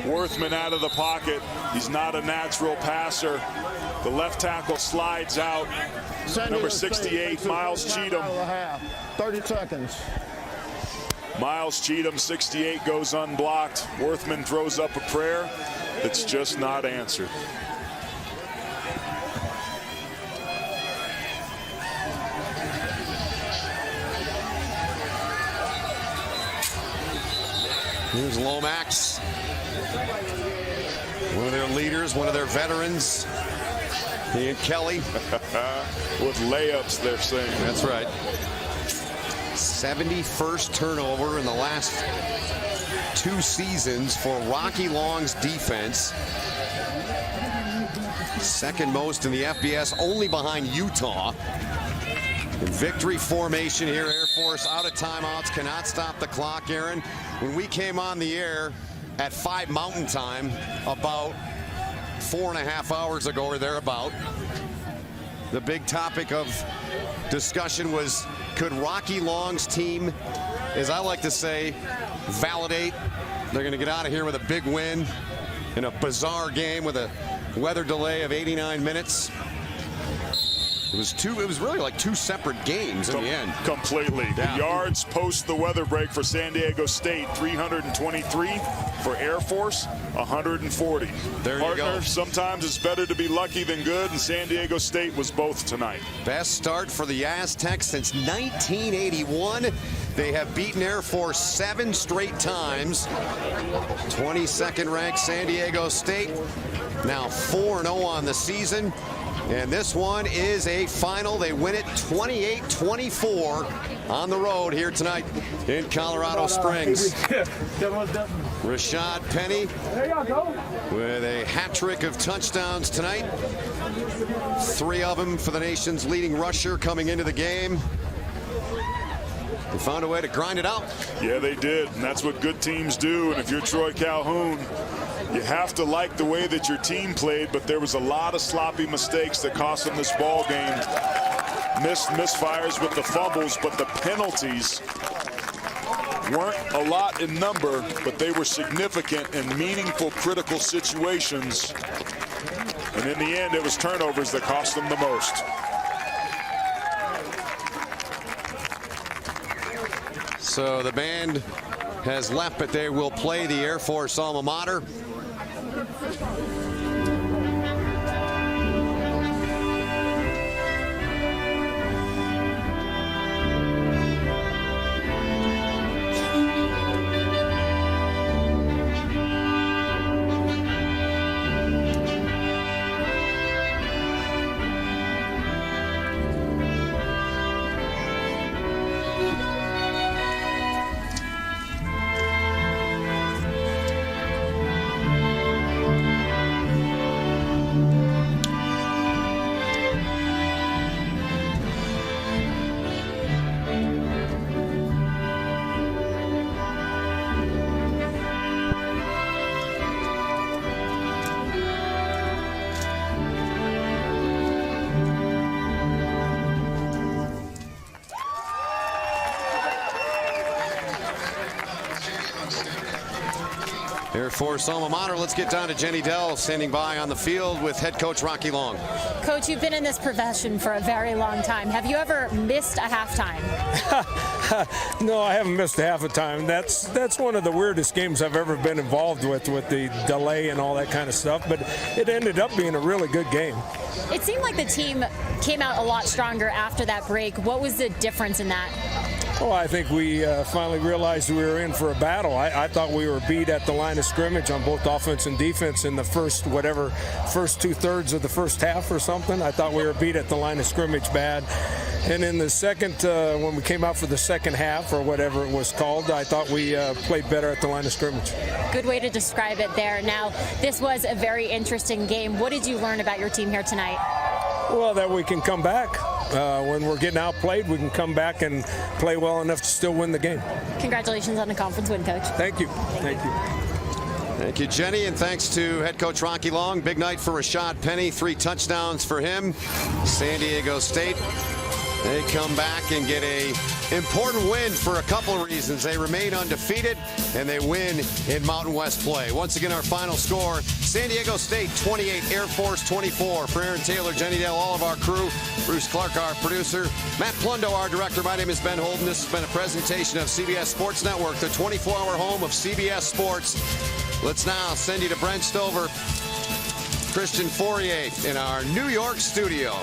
Worthman out of the pocket. He's not a natural passer. The left tackle slides out. Number 68, Miles Cheatham. 30 seconds. Miles Cheatham, 68, goes unblocked. Worthman throws up a prayer that's just not answered. Here's Lomax, one of their leaders, one of their veterans. He and Kelly. With layups, they're saying. That's right. 71st turnover in the last 2 seasons for Rocky Long's defense. 2nd most in the FBS, only behind Utah. Victory formation here. Air Force out of timeouts, cannot stop the clock, Aaron. When we came on the air at 5 Mountain Time about 4.5 hours ago or thereabout, the big topic of discussion was, could Rocky Long's team, as I like to say, validate? They're going to get out of here with a big win in a bizarre game with a weather delay of 89 minutes. It was really like 2 separate games in the end. Completely. Yeah. The yards post the weather break for San Diego State, 323. For Air Force, 140. There you go. Sometimes it's better to be lucky than good, and San Diego State was both tonight. Best start for the Aztecs since 1981. They have beaten Air Force 7 straight times. 22nd ranked San Diego State, now 4-0 on the season. And this one is a final. They win it 28-24 on the road here tonight in Colorado Springs. Rashad Penny with a hat trick of touchdowns tonight. 3 of them for the nation's leading rusher coming into the game. They found a way to grind it out. Yeah, they did, and that's what good teams do. And if you're Troy Calhoun, you have to like the way that your team played, but there was a lot of sloppy mistakes that cost them this ball game. Misfires with the fumbles, but the penalties weren't a lot in number, but they were significant in meaningful, critical situations. And in the end, it was turnovers that cost them the most. So the band has left, but they will play the Air Force alma mater. Airforce alma mater. Let's get down to Jenny Dell standing by on the field with head coach Rocky Long. Coach, you've been in this profession for a very long time. Have you ever missed a halftime? No, I haven't missed a half a time. That's one of the weirdest games I've ever been involved with the delay and all that kind of stuff, but it ended up being a really good game. It seemed like the team came out a lot stronger after that break. What was the difference in that? Well, I think we finally realized we were in for a battle. I thought we were beat at the line of scrimmage on both offense and defense in the first 2/3 of the first half or something. I thought we were beat at the line of scrimmage bad. And in the second, when we came out for the second half or whatever it was called, I thought we played better at the line of scrimmage. Good way to describe it there. Now, this was a very interesting game. What did you learn about your team here tonight? Well, that we can come back. When we're getting outplayed, we can come back and play well enough to still win the game. Congratulations on the conference win, Coach. Thank you. Thank you. Thank you, Jenny, and thanks to head coach Rocky Long. Big night for Rashad Penny, 3 touchdowns for him. San Diego State, they come back and get a important win for a couple of reasons. They remain undefeated, and they win in Mountain West play. Once again, our final score, San Diego State 28, Airforce 24. For Aaron Taylor, Jenny Dell, all of our crew, Bruce Clark, our producer, Matt Plundo, our director. My name is Ben Holden. This has been a presentation of CBS Sports Network, the 24-hour home of CBS Sports. Let's now send you to Brent Stover, Christian Fourier in our New York studio.